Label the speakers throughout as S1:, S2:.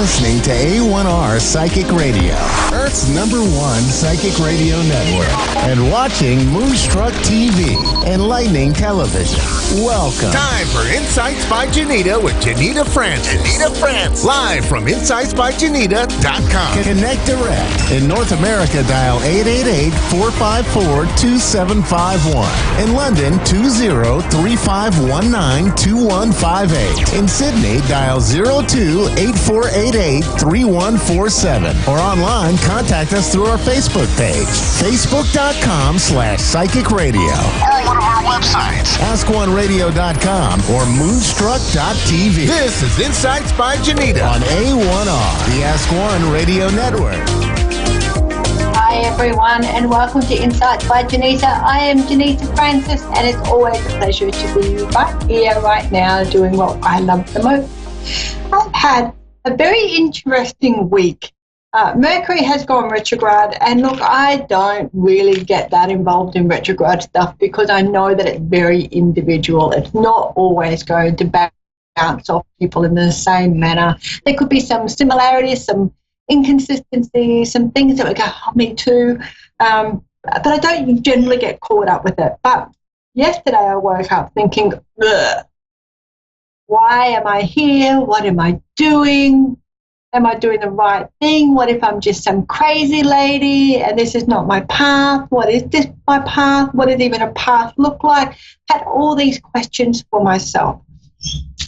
S1: listening to A1R Psychic Radio, Earth's #1 psychic radio network, and watching Moonstruck TV and Lightning Television. Welcome.
S2: Time for Insights by Janita with Janita Francis. Live from InsightsByJanita.com.
S1: Connect direct. In North America, dial 888-454-2751. In London, 20-3519-2158. In Sydney, dial 02-8488-3147. Or online, contact us through our Facebook page, facebook.com/psychic radio.
S2: Or one of our websites,
S1: AskOneRadio.com or Moonstruck.tv.
S2: This is Insights by Janita
S1: on A1R, the Ask One Radio Network.
S3: Hi everyone, and welcome to Insights by Janita. I am Janita Francis, and it's always a pleasure to be right here, right now, doing what I love the most. I've had a very interesting week. Mercury has gone retrograde, and look, I don't really get that involved in retrograde stuff because I know that it's very individual. It's not always going to bounce off people in the same manner. There could be some similarities, some inconsistencies, some things that would go, oh, me too. But I don't generally get caught up with it. But yesterday I woke up thinking, ugh, why am I here? What am I doing? Am I doing the right thing? What if I'm just some crazy lady and this is not my path? What is this my path? What does even a path look like? Had all these questions for myself.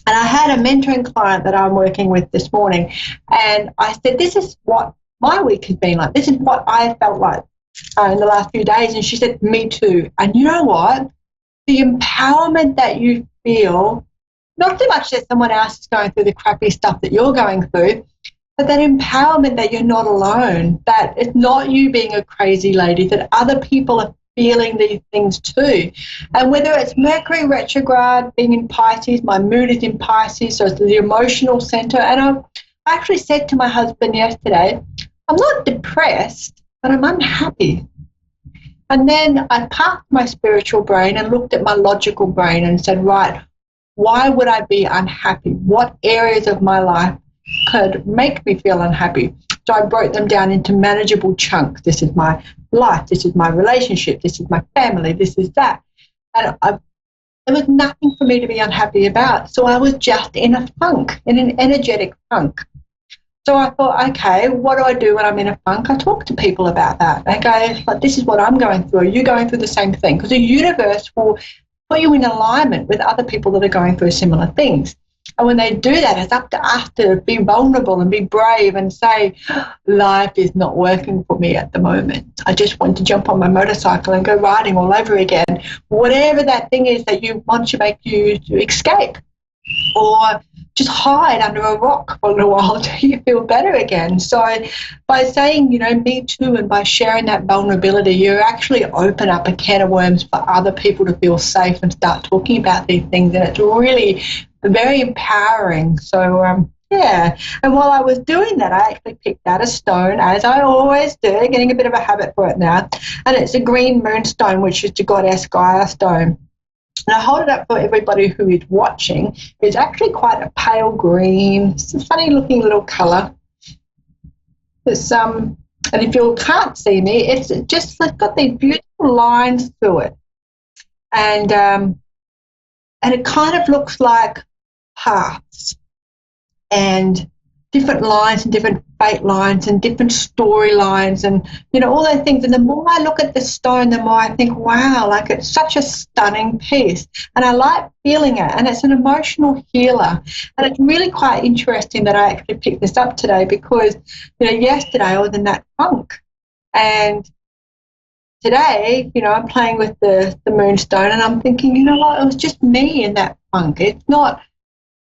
S3: And I had a mentoring client that I'm working with this morning, and I said, this is what my week has been like. This is what I felt like in the last few days. And she said, me too. And you know what? The empowerment that you feel, not so much that someone else is going through the crappy stuff that you're going through, but that empowerment that you're not alone, that it's not you being a crazy lady, that other people are feeling these things too. And whether it's Mercury retrograde, being in Pisces, my moon is in Pisces, so it's the emotional center. And I actually said to my husband yesterday, I'm not depressed, but I'm unhappy. And then I parked my spiritual brain and looked at my logical brain and said, right, why would I be unhappy? What areas of my life could make me feel unhappy? So I broke them down into manageable chunks. This is my life, this is my relationship, this is my family, this is that. And there was nothing for me to be unhappy about. So I was just in a funk, in an energetic funk. So I thought, okay, what do I do when I'm in a funk? I talk to people about that. I go, like, this is what I'm going through. Are you going through the same thing? Because the universe will put you in alignment with other people that are going through similar things. And when they do that, it's up to us to be vulnerable and be brave and say, life is not working for me at the moment. I just want to jump on my motorcycle and go riding all over again. Whatever that thing is that you want to make you escape, or just hide under a rock for a little while until you feel better again. So by saying, me too, and by sharing that vulnerability, you actually open up a can of worms for other people to feel safe and start talking about these things. And it's really very empowering. So, yeah. And while I was doing that, I actually picked out a stone, as I always do, getting a bit of a habit for it now. And it's a green moonstone, which is the goddess Gaia stone. And I hold it up for everybody who is watching. It's actually quite a pale green. It's a funny looking little colour. It's and if you can't see me, it's got these beautiful lines through it. And it kind of looks like paths and different lines and different fate lines and different storylines and, all those things. And the more I look at the stone, the more I think, wow, like it's such a stunning piece. And I like feeling it. And it's an emotional healer. And it's really quite interesting that I actually picked this up today because, yesterday I was in that funk. And today, I'm playing with the moonstone and I'm thinking, you know what, it was just me in that funk. It's not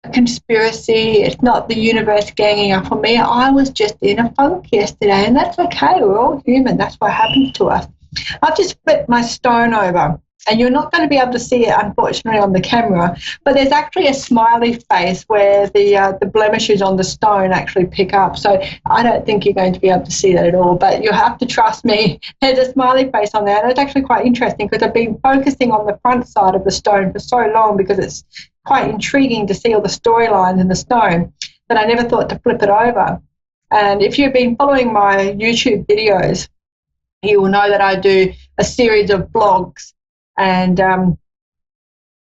S3: a conspiracy. It's not the universe ganging up on me. I was just in a funk yesterday, and that's okay. We're all human. That's what happens to us. I've just flipped my stone over, and you're not going to be able to see it, unfortunately, on the camera, but there's actually a smiley face where the blemishes on the stone actually pick up. So I don't think you're going to be able to see that at all, but you'll have to trust me. There's a smiley face on there, and it's actually quite interesting because I've been focusing on the front side of the stone for so long because it's quite intriguing to see all the storylines in the stone. but I never thought to flip it over. And if you've been following my YouTube videos, you will know that I do a series of blogs. And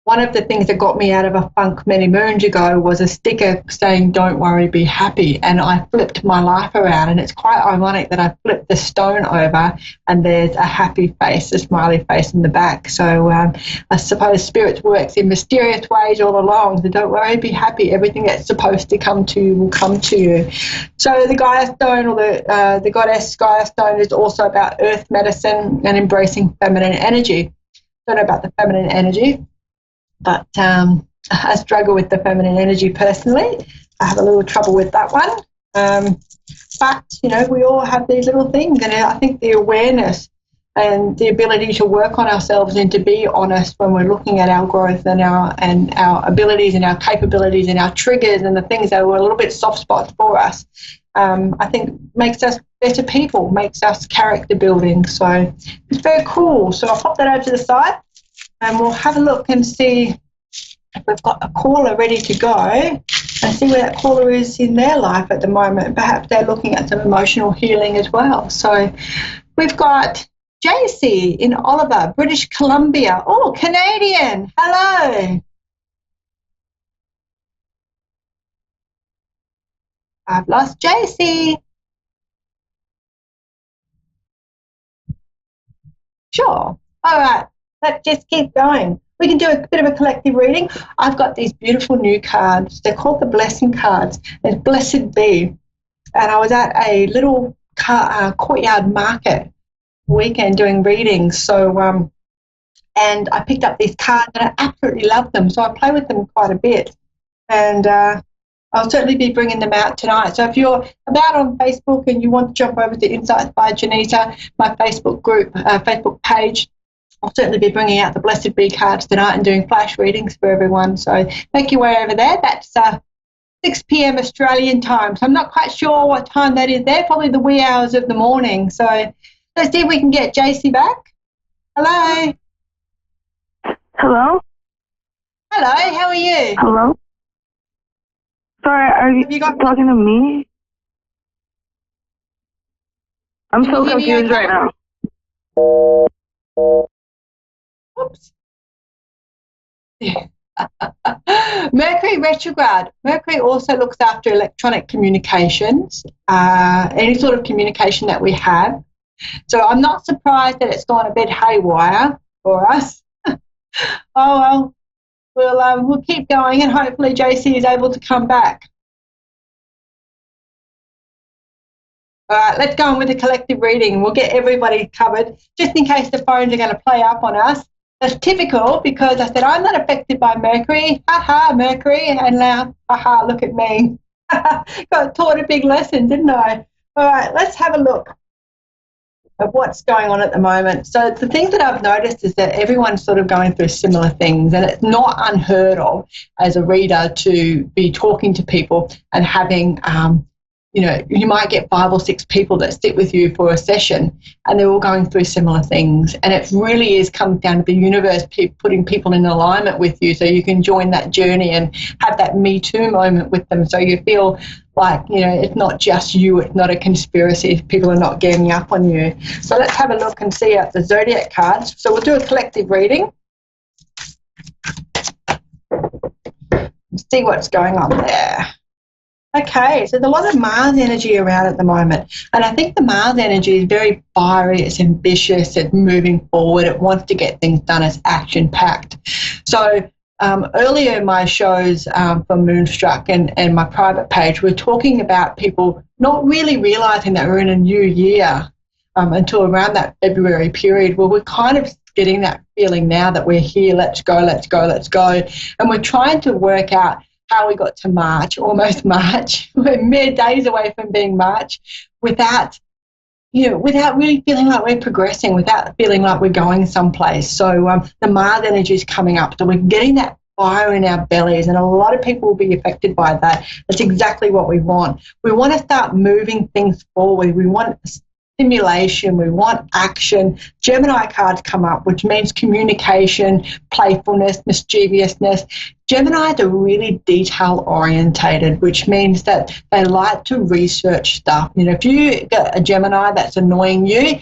S3: one of the things that got me out of a funk many moons ago was a sticker saying, "Don't worry, be happy." And I flipped my life around. And it's quite ironic that I flipped the stone over and there's a happy face, a smiley face in the back. So I suppose Spirit works in mysterious ways all along. So don't worry, be happy. Everything that's supposed to come to you will come to you. So the Gaia Stone, or the goddess Gaia Stone, is also about earth medicine and embracing feminine energy. Don't know about the feminine energy, but I struggle with the feminine energy personally. I have a little trouble with that one. But, we all have these little things, and I think the awareness and the ability to work on ourselves and to be honest when we're looking at our growth and our abilities and our capabilities and our triggers and the things that were a little bit soft spots for us, I think makes us better people, makes us character building. So it's very cool. So I'll pop that over to the side, and we'll have a look and see if we've got a caller ready to go and see where that caller is in their life at the moment. Perhaps they're looking at some emotional healing as well. So we've got JC in Oliver, British Columbia. Oh, Canadian. Hello. I've lost JC. Sure. All right. Let's just keep going. We can do a bit of a collective reading. I've got these beautiful new cards. They're called the blessing cards. There's Blessed Be. And I was at a little courtyard market weekend doing readings. So, and I picked up these cards and I absolutely love them. So I play with them quite a bit. And I'll certainly be bringing them out tonight. So if you're about on Facebook and you want to jump over to Insights by Janita, my Facebook group, Facebook page, I'll certainly be bringing out the Blessed Be cards tonight and doing flash readings for everyone. So make your way over there. That's 6 p.m. Australian time. So I'm not quite sure what time that is there, probably the wee hours of the morning. So let's see if we can get JC back. Hello.
S4: Hello?
S3: Hello, how are you?
S4: Hello? Sorry, are you talking to me? I'm so confused right now.
S3: Oops. Mercury retrograde. Mercury also looks after electronic communications, any sort of communication that we have. So I'm not surprised that it's gone a bit haywire for us. Oh well, we'll keep going, and hopefully JC is able to come back. All right, let's go on with the collective reading. We'll get everybody covered, just in case the phones are going to play up on us. That's typical, because I said I'm not affected by Mercury. Ha-ha, Mercury. And now, ha-ha, look at me. Got taught a big lesson, didn't I? All right, let's have a look of what's going on at the moment. So the thing that I've noticed is that everyone's sort of going through similar things, and it's not unheard of as a reader to be talking to people and having you might get 5 or 6 people that sit with you for a session, and they're all going through similar things. And it really is comes down to the universe putting people in alignment with you, so you can join that journey and have that Me Too moment with them. So you feel like, it's not just you, it's not a conspiracy, people are not ganging up on you. So let's have a look and see out the zodiac cards. So we'll do a collective reading. See what's going on there. Okay, so there's a lot of Mars energy around at the moment, and I think the Mars energy is very fiery, it's ambitious, it's moving forward, it wants to get things done, it's action-packed. So earlier in my shows for Moonstruck and my private page, we're talking about people not really realising that we're in a new year until around that February period, where we're kind of getting that feeling now that we're here, let's go, let's go, let's go, and we're trying to work out how we got to March, almost March. We're mere days away from being March, without really feeling like we're progressing, without feeling like we're going someplace. So the Mars energy is coming up, so we're getting that fire in our bellies, and a lot of people will be affected by that. That's exactly what we want. We want to start moving things forward. We want stimulation, we want action. Gemini cards come up, which means communication, playfulness, mischievousness. Geminis are really detail orientated, which means that they like to research stuff. If you get a Gemini that's annoying you,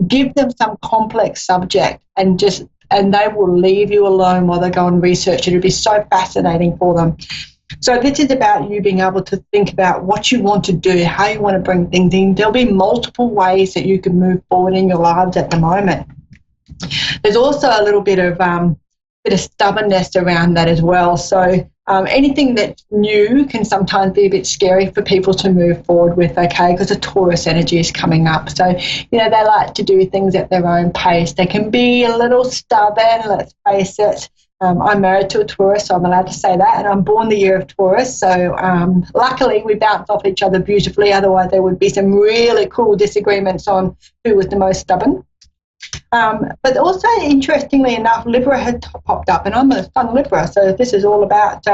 S3: give them some complex subject and they will leave you alone while they go and research it. It'll be so fascinating for them. So this is about you being able to think about what you want to do, how you want to bring things in. There'll be multiple ways that you can move forward in your lives at the moment. There's also a little bit of stubbornness around that as well. So anything that's new can sometimes be a bit scary for people to move forward with, okay, because the Taurus energy is coming up. So, they like to do things at their own pace. They can be a little stubborn, let's face it. I'm married to a Taurus, so I'm allowed to say that, and I'm born the year of Taurus. So luckily we bounce off each other beautifully. Otherwise there would be some really cool disagreements on who was the most stubborn. But also, interestingly enough, Libra had popped up, and I'm a Sun Libra, so this is all about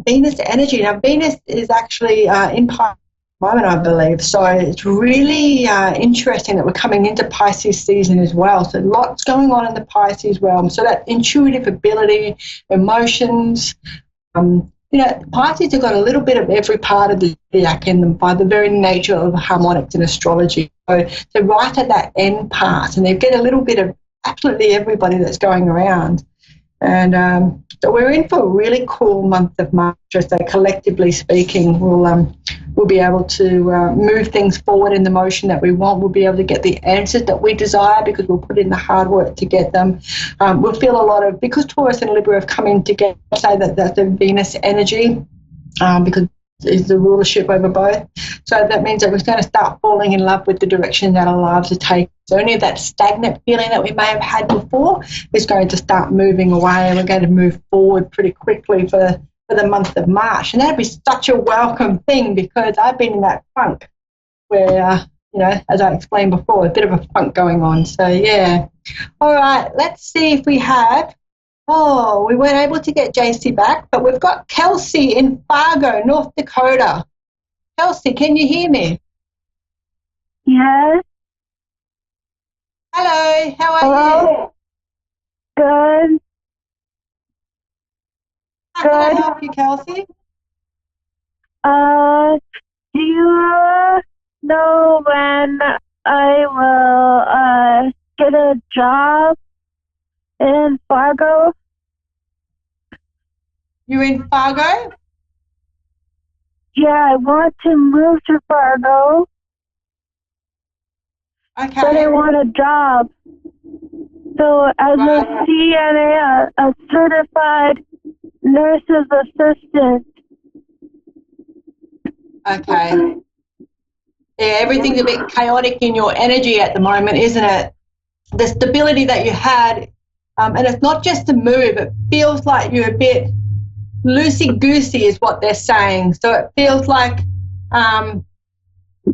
S3: Venus energy. Now, Venus is actually in Pisces at the moment, I believe, so it's really interesting that we're coming into Pisces season as well. So lots going on in the Pisces realm. So that intuitive ability, emotions. Pisces have got a little bit of every part of the zodiac in them by the very nature of harmonics in astrology. So they're right at that end part, and they get a little bit of absolutely everybody that's going around. And so we're in for a really cool month of March. So collectively speaking, we'll be able to move things forward in the motion that we want. We'll be able to get the answers that we desire because we'll put in the hard work to get them. We'll feel a lot of, because Taurus and Libra have come in together, say that that's the Venus energy, because is the rulership over both. So that means that we're going to start falling in love with the direction that our lives are taking. So any of that stagnant feeling that we may have had before is going to start moving away, and we're going to move forward pretty quickly for the month of March. And that'd be such a welcome thing, because I've been in that funk where, as I explained before, a bit of a funk going on. So, yeah. All right, let's see if we have... Oh, we weren't able to get JC back, but we've got Kelsey in Fargo, North Dakota. Kelsey, can you hear me?
S4: Yes.
S3: Hello, how are you?
S4: Good.
S3: How can I help you, Kelsey?
S4: Do you know when I will get a job in Fargo?
S3: You're in Fargo?
S4: Yeah, I want to move to Fargo.
S3: Okay.
S4: But I want a job. So as a CNA, a certified nurse's assistant.
S3: Okay. Yeah, everything's a bit chaotic in your energy at the moment, isn't it? The stability that you had, and it's not just a move, it feels like you're a bit loosey-goosey is what they're saying. So it feels like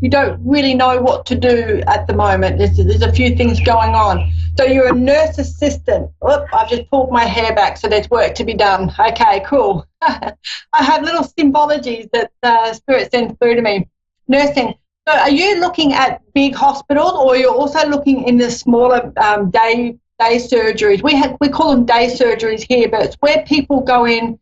S3: you don't really know what to do at the moment. There's a few things going on. So you're a nurse assistant. Oop, I've just pulled my hair back, so there's work to be done. Okay, cool. I have little symbologies that Spirit sends through to me. Nursing. So are you looking at big hospitals, or you're also looking in the smaller day surgeries? We call them day surgeries here, but it's where people go in,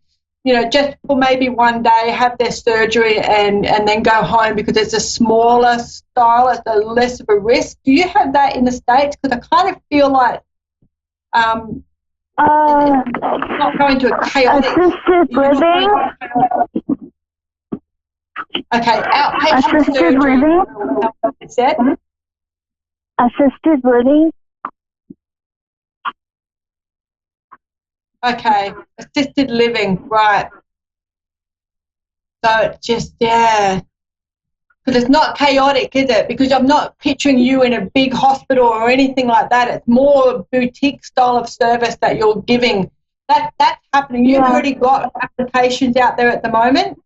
S3: just for maybe one day, have their surgery and then go home, because it's a smaller style, it's a less of a risk. Do you have that in the States? Because I kind of feel like it's not going to a chaotic...
S4: Assisted living?
S3: Okay, outpatient
S4: Assisted
S3: surgery.
S4: living?
S3: Is that?
S4: Assisted living?
S3: Okay, assisted living, right. So it's just, yeah. Because it's not chaotic, is it? Because I'm not picturing you in a big hospital or anything like that. It's more a boutique style of service that you're giving. That's happening. You've already got applications out there at the moment?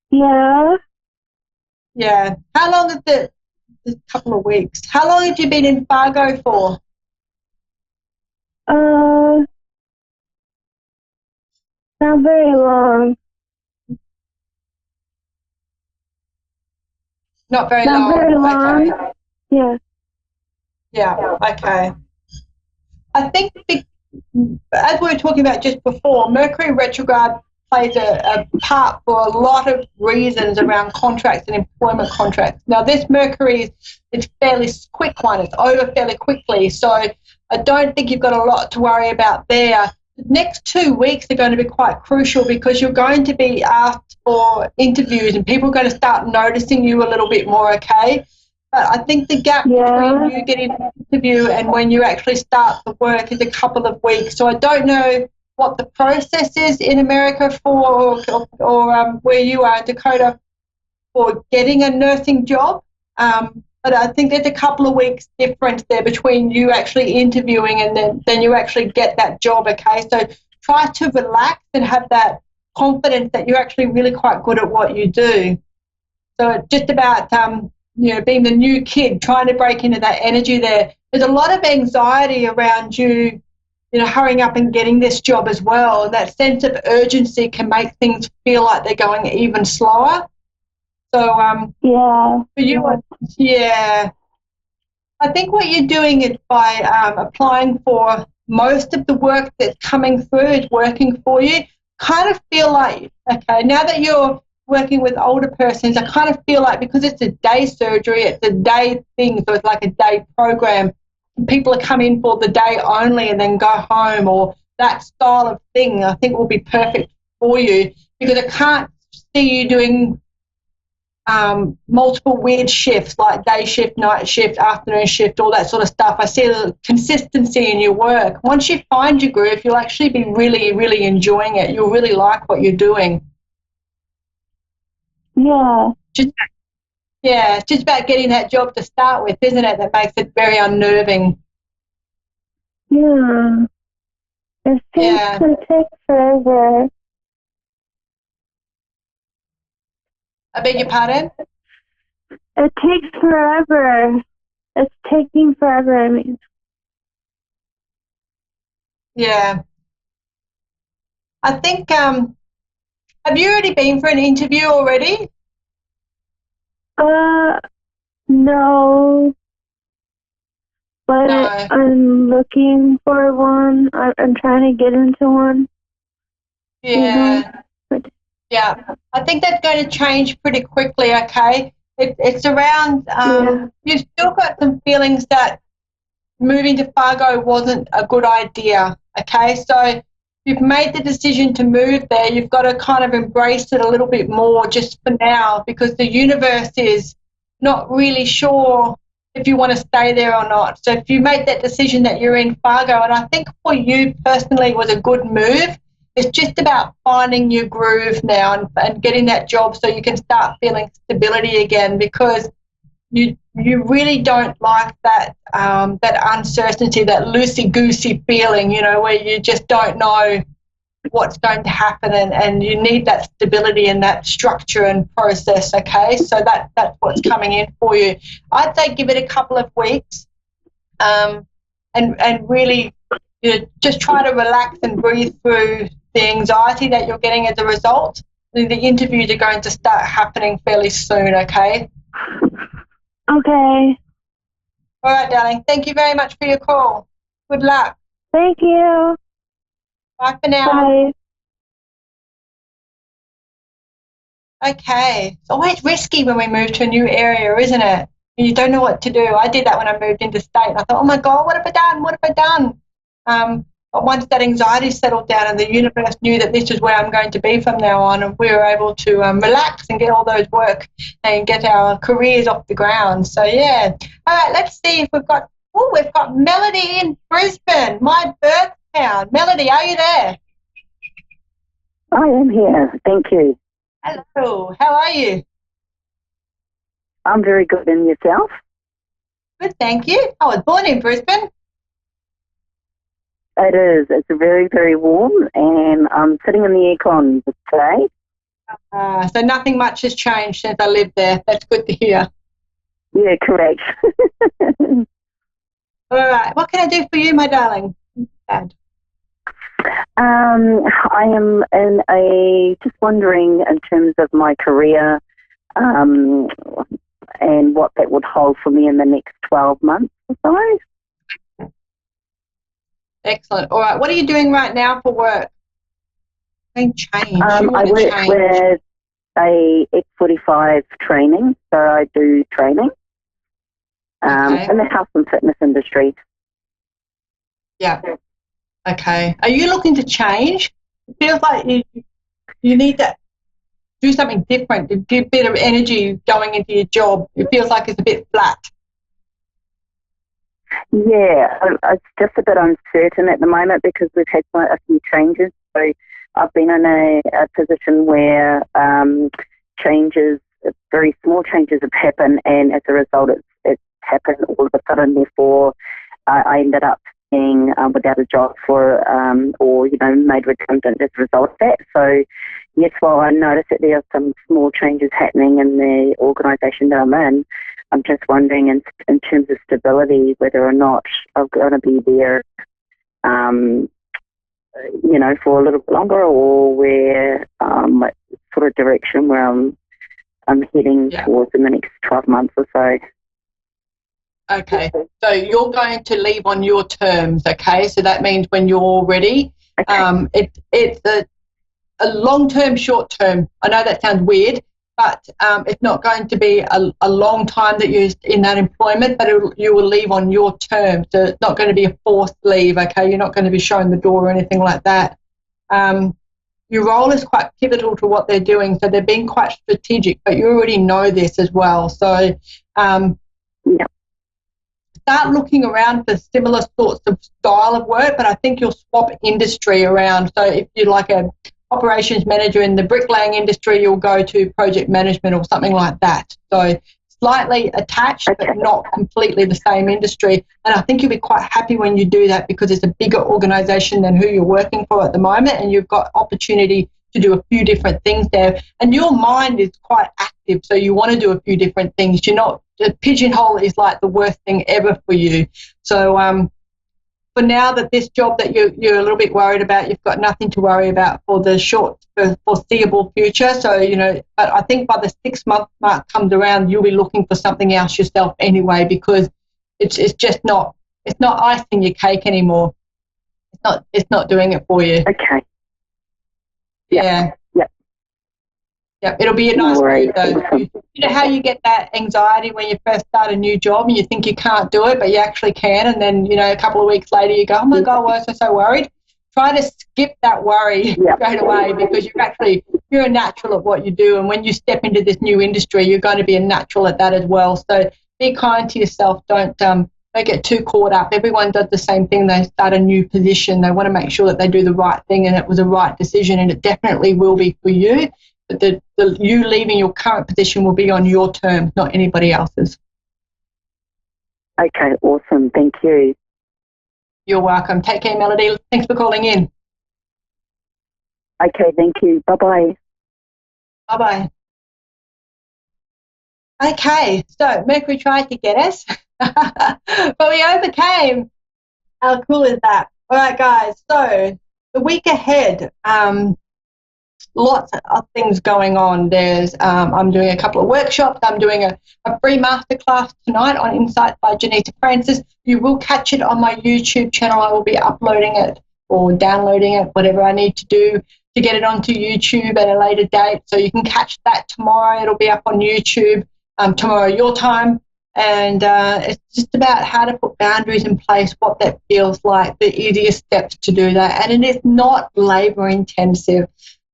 S4: Yeah.
S3: Yeah. How long is it? A couple of weeks. How long have you been in Fargo for?
S4: Not very long.
S3: Not very
S4: Not
S3: long.
S4: very long.
S3: Okay.
S4: Yeah.
S3: Yeah. Okay. I think as we were talking about just before, Mercury retrograde plays a part for a lot of reasons around contracts and employment contracts. Now, this Mercury is fairly quick one. It's over fairly quickly, so I don't think you've got a lot to worry about there. The next 2 weeks are going to be quite crucial because you're going to be asked for interviews and people are going to start noticing you a little bit more, okay? But I think the gap between you getting an interview and when you actually start the work is a couple of weeks. So I don't know what the process is in America for or where you are, Dakota, for getting a nursing job. But I think there's a couple of weeks difference there between you actually interviewing and then you actually get that job, okay? So try to relax and have that confidence that you're actually really quite good at what you do. So it's just about, being the new kid, trying to break into that energy there. There's a lot of anxiety around you, hurrying up and getting this job as well. And that sense of urgency can make things feel like they're going even slower. So, for you, I think what you're doing is by applying for most of the work that's coming through is working for you. Kind of feel like, okay, now that you're working with older persons, I kind of feel like because it's a day surgery, it's a day thing, so it's like a day program. People are coming for the day only and then go home, or that style of thing I think will be perfect for you because I can't see you doing multiple weird shifts like day shift, night shift, afternoon shift, all that sort of stuff. I see a consistency in your work. Once you find your groove, you'll actually be really, really enjoying it. You'll really like what you're doing.
S4: Yeah.
S3: It's just about getting that job to start with, isn't it, that makes it very unnerving.
S4: Yeah. It seems to take forever.
S3: I beg your pardon?
S4: It takes forever. It's taking forever, I mean.
S3: Yeah. I think, have you already been for an interview already?
S4: No. But
S3: No.
S4: I'm looking for one. I'm trying to get into one.
S3: Yeah. Yeah. I think that's going to change pretty quickly, okay? It's around, you've still got some feelings that moving to Fargo wasn't a good idea, okay? So you've made the decision to move there. You've got to kind of embrace it a little bit more just for now because the universe is not really sure if you want to stay there or not. So if you make that decision that you're in Fargo, and I think for you personally it was a good move, it's just about finding your groove now and getting that job so you can start feeling stability again because you really don't like that that uncertainty, that loosey-goosey feeling, where you just don't know what's going to happen and you need that stability and that structure and process, okay? So that's what's coming in for you. I'd say give it a couple of weeks and really just try to relax and breathe through the anxiety that you're getting as a result. The interviews are going to start happening fairly soon, okay?
S4: Okay.
S3: All right, darling. Thank you very much for your call. Good luck.
S4: Thank you.
S3: Bye for now.
S4: Bye.
S3: Okay. It's always risky when we move to a new area, isn't it? You don't know what to do. I did that when I moved into state. I thought, oh, my God, what have I done? What have I done? But once that anxiety settled down and the universe knew that this is where I'm going to be from now on, and we were able to relax and get all those work and get our careers off the ground. So, yeah. All right, let's see if we've got Melody in Brisbane, my birth town. Melody, are you there?
S5: I am here. Thank you.
S3: Hello. How are you?
S5: I'm very good. And yourself?
S3: Good, thank you. I was born in Brisbane.
S5: It is. It's very, very warm, and I'm sitting in the aircon today.
S3: So nothing much has changed since I lived there. That's good to hear.
S5: Yeah, correct.
S3: All right. What can I do for you, my darling? Dad.
S5: I am just wondering in terms of my career, and what that would hold for me in the next 12 months or so.
S3: Excellent. All right. What are you doing right now for work? Change.
S5: I work with a X45 training, so I do training in the health and fitness industry.
S3: Yeah. Okay. Are you looking to change? It feels like you need to do something different, to give a bit of energy going into your job. It feels like it's a bit flat.
S5: Yeah, it's just a bit uncertain at the moment because we've had quite a few changes. So I've been in a position where changes, very small changes have happened, and as a result it's happened all of a sudden. Therefore, I ended up being without a job or made redundant as a result of that. So yes, while I noticed that there are some small changes happening in the organisation that I'm in, I'm just wondering in terms of stability whether or not I'm going to be there, for a little bit longer, or where what sort of direction where I'm heading towards in the next 12 months or so.
S3: Okay, so you're going to leave on your terms, okay? So that means when you're ready. Okay. It's a long-term, short-term. I know that sounds weird, but it's not going to be a long time that you're in that employment, but you will leave on your terms. So it's not going to be a forced leave, okay? You're not going to be shown the door or anything like that. Your role is quite pivotal to what they're doing, so they're being quite strategic, but you already know this as well. So start looking around for similar sorts of style of work, but I think you'll swap industry around. So if you're like a operations manager in the bricklaying industry, you'll go to project management or something like that. So slightly attached, but not completely the same industry. And I think you'll be quite happy when you do that because it's a bigger organisation than who you're working for at the moment, and you've got opportunity to do a few different things there. And your mind is quite active, so you want to do a few different things. You're not, a pigeonhole is like the worst thing ever for you. So for now, that this job that you're a little bit worried about, you've got nothing to worry about for the foreseeable future. So, but I think by the 6-month mark comes around, you'll be looking for something else yourself anyway, because it's not icing your cake anymore. It's not doing it for you.
S5: Okay.
S3: Yeah. Yep, it'll be a nice move though. You know how you get that anxiety when you first start a new job and you think you can't do it, but you actually can, and then, a couple of weeks later you go, oh my God, why was I so worried? Try to skip that worry straight away, because you're a natural at what you do, and when you step into this new industry, you're going to be a natural at that as well. So be kind to yourself. Don't get too caught up. Everyone does the same thing. They start a new position. They want to make sure that they do the right thing and it was a right decision, and it definitely will be for you. But you leaving your current position will be on your terms, not anybody else's.
S5: Okay, awesome. Thank you.
S3: You're welcome. Take care, Melody. Thanks for calling in.
S5: Okay, thank you. Bye-bye.
S3: Bye-bye. Okay, so Mercury tried to get us, but we overcame. How cool is that? All right, guys, so the week ahead, lots of things going on. There's I'm doing a couple of workshops. I'm doing a free masterclass tonight on Insights by Janita Francis. You will catch it on my YouTube channel. I will be uploading it or downloading it, whatever I need to do to get it onto YouTube at a later date. So you can catch that tomorrow. It'll be up on YouTube tomorrow your time. And it's just about how to put boundaries in place, what that feels like, the easiest steps to do that. And it is not labour intensive.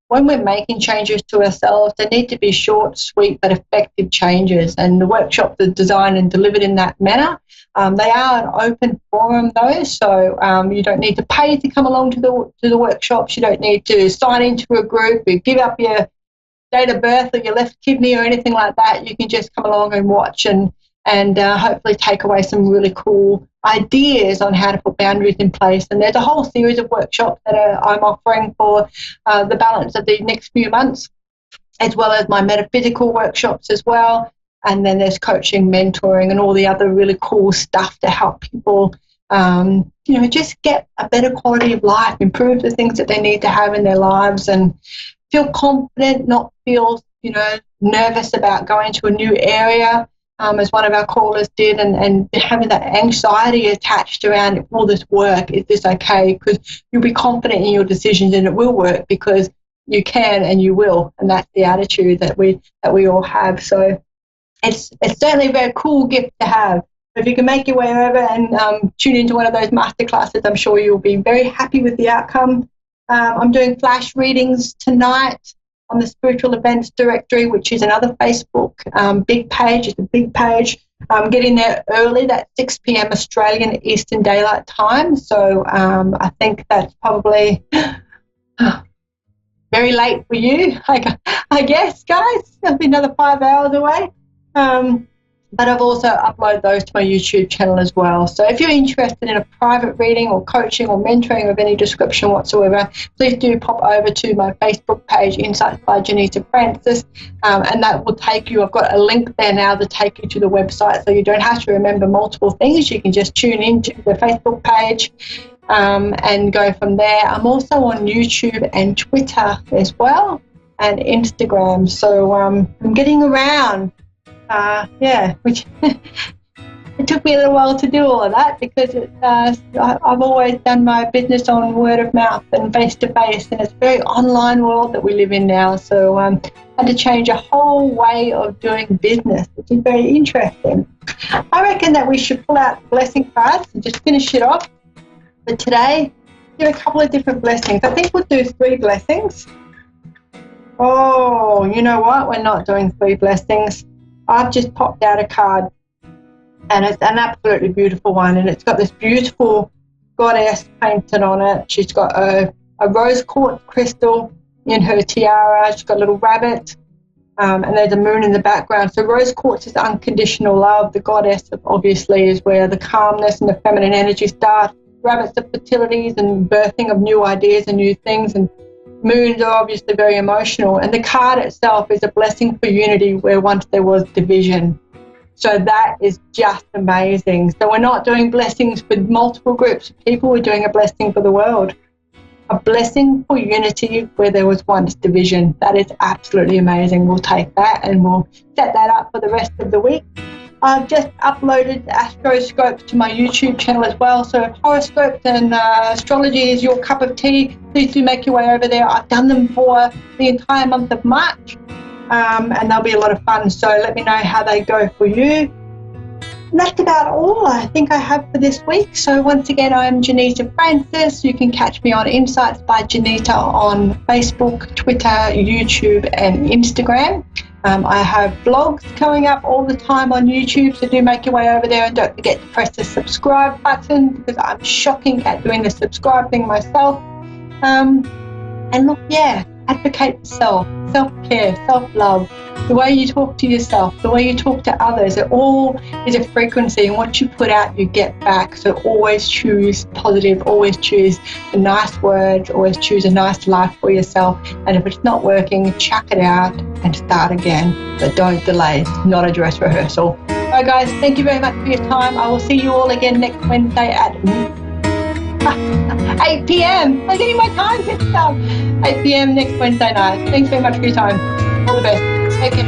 S3: When we're making changes to ourselves, they need to be short, sweet, but effective changes. And the workshops are designed and delivered in that manner. They are an open forum, though, so you don't need to pay to come along to the workshops. You don't need to sign into a group or give up your date of birth or your left kidney or anything like that. You can just come along and watch and hopefully take away some really cool ideas on how to put boundaries in place. And there's a whole series of workshops that I'm offering for the balance of the next few months, as well as my metaphysical workshops as well. And then there's coaching, mentoring, and all the other really cool stuff to help people, just get a better quality of life, improve the things that they need to have in their lives, and feel confident, not feel, nervous about going to a new area. as one of our callers did, and having that anxiety attached around all this work. Is this okay? Because you'll be confident in your decisions and it will work because you can and you will, and that's the attitude that we all have. So it's certainly a very cool gift to have. If you can make your way over and tune into one of those masterclasses, I'm sure you'll be very happy with the outcome. I'm doing flash readings tonight on the Spiritual Events Directory, which is another Facebook big page. It's a big page. I'm getting there early. That's 6 p.m. Australian Eastern Daylight Time. So I think that's probably very late for you, I guess, guys. It'll be another 5 hours away. But I've also uploaded those to my YouTube channel as well. So if you're interested in a private reading or coaching or mentoring of any description whatsoever, please do pop over to my Facebook page, Insights by Janita Francis, and that will take you. I've got a link there now to take you to the website, so you don't have to remember multiple things. You can just tune into the Facebook page and go from there. I'm also on YouTube and Twitter as well, and Instagram. So I'm getting around. Which it took me a little while to do all of that because I've always done my business on word of mouth and face to face, and it's a very online world that we live in now. So I had to change a whole way of doing business, which is very interesting. I reckon that we should pull out the blessing cards and just finish it off. But today, do a couple of different blessings. I think we'll do 3 blessings. Oh, you know what? We're not doing 3 blessings. I've just popped out a card, and it's an absolutely beautiful one, and it's got this beautiful goddess painted on it. She's got a rose quartz crystal in her tiara. She's got a little rabbit, and there's a moon in the background. So rose quartz is unconditional love. The goddess, obviously, is where the calmness and the feminine energy starts. Rabbits are fertilities and birthing of new ideas and new things, and moons are obviously very emotional, and the card itself is a blessing for unity where once there was division. So that is just amazing. So we're not doing blessings for multiple groups of people, we're doing a blessing for the world. A blessing for unity where there was once division. That is absolutely amazing. We'll take that and we'll set that up for the rest of the week. I've just uploaded astroscopes to my YouTube channel as well. So if horoscopes and astrology is your cup of tea, please do make your way over there. I've done them for the entire month of March, and they'll be a lot of fun. So let me know how they go for you. And that's about all I think I have for this week. So once again, I'm Janita Francis. You can catch me on Insights by Janita on Facebook, Twitter, YouTube, and Instagram. I have blogs coming up all the time on YouTube, so do make your way over there, and don't forget to press the subscribe button because I'm shocking at doing the subscribe thing myself. And look, advocate for self-care, self-love, the way you talk to yourself, the way you talk to others. It all is a frequency, and what you put out, you get back. So always choose positive, always choose the nice words, always choose a nice life for yourself. And if it's not working, chuck it out and start again. But don't delay. It's not a dress rehearsal. All right, guys, thank you very much for your time. I will see you all again next Wednesday at 8 p.m. I'm getting my time mixed up. 8 p.m. next Wednesday night. Thanks very much for your time. All the best. Take care.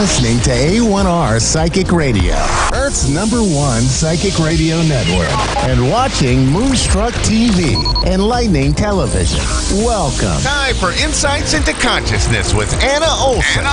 S1: Listening to A1R Psychic Radio, Earth's #1 psychic radio network, and watching Moonstruck TV and Lightning Television. Welcome.
S2: Time for Insights into Consciousness with Anna Olson.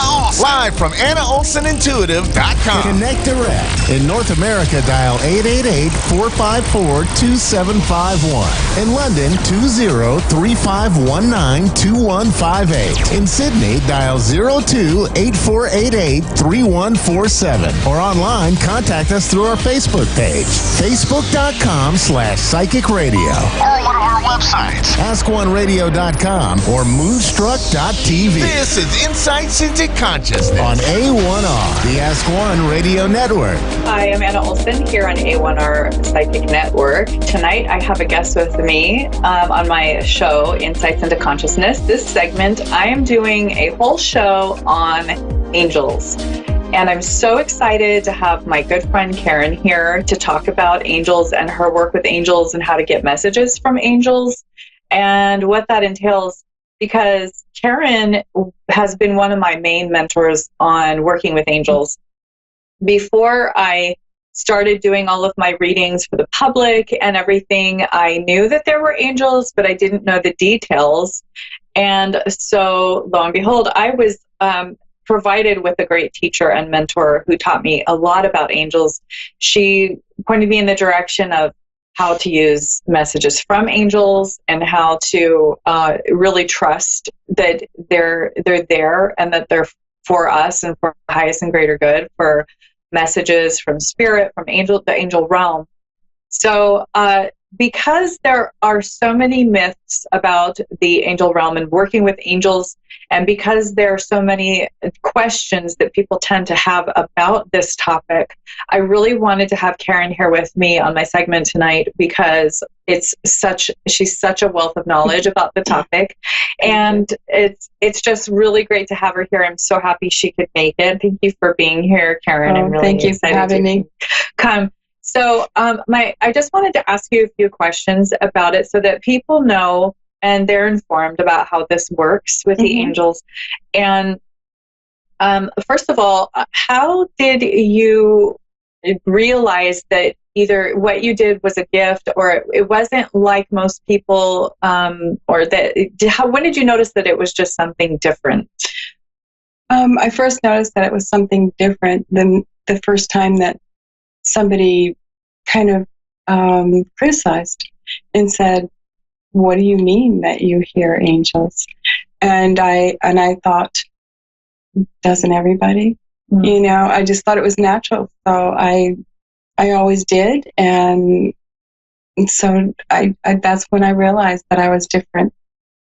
S2: Live from AnnaOlsonIntuitive.com.
S1: Connect direct. In North America, dial 888-454-2751. In London, 20-3519-2158. In Sydney, dial 02-8488-3147. Or online, contact contact us through our Facebook page, facebook.com/Psychic Radio.
S2: Or one of our websites,
S1: AskOneRadio.com or Moonstruck.tv.
S2: This is Insights into Consciousness
S1: On A1R, the Ask One Radio Network.
S6: Hi, I'm Anna Olson here on A1R Psychic Network. Tonight I have a guest with me on my show, Insights into Consciousness. This segment, I am doing a whole show on angels. And I'm so excited to have my good friend Karen here to talk about angels and her work with angels and how to get messages from angels and what that entails, because Karen has been one of my main mentors on working with angels. Before I started doing all of my readings for the public and everything, I knew that there were angels, but I didn't know the details. And so, lo and behold, I was provided with a great teacher and mentor who taught me a lot about angels. She pointed me in the direction of how to use messages from angels and how to really trust that they're there and that they're for us and for the highest and greater good, for messages from spirit, from the angel realm. So because there are so many myths about the angel realm and working with angels, and because there are so many questions that people tend to have about this topic, I really wanted to have Karen here with me on my segment tonight because she's such a wealth of knowledge about the topic, and it's just really great to have her here. I'm so happy she could make it. Thank you for being here, Karen. I'm really
S3: thank you for having me.
S6: Come. So I just wanted to ask you a few questions about it so that people know and they're informed about how this works with the angels. And first of all, how did you realize that either what you did was a gift or it wasn't like most people, or when did you notice that it was just something different?
S7: I first noticed that it was something different than the first time that somebody kind of criticized and said, "What do you mean that you hear angels?" And I thought, doesn't everybody? You know, I just thought it was natural. So I always did, and so I that's when I realized that I was different.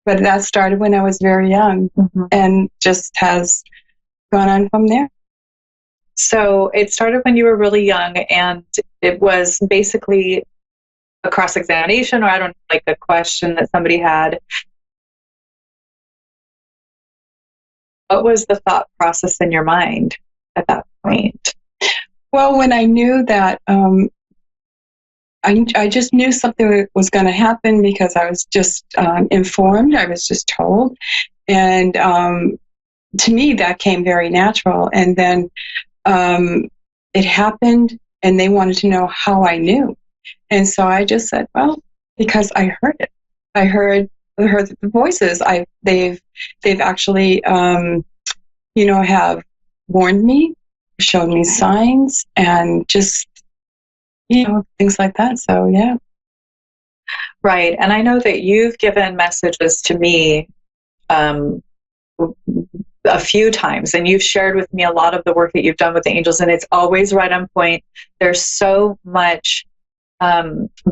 S7: But that started when I was very young, and just has gone on from there.
S6: So it started when you were really young, and it was basically a cross-examination, or I don't know, like a question that somebody had. What was the thought process in your mind at that point?
S7: Well, when I knew that, I just knew something was going to happen because I was just informed. I was just told. And to me, that came very natural. And then it happened, and they wanted to know how I knew. And so I just said, well, because I heard it. I heard the voices. They've actually, have warned me, shown me signs, and just, things like that. So, yeah.
S6: Right. And I know that you've given messages to me a few times, and you've shared with me a lot of the work that you've done with the angels, and it's always right on point. There's so much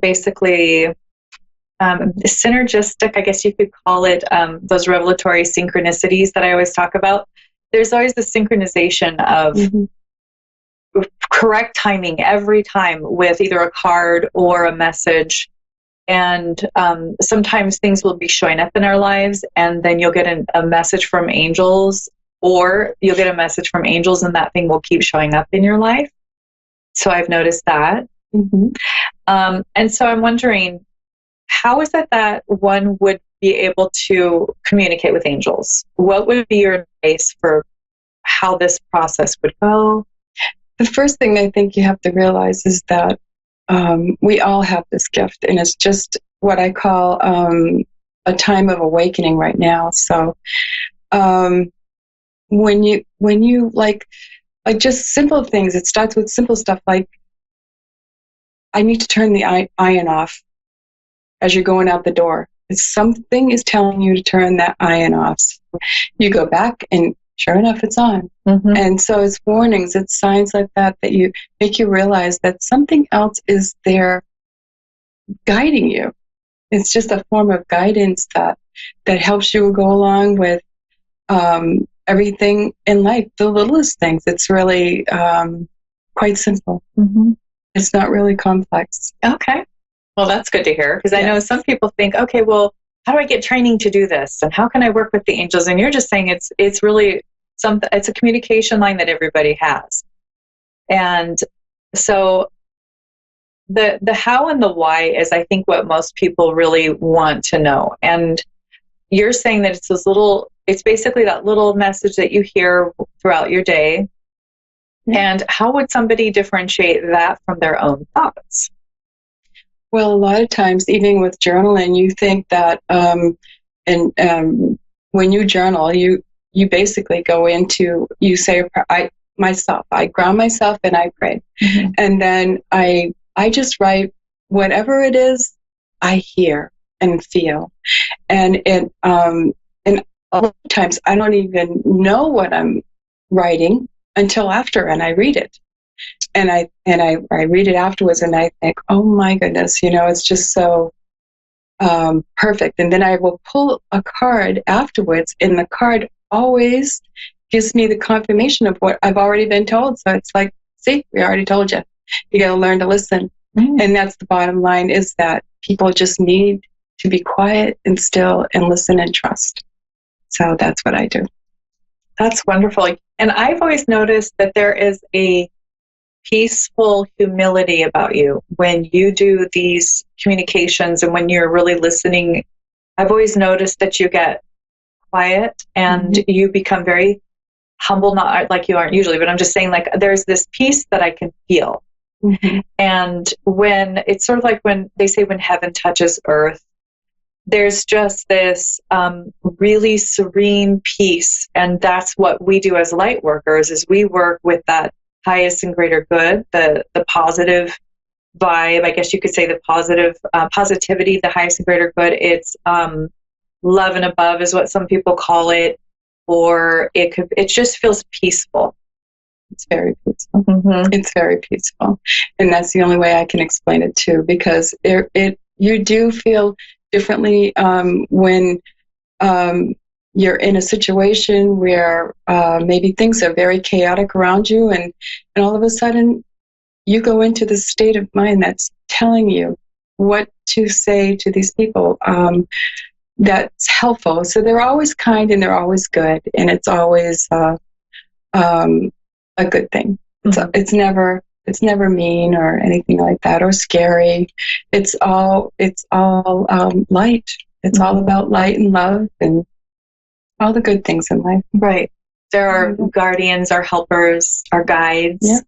S6: basically synergistic, I guess you could call it, those revelatory synchronicities that I always talk about. There's always the synchronization of correct timing every time with either a card or a message. And sometimes things will be showing up in our lives, and then you'll get a message from angels, or you'll get a message from angels and that thing will keep showing up in your life. So I've noticed that. And so I'm wondering, how is it that one would be able to communicate with angels? What would be your advice for how this process would go?
S7: The first thing I think you have to realize is that we all have this gift, and it's just what I call a time of awakening right now. So when you like just simple things, it starts with simple stuff like, I need to turn the iron off as you're going out the door. If something is telling you to turn that iron off, you go back and sure enough, it's on. And so it's warnings, it's signs like that that you make you realize that something else is there guiding you. It's just a form of guidance that helps you go along with everything in life, the littlest things. It's really quite simple. It's not really complex.
S6: Okay. Well, that's good to hear, because I know some people think, okay, well, how do I get training to do this? And how can I work with the angels? And you're just saying it's really something, it's a communication line that everybody has. And so the how and the why is, I think, what most people really want to know. And you're saying that it's basically that little message that you hear throughout your day. And how would somebody differentiate that from their own thoughts?
S7: Well, a lot of times, even with journaling, you think that, when you journal, you basically go into, you say, I ground myself and I pray. And then I just write whatever it is I hear and feel. And a lot of times I don't even know what I'm writing until after, and I read it. And I read it afterwards, and I think, oh my goodness, it's just so perfect. And then I will pull a card afterwards, and the card always gives me the confirmation of what I've already been told. So it's like, see, we already told you. You got to learn to listen. And that's the bottom line, is that people just need to be quiet and still and listen and trust. So that's what I do.
S6: That's wonderful. And I've always noticed that there is a peaceful humility about you when you do these communications and when you're really listening. I've always noticed that you get quiet and you become very humble, not like you aren't usually, but I'm just saying, like, there's this peace that I can feel. And when it's sort of like when they say when heaven touches earth, there's just this really serene peace. And that's what we do as light workers, is we work with that highest and greater good, the positive vibe, I guess you could say, the positive positivity, the highest and greater good. It's love and above is what some people call it, or it just feels peaceful.
S7: It's very peaceful. It's very peaceful. And that's the only way I can explain it too, because you do feel differently when you're in a situation where maybe things are very chaotic around you, and all of a sudden you go into this state of mind that's telling you what to say to these people. That's helpful. So they're always kind and they're always good, and it's always a good thing. It's never mean or anything like that, or scary. It's all light. It's all about light and love and all the good things in life.
S6: Right. There are guardians, our helpers, our guides.
S7: Yeah.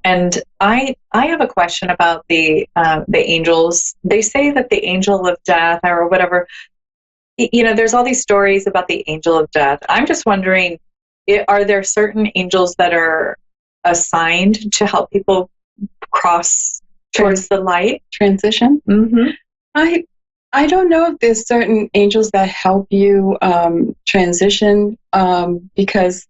S6: And I have a question about the angels. They say that the angel of death, or whatever, there's all these stories about the angel of death. I'm just wondering, are there certain angels that are assigned to help people cross towards the light?
S7: Transition? I don't know if there's certain angels that help you transition, because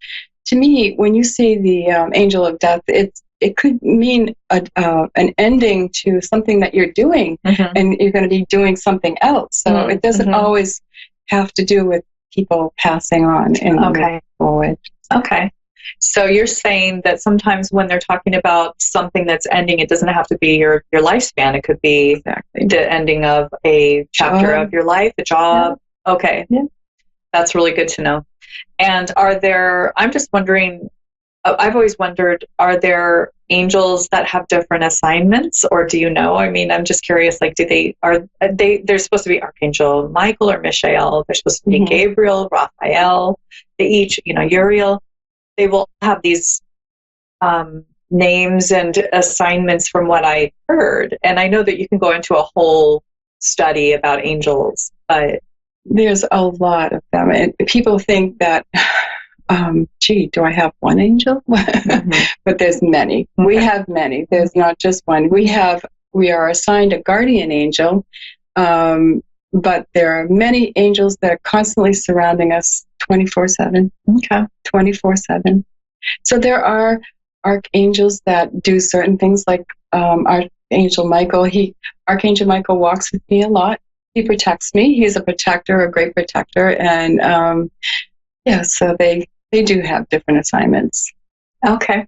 S7: to me, when you see the angel of death, it could mean an ending to something that you're doing, and you're going to be doing something else. So it doesn't always have to do with people passing on and moving forward. Okay.
S6: So you're saying that sometimes when they're talking about something that's ending, it doesn't have to be your lifespan. It could be the ending of a chapter of your life, a job. Yeah. Okay. Yeah. That's really good to know. And I'm just wondering, I've always wondered, are there angels that have different assignments, or do you know? I mean, I'm just curious, like, they're supposed to be Archangel Michael or Michael. They're supposed to be Gabriel, Raphael. They each, Uriel. They will have these names and assignments from what I heard. And I know that you can go into a whole study about angels, but
S7: there's a lot of them. And people think that, do I have one angel? But there's many. Okay. We have many. There's not just one. We are assigned a guardian angel, but there are many angels that are constantly surrounding us 24/7.
S6: Okay.
S7: 24/7. So there are archangels that do certain things, like Archangel Michael. Archangel Michael walks with me a lot. He protects me. He's a protector, a great protector, and so they do have different assignments.
S6: Okay.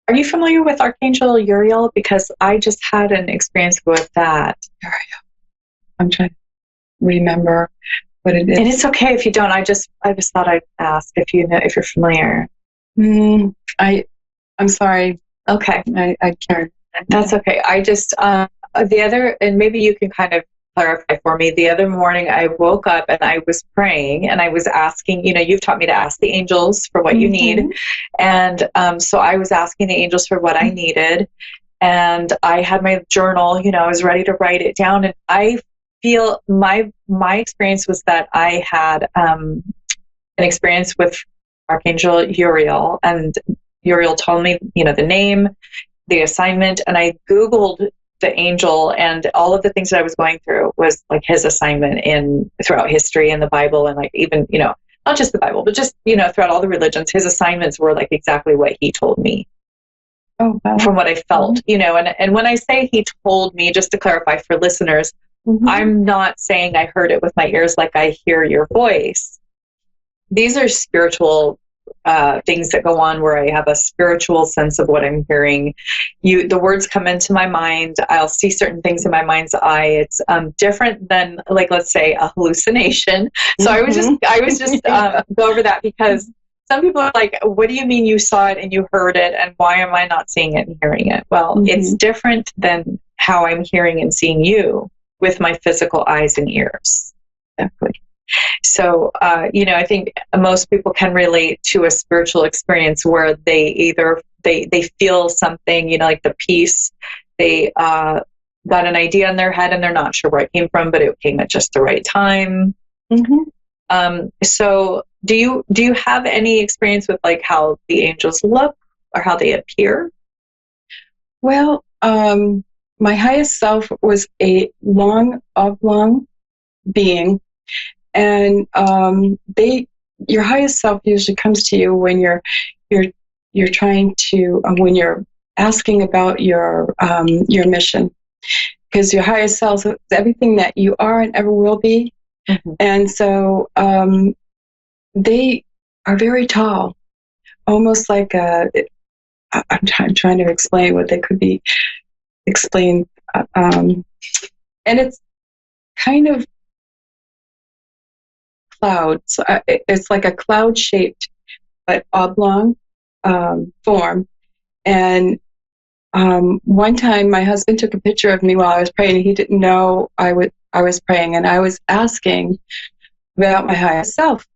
S6: Are you familiar with Archangel Uriel? Because I just had an experience with that.
S7: Uriel. I'm trying to remember what it is.
S6: And it's okay if you don't. I just thought I'd ask if you know, if you're familiar.
S7: I'm sorry.
S6: Okay.
S7: I can't.
S6: That's okay. I just, the other, and maybe you can kind of clarify for me. The other morning I woke up and I was praying and I was asking, you've taught me to ask the angels for what you need. And so I was asking the angels for what I needed. And I had my journal, I was ready to write it down. And I feel my experience was that I had an experience with Archangel Uriel, and Uriel told me, the name, the assignment, and I Googled the angel, and all of the things that I was going through was like his assignment throughout history and the Bible, and like even, not just the Bible, but just, throughout all the religions, his assignments were like exactly what he told me.
S7: Oh, wow.
S6: From what I felt, and when I say he told me, just to clarify for listeners, I'm not saying I heard it with my ears like I hear your voice. These are spiritual things that go on where I have a spiritual sense of what I'm hearing. The words come into my mind. I'll see certain things in my mind's eye. It's different than, like, let's say a hallucination. So I was just go over that, because some people are like, what do you mean you saw it and you heard it, and why am I not seeing it and hearing it? Well, it's different than how I'm hearing and seeing you with my physical eyes and ears. Exactly. So, I think most people can relate to a spiritual experience where they either they feel something, like the peace, they got an idea in their head and they're not sure where it came from, but it came at just the right time. So do you have any experience with like how the angels look or how they appear?
S7: Well, my highest self was a long, oblong being. And your highest self usually comes to you when you're trying to when you're asking about your mission, because your highest self is everything that you are and ever will be, and so they are very tall, almost like I'm trying to explain what they could be explained, and it's kind of clouds. It's like a cloud-shaped but oblong form. And one time, my husband took a picture of me while I was praying, and he didn't know I was praying, and I was asking about my highest self.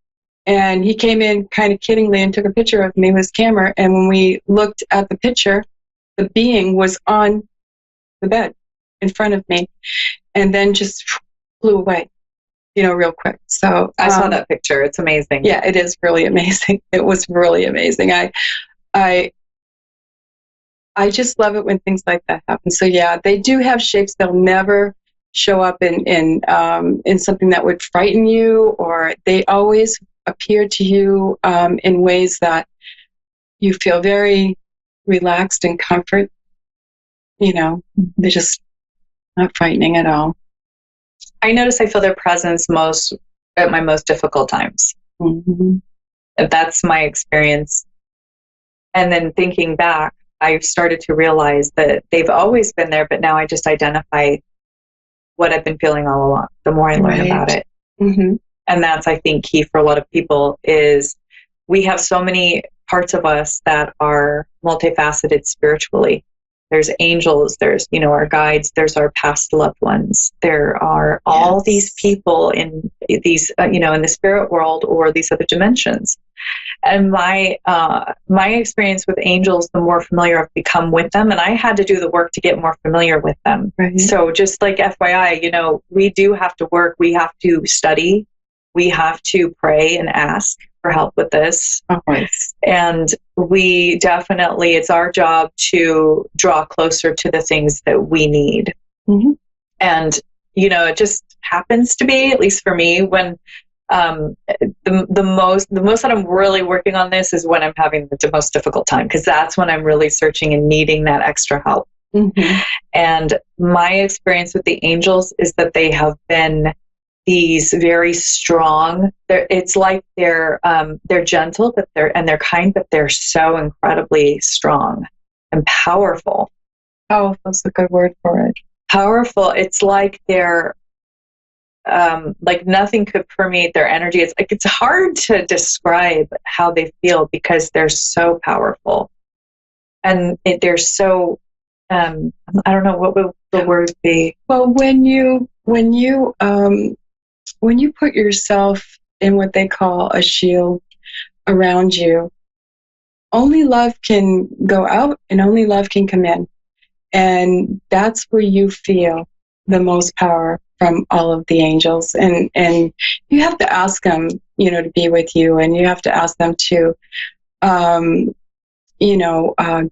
S7: And he came in kind of kiddingly and took a picture of me with his camera. And when we looked at the picture, the being was on the bed in front of me, and then just flew away. Real quick. So
S6: I saw that picture. It's amazing.
S7: Yeah, it is really amazing. It was really amazing. I just love it when things like that happen. So yeah, they do have shapes. They'll never show up in something that would frighten you, or they always appear to you in ways that you feel very relaxed and comfort. They're just not frightening at all.
S6: I notice I feel their presence most at my most difficult times. That's my experience. And then thinking back, I've started to realize that they've always been there, but now I just identify what I've been feeling all along, the more I learn about it. And that's, I think, key for a lot of people is we have so many parts of us that are multifaceted spiritually. There's angels, there's, our guides, there's our past loved ones. There are all these people in these, in the spirit world or these other dimensions. And my experience with angels, the more familiar I've become with them, and I had to do the work to get more familiar with them. So just like FYI, we do have to work, we have to study, we have to pray and ask for help with this. And we definitely, it's our job to draw closer to the things that we need. And, it just happens to be, at least for me, when the most that I'm really working on this is when I'm having the most difficult time, because that's when I'm really searching and needing that extra help.
S7: Mm-hmm.
S6: And my experience with the angels is that they have been these very strong. It's like they're gentle, but they're kind, but they're so incredibly strong and powerful.
S7: Powerful is a good word for it.
S6: Powerful. It's like they're like nothing could permeate their energy. It's like it's hard to describe how they feel because they're so powerful, and they're so. I don't know what would the word be.
S7: Well, when you put yourself in what they call a shield around you, only love can go out and only love can come in, and that's where you feel the most power from all of the angels. And you have to ask them, to be with you, and you have to ask them to,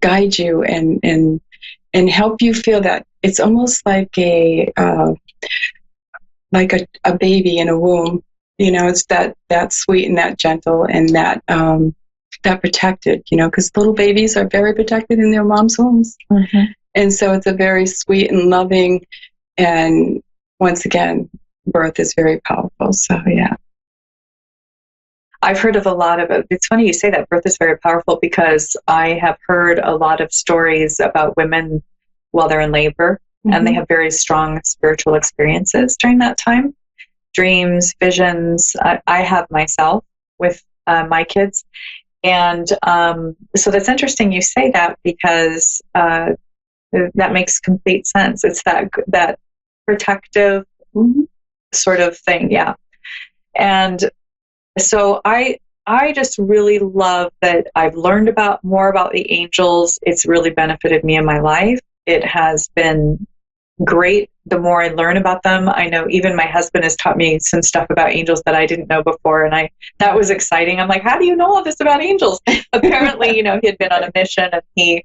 S7: guide you and help you feel that it's almost like a baby in a womb. It's that sweet and that gentle and that protected. Because little babies are very protected in their mom's wombs,
S6: mm-hmm.
S7: and so it's a very sweet and loving. And once again, birth is very powerful. So, yeah.
S6: I've heard of a lot of it. It's funny you say that, birth is very powerful, because I have heard a lot of stories about women while they're in labor, mm-hmm. and they have very strong spiritual experiences during that time. Dreams, visions. I have myself with my kids. And so that's interesting you say that, because that makes complete sense. It's that protective
S7: mm-hmm.
S6: sort of thing. Yeah. And so I just really love that I've learned more about the angels. It's really benefited me in my life. It has been great. The more I learn about them, I know even my husband has taught me some stuff about angels that I didn't know before. And that was exciting. I'm like, how do you know all this about angels? Apparently, he had been on a mission, and he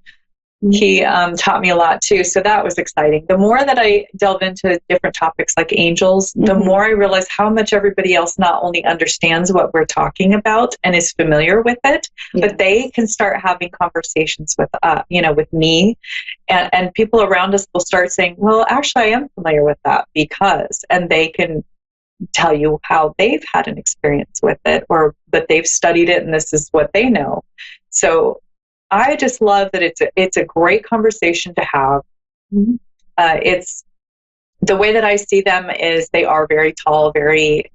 S6: taught me a lot too. So that was exciting. The more that I delve into different topics like angels, the
S7: mm-hmm.
S6: more I realize how much everybody else not only understands what we're talking about and is familiar with it,
S7: yeah.
S6: but they can start having conversations with, with me, and people around us will start saying, well, actually I am familiar with that because, and they can tell you how they've had an experience with it, or that they've studied it and this is what they know. So I just love that it's a great conversation to have.
S7: Mm-hmm.
S6: It's the way that I see them is they are very tall, very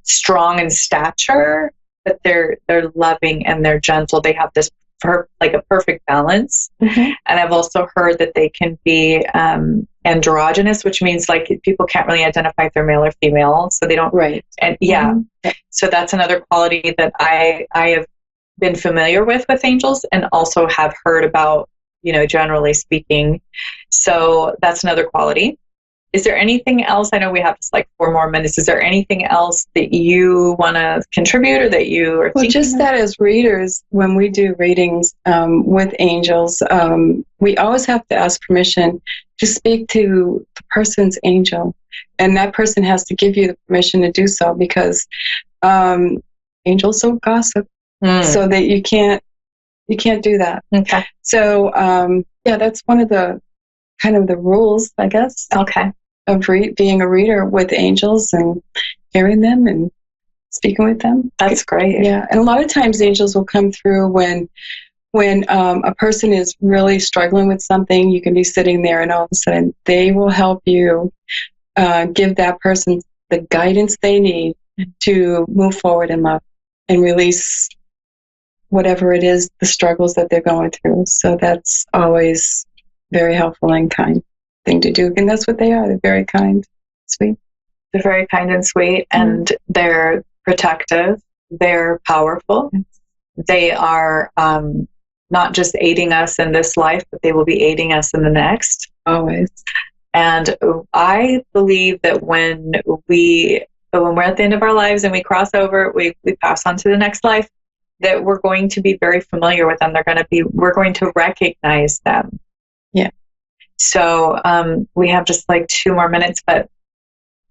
S6: strong in stature, but they're loving and they're gentle. They have this like a perfect balance.
S7: Mm-hmm.
S6: And I've also heard that they can be androgynous, which means like people can't really identify if they're male or female, so they don't.
S7: Right.
S6: And yeah,
S7: mm-hmm.
S6: So that's another quality that I have been familiar with angels, and also have heard about, generally speaking. So that's another quality. Is there anything else? I know we have just like 4 more minutes. Is there anything else that you want to contribute, or that you are thinking
S7: just
S6: of?
S7: That as readers, when we do readings with angels, we always have to ask permission to speak to the person's angel, and that person has to give you the permission to do so, because angels don't gossip. So that you can't do that.
S6: Okay.
S7: So that's one of the kind of the rules, I guess.
S6: Okay.
S7: Of being a reader with angels and hearing them and speaking with them.
S6: That's great.
S7: Yeah, and a lot of times angels will come through when a person is really struggling with something. You can be sitting there, and all of a sudden they will help you give that person the guidance they need to move forward in love and release whatever it is, the struggles that they're going through. So that's always very helpful and kind thing to do. And that's what they are. They're very kind, sweet.
S6: They're very kind and sweet, and they're protective. They're powerful. They are not just aiding us in this life, but they will be aiding us in the next.
S7: Always.
S6: And I believe that when we're at the end of our lives and we cross over, we pass on to the next life, that we're going to be very familiar with them. We're going to recognize them.
S7: Yeah.
S6: So we have just like 2 more minutes, but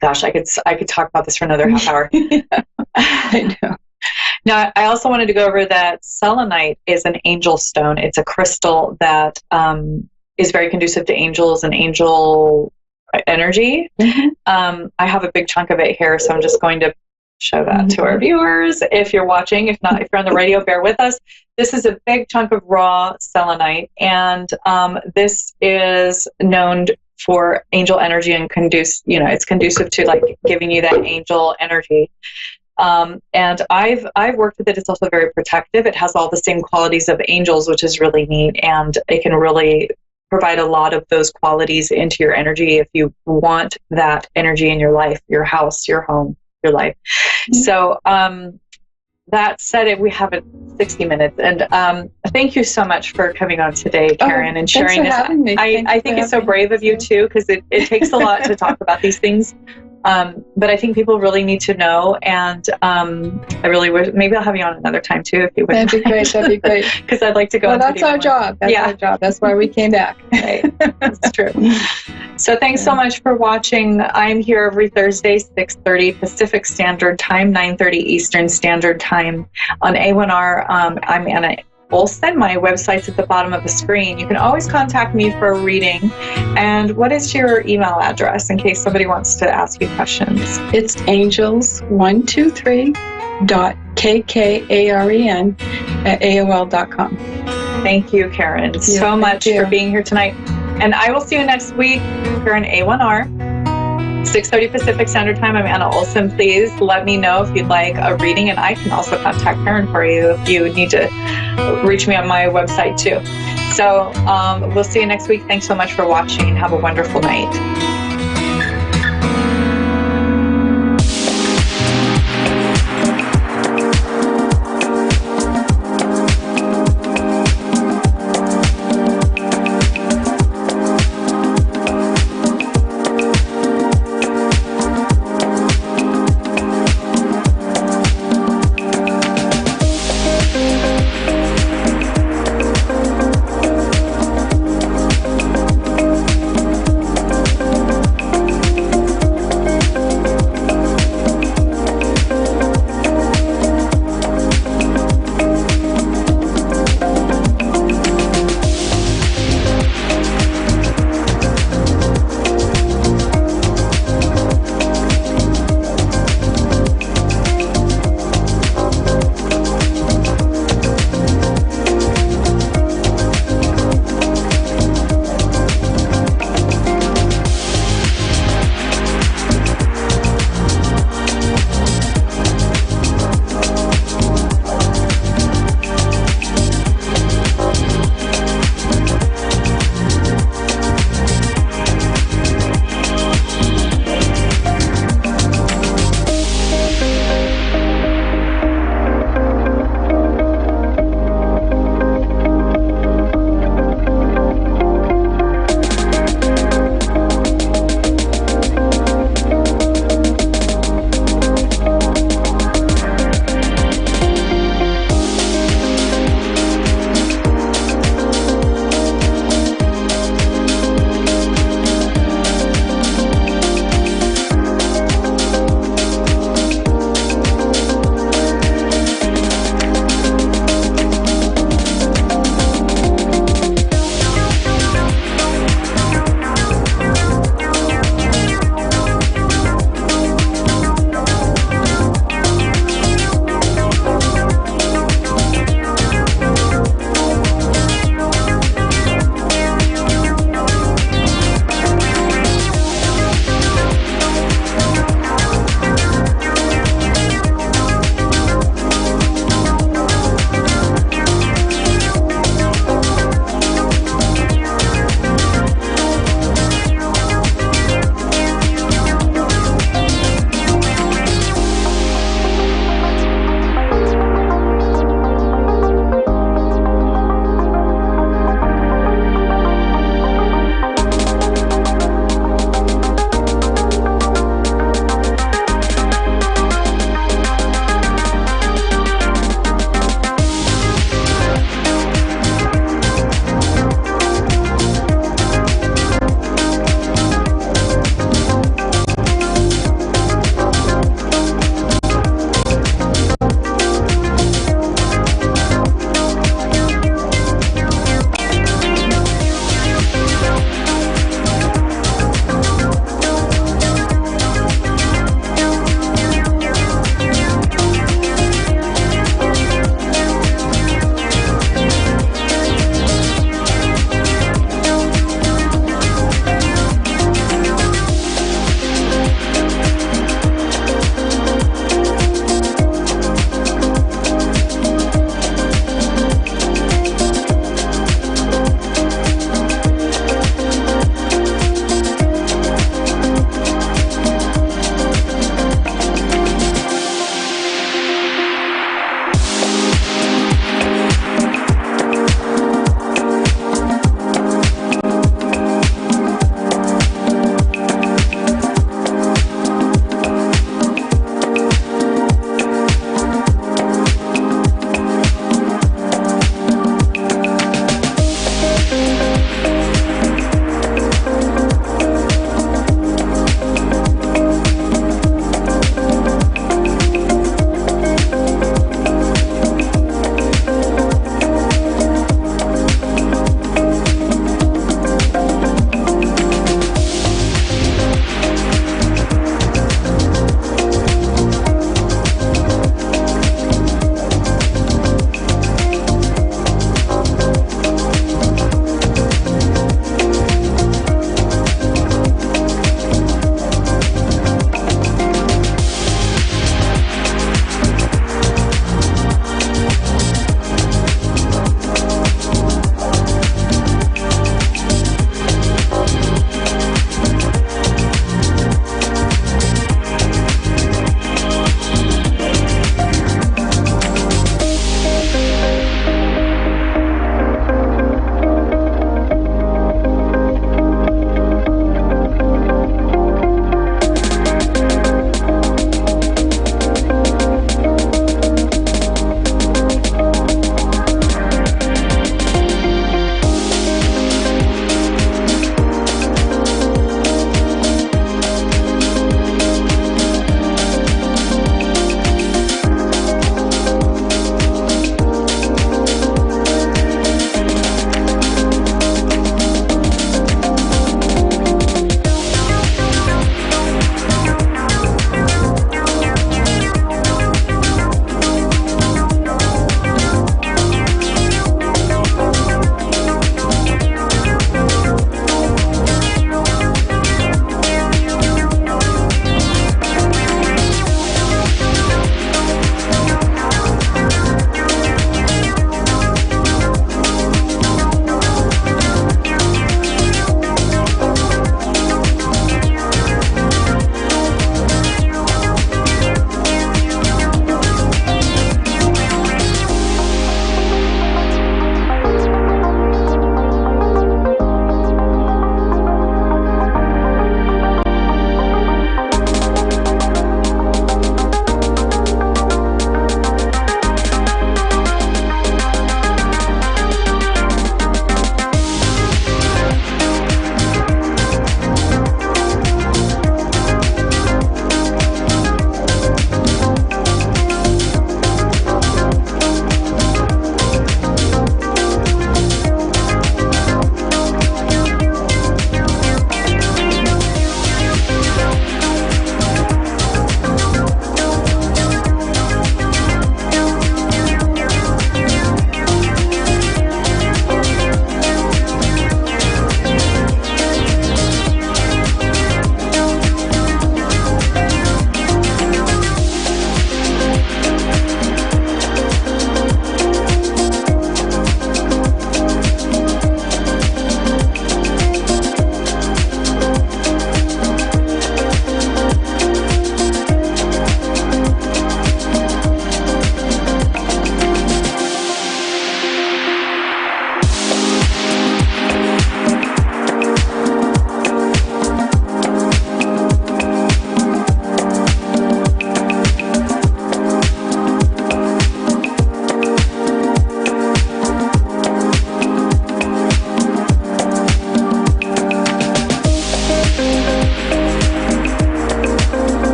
S6: gosh, I could talk about this for another half hour.
S7: I know.
S6: Now, I also wanted to go over that selenite is an angel stone. It's a crystal that is very conducive to angels and angel energy. I have a big chunk of it here, so I'm just going to show that to our viewers. If you're watching, if not, if you're on the radio, bear with us. This is a big chunk of raw selenite, and this is known for angel energy and it's conducive to like giving you that angel energy. And I've worked with it. It's also very protective. It has all the same qualities of angels, which is really neat, and it can really provide a lot of those qualities into your energy if you want that energy in your life, your house, your home, your life. So that said, we have 60 minutes, and thank you so much for coming on today, Karen, and sharing this. I think it's so brave of you too, because it takes a lot to talk about these things. But I think people really need to know, and I really wish maybe I'll have you on another time too if you would.
S7: That'd be great. That'd be great.
S6: Because I'd like to go.
S7: Well, that's our job. That's our job. That's why we came back.
S6: Right. That's true. So thanks so much for watching. I'm here every Thursday, 6:30 Pacific Standard Time, 9:30 Eastern Standard Time on A1R. I'm Anna Olson. My website's at the bottom of the screen. You can always contact me for a reading. And what is your email address in case somebody wants to ask you questions?
S7: It's angels123.kkaren@aol.com.
S6: Thank you, Karen, so much for being here tonight. And I will see you next week here on A1R. 6:30 Pacific Standard Time. I'm Anna Olson. Please let me know if you'd like a reading, and I can also contact Karen for you if you need to reach me on my website too. So we'll see you next week. Thanks so much for watching, and have a wonderful night.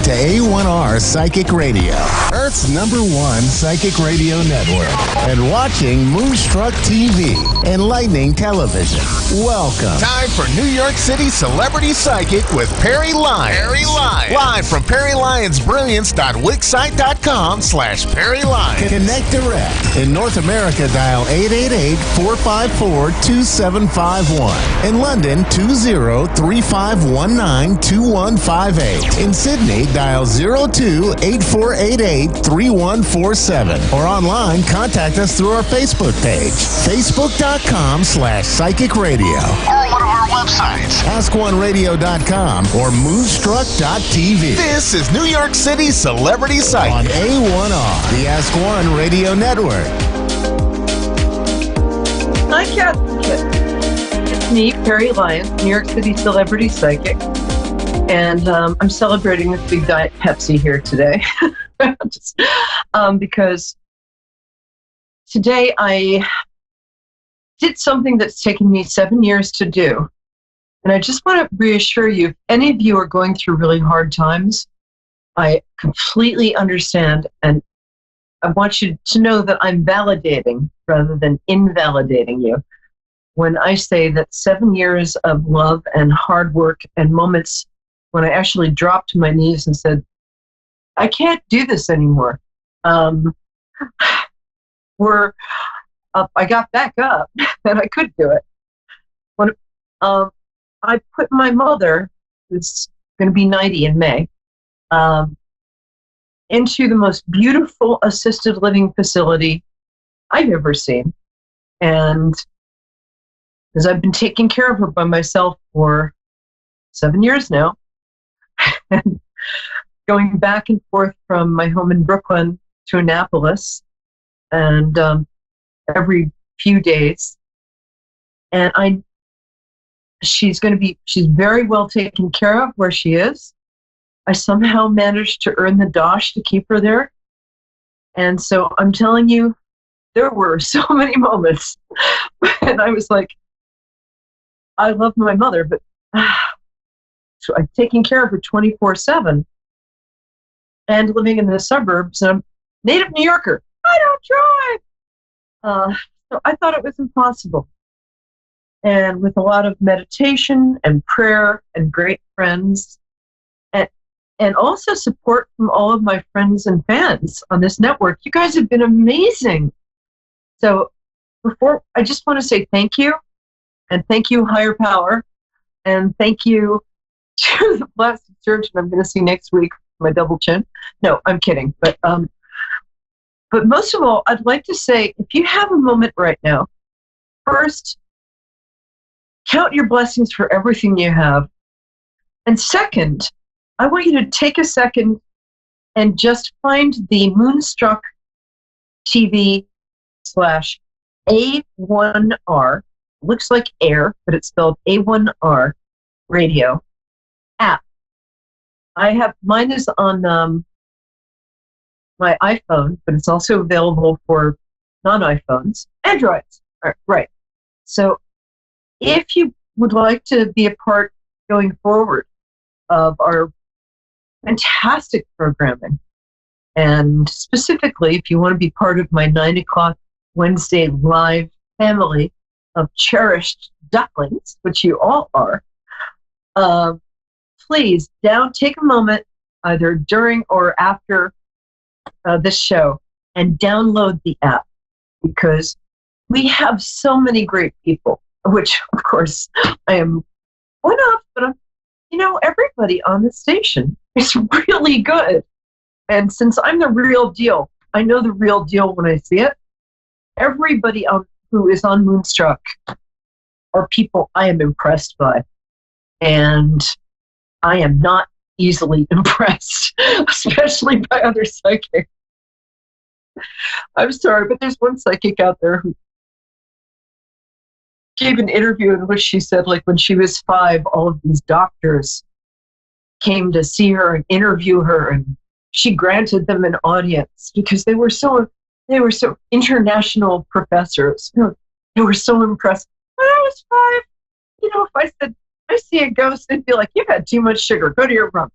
S1: to A1R Psychic Radio, Earth's #1 psychic radio network, and watching Moonstruck TV, enlightening television. Welcome.
S2: Time for New York City Celebrity Psychic with Perry Lyons. Live from PerryLyonsBrilliance.wixsite.com/Perry Lyons.
S1: Connect direct. In North America, dial 888-454-2751. In London, 20-3519-2158. In Sydney, dial 02-8488-3147. Or online, contact us through our Facebook page, facebook.com/psychic radio.
S2: Or one of our websites,
S1: AskOneRadio.com or Moonstruck.tv.
S2: This is New York City Celebrity
S1: On
S2: Psychic.
S1: A1R, the Ask One Radio Network.
S8: Hi, Captain. It's me, Perry Lyons, New York City Celebrity Psychic. And I'm celebrating with Big Diet Pepsi here today. Just, because today I did something that's taken me 7 years to do. And I just want to reassure you, if any of you are going through really hard times, I completely understand. And I want you to know that I'm validating rather than invalidating you when I say that 7 years of love and hard work and moments when I actually dropped to my knees and said, I can't do this anymore. I got back up and I could do it. When I put my mother, who's going to be 90 in May, into the most beautiful assisted living facility I've ever seen. And as I've been taking care of her by myself for 7 years now, and going back and forth from my home in Brooklyn to Annapolis, and every few days. And she's very well taken care of where she is. I somehow managed to earn the dosh to keep her there. And so I'm telling you, there were so many moments and I was like, I love my mother, but so I'm taking care of her 24/7 and living in the suburbs. And I'm a native New Yorker. I don't drive. So I thought it was impossible. And with a lot of meditation and prayer and great friends, and also support from all of my friends and fans on this network, you guys have been amazing. So I just want to say thank you, and thank you, higher power, and thank you to the plastic surgeon I'm going to see next week for my double chin. No, I'm kidding. But most of all, I'd like to say, if you have a moment right now, first, count your blessings for everything you have. And second, I want you to take a second and just find the Moonstruck TV /A1R, looks like air, but it's spelled A1R radio app. Mine is on my iPhone, but it's also available for non-iPhones, Androids. Right. So if you would like to be a part going forward of our fantastic programming, and specifically if you want to be part of my 9 o'clock Wednesday live family of cherished ducklings, which you all are, please take a moment either during or after this show and download the app, because we have so many great people, which of course I am one of, but everybody on the station is really good. And since I'm the real deal, I know the real deal when I see it. Everybody who is on Moonstruck are people I am impressed by. And I am not easily impressed, especially by other psychics. I'm sorry, but there's one psychic out there who gave an interview in which she said, like, when she was 5, all of these doctors came to see her and interview her, and she granted them an audience because they were so international professors. They were so impressed. When I was 5, if I said, I see a ghost, they'd be like, you've had too much sugar, go to your room.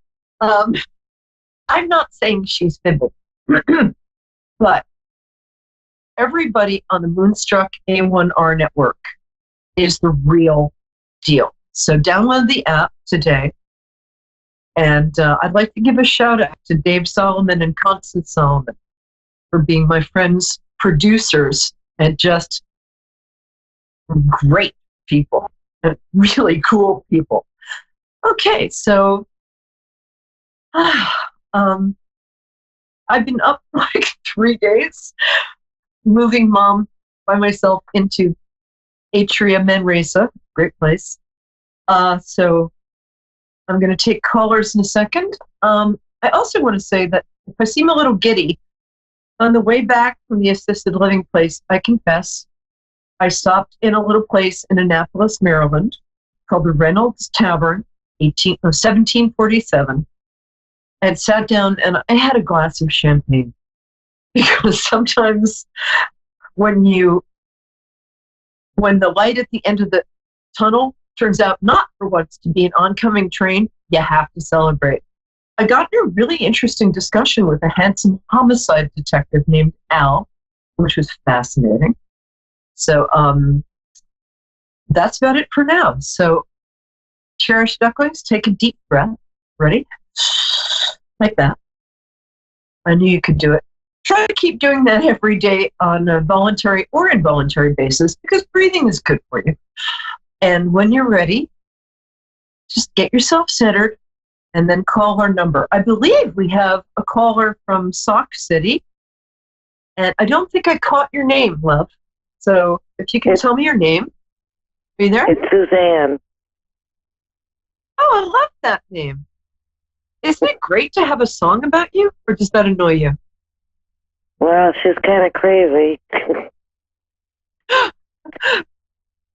S8: I'm not saying she's fibbing, but everybody on the Moonstruck A1R network is the real deal. So download the app today. And I'd like to give a shout out to Dave Solomon and Constance Solomon for being my friends, producers, and just great people and really cool people. Okay, so I've been up like 3 days, moving mom by myself into Atria Manresa, great place. So I'm going to take callers in a second. I also want to say that if I seem a little giddy, on the way back from the assisted living place, I confess, I stopped in a little place in Annapolis, Maryland, called the Reynolds Tavern, 1747, and sat down and I had a glass of champagne. Because sometimes when the light at the end of the tunnel turns out not for what's to be an oncoming train, you have to celebrate. I got in a really interesting discussion with a handsome homicide detective named Al, which was fascinating. So that's about it for now. So cherished ducklings, take a deep breath. Ready? Like that. I knew you could do it. Try to keep doing that every day on a voluntary or involuntary basis because breathing is good for you. And when you're ready, just get yourself centered and then call our number. I believe we have a caller from Sauk City. And I don't think I caught your name, love. So if you can tell me your name. Are you there?
S9: It's Suzanne.
S8: Oh, I love that name. Isn't it great to have a song about you? Or does that annoy you?
S9: Well, she's kind of crazy.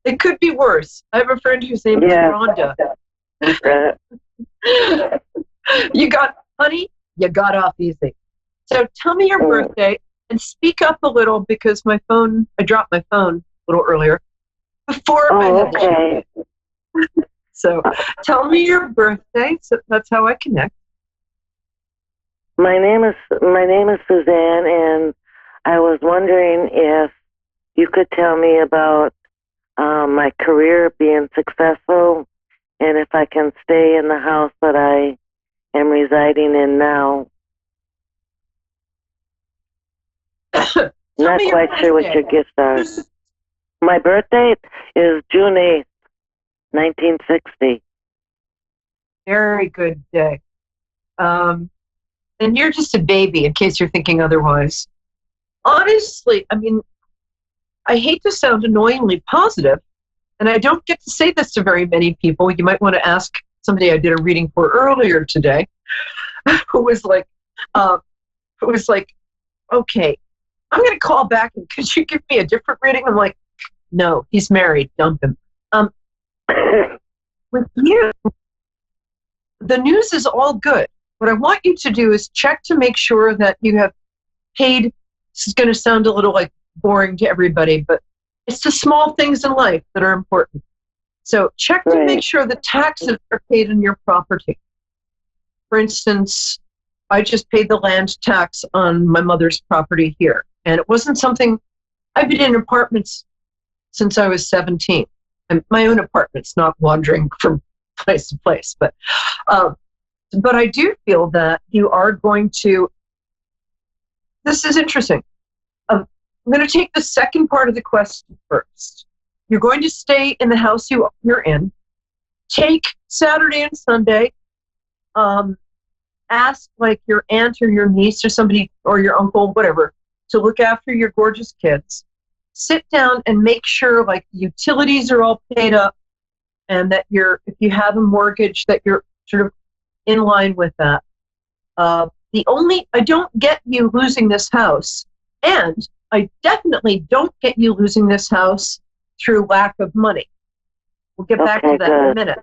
S8: It could be worse. I have a friend whose name is Rhonda. You got off easy. So tell me your birthday and speak up a little because I dropped my phone a little earlier before I had the show. So tell me your birthday. So that's how I connect.
S9: My name is Suzanne, and I was wondering if you could tell me about my career being successful, and if I can stay in the house that I am residing in now. Not quite sure what your gifts are. My birthday is June 8th, 1960.
S8: Very good day. And you're just a baby, in case you're thinking otherwise. Honestly, I mean, I hate to sound annoyingly positive, and I don't get to say this to very many people. You might want to ask somebody I did a reading for earlier today, who was like, okay, I'm going to call back, and could you give me a different reading? I'm like, no, he's married, dump him. With you, the news is all good. What I want you to do is check to make sure that you have paid. This is going to sound a little like boring to everybody, but it's the small things in life that are important. So check to make sure the taxes are paid on your property. For instance, I just paid the land tax on my mother's property here. And it wasn't something, I've been in apartments since I was 17. And my own apartments, not wandering from place to place. But I do feel that you are going to, this is interesting. I'm going to take the second part of the question first. You're going to stay in the house you're in. Take Saturday and Sunday. Ask like your aunt or your niece or somebody or your uncle, whatever, to look after your gorgeous kids. Sit down and make sure like utilities are all paid up and that if you have a mortgage, that you're sort of in line with that. I don't get you losing this house, and I definitely don't get you losing this house through lack of money. We'll get back to that in a minute.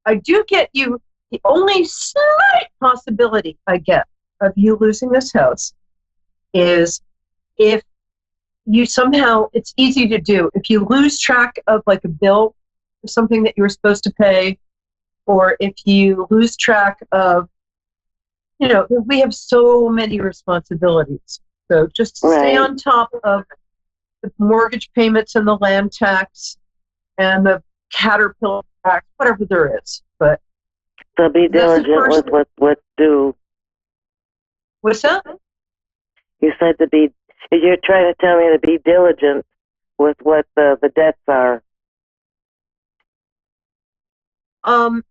S8: I do get you, the only slight possibility I get of you losing this house is if you somehow, it's easy to do, if you lose track of like a bill or something that you were supposed to pay, or if you lose track of, we have so many responsibilities. So just stay on top of the mortgage payments and the land tax and the caterpillar tax, whatever there is. But
S9: so be diligent with what's due.
S8: What's that?
S9: You said you're trying to tell me to be diligent with what the debts are.
S8: I'm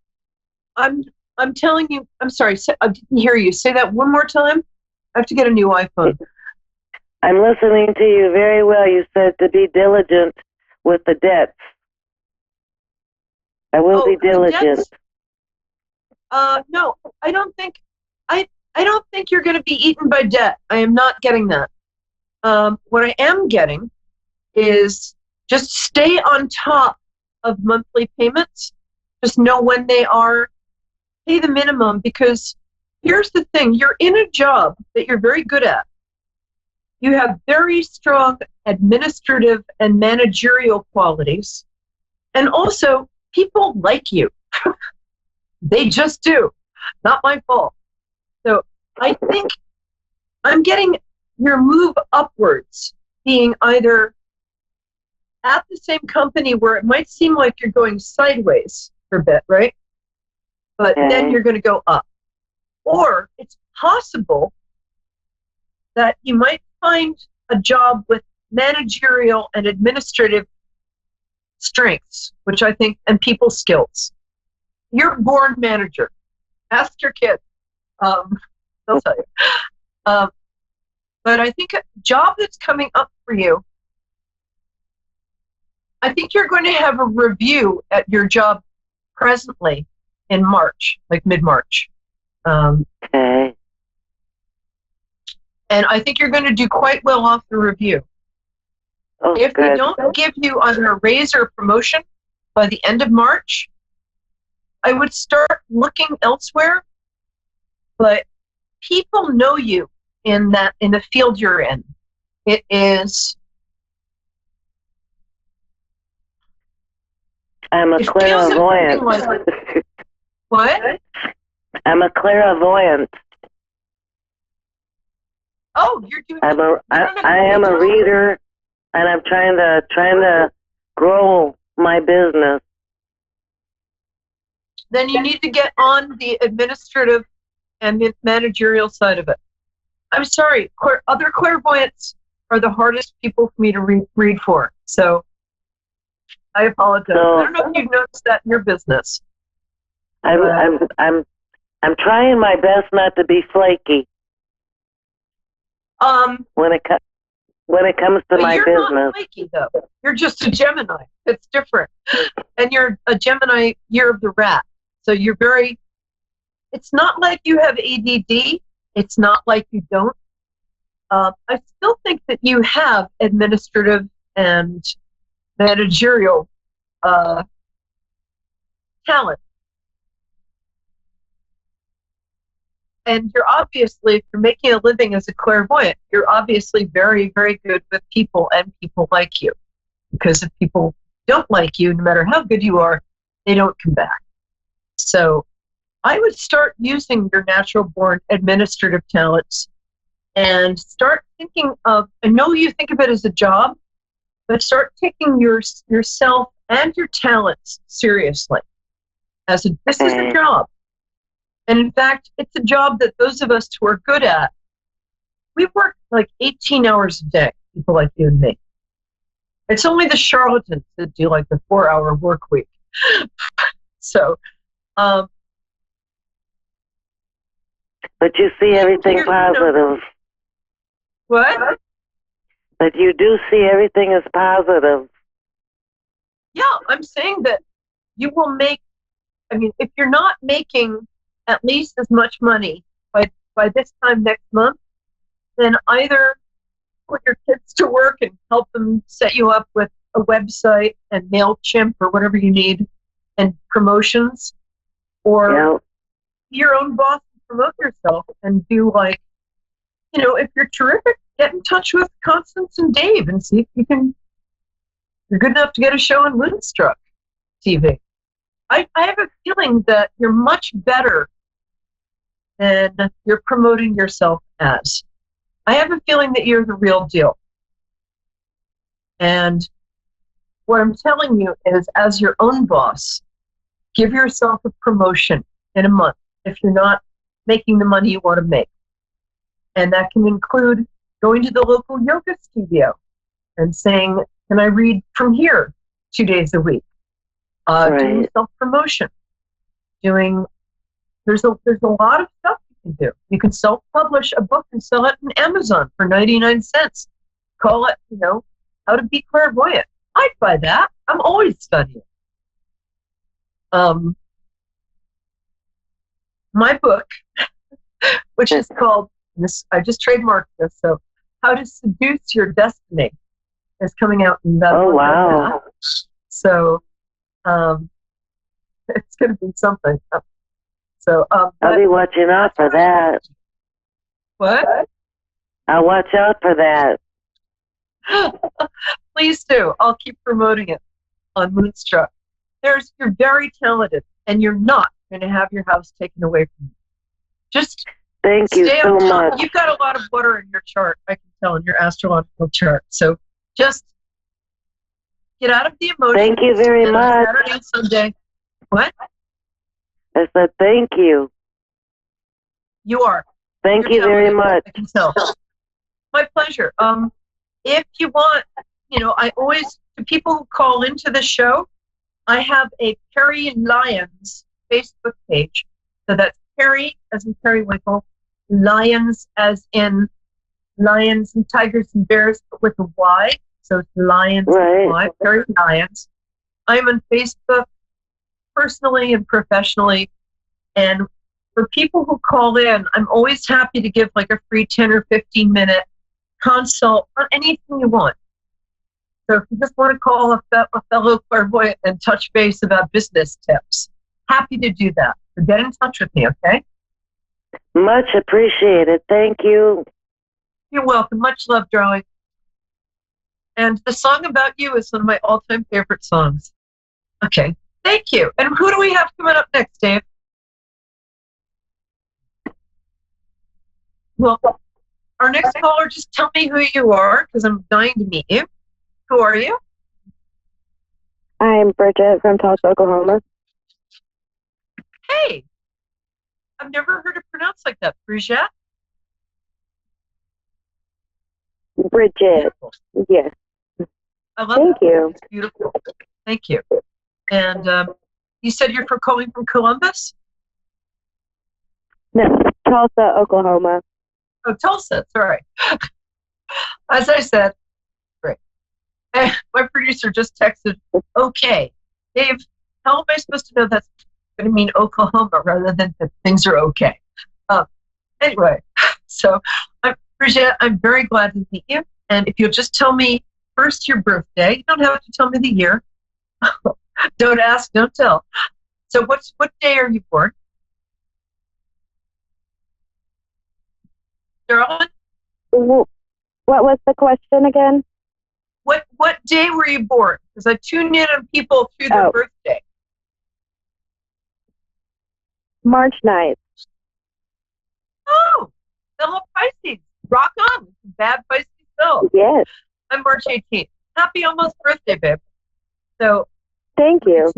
S8: telling you, I'm sorry, I didn't hear you. Say that one more time. I have to get a new iPhone.
S9: I'm listening to you very well. You said to be diligent with the debts. I will be diligent.
S8: No, I don't think you're going to be eaten by debt. I am not getting that. What I am getting is just stay on top of monthly payments. Just know when they are. Pay the minimum, because here's the thing. You're in a job that you're very good at. You have very strong administrative and managerial qualities. And also, people like you. They just do. Not my fault. So I think I'm getting your move upwards being either at the same company where it might seem like you're going sideways for a bit, right? But then you're going to go up. Or it's possible that you might find a job with managerial and administrative strengths, which I think, and people skills. You're a born manager. Ask your kids. They'll tell you. But I think a job that's coming up for you, I think you're going to have a review at your job presently in March, like mid-March.
S9: Okay.
S8: And I think you're going to do quite well off the review.
S9: Oh,
S8: if
S9: good.
S8: they don't give you either a raise or a promotion by the end of March, I would start looking elsewhere. But people know you in the field you're in. It is.
S9: I'm a clairvoyant.
S8: What?
S9: I'm a clairvoyant.
S8: Oh, you're doing.
S9: I am a reader, and I'm trying to grow my business.
S8: Then you need to get on the administrative and managerial side of it. I'm sorry, other clairvoyants are the hardest people for me to read for. So I apologize. I don't know if you've noticed that in your business.
S9: I'm trying my best not to be flaky. When it comes to my business.
S8: You're not flaky though. You're just a Gemini. It's different. And you're a Gemini year of the rat. So you're very. It's not like you have ADD. It's not like you don't. I still think that you have administrative and managerial talent. And you're obviously, if you're making a living as a clairvoyant, you're obviously very, very good with people, and people like you. Because if people don't like you, no matter how good you are, they don't come back. So I would start using your natural born administrative talents and start thinking of, I know you think of it as a job, but start taking yourself and your talents seriously. This is a job. And in fact, it's a job that those of us who are good at, we work like 18 hours a day, people like you and me. It's only the charlatans that do like the 4-hour work week. So,
S9: but you see everything positive.
S8: What?
S9: But you do see everything as positive.
S8: Yeah, I'm saying that you will make, if you're not making at least as much money by this time next month, then either put your kids to work and help them set you up with a website and MailChimp or whatever you need and promotions, or be your own boss and promote yourself and do like, if you're terrific, get in touch with Constance and Dave and see if you're good enough to get a show on Moonstruck TV. I have a feeling that you're much better and you're promoting yourself as. I have a feeling that you're the real deal. And what I'm telling you is, as your own boss, give yourself a promotion in a month if you're not making the money you want to make. And that can include going to the local yoga studio and saying, can I read from here 2 days a week? Doing self-promotion. There's a lot of stuff you can do. You can self-publish a book and sell it on Amazon for 99 cents. Call it, How to Be Clairvoyant. I'd buy that. I'm always studying. My book, which is called, I just trademarked this, so How to Seduce Your Destiny, is coming out in about a month and a half. So it's going to be something. So
S9: I'll be watching out for that.
S8: What?
S9: I'll watch out for that.
S8: Please do. I'll keep promoting it on Moonstruck. You're very talented, and you're not going to have your house taken away from you. Just
S9: thank you so much.
S8: You've got a lot of water in your chart, I can tell, in your astrological chart. So just get out of the emotions.
S9: Thank you very much.
S8: Saturday and Sunday. What?
S9: I said thank you.
S8: You are.
S9: Thank you very much.
S8: I can tell. My pleasure. If you want, I always, to people who call into the show, I have a Perry Lyons Facebook page. So that's Perry as in Periwinkle, Lions as in lions and tigers and bears, but with a Y. So it's Lions with Y, Perry Lyons. I'm on Facebook personally and professionally. And for people who call in, I'm always happy to give like a free 10 or 15 minute consult on anything you want. So if you just want to call a fellow clairvoyant and touch base about business tips, happy to do that. So get in touch with me, okay?
S9: Much appreciated. Thank you.
S8: You're welcome. Much love, darling. And the song about you is one of my all-time favorite songs. Okay. Thank you. And who do we have coming up next, Dave? Well, our next caller, just tell me who you are, because I'm dying to meet you. Who are you?
S4: I'm Bridget from Tulsa, Oklahoma.
S8: Hey, I've never heard it pronounced like that. Bridget?
S4: Bridget.
S8: Beautiful.
S4: Yes.
S8: I love
S4: Thank you.
S8: It's beautiful. Thank you. And you said you're calling from Columbus?
S4: No, Tulsa, Oklahoma.
S8: Oh, Tulsa. Sorry. As I said, great. My producer just texted, okay. Dave, how am I supposed to know that's going to mean Oklahoma rather than that things are okay? Anyway, so Bridget, I'm very glad to meet you. And if you'll just tell me first your birthday, you don't have to tell me the year. Don't ask, don't tell. So what day are you born? Darling?
S4: What was the question again?
S8: What day were you born? Because I tune in on people through their birthday.
S4: March 9th.
S8: Oh, fellow Pisces. Rock on. Bad Pisces soul.
S4: Yes.
S8: I'm March 18th. Happy almost birthday, babe. So
S4: thank you.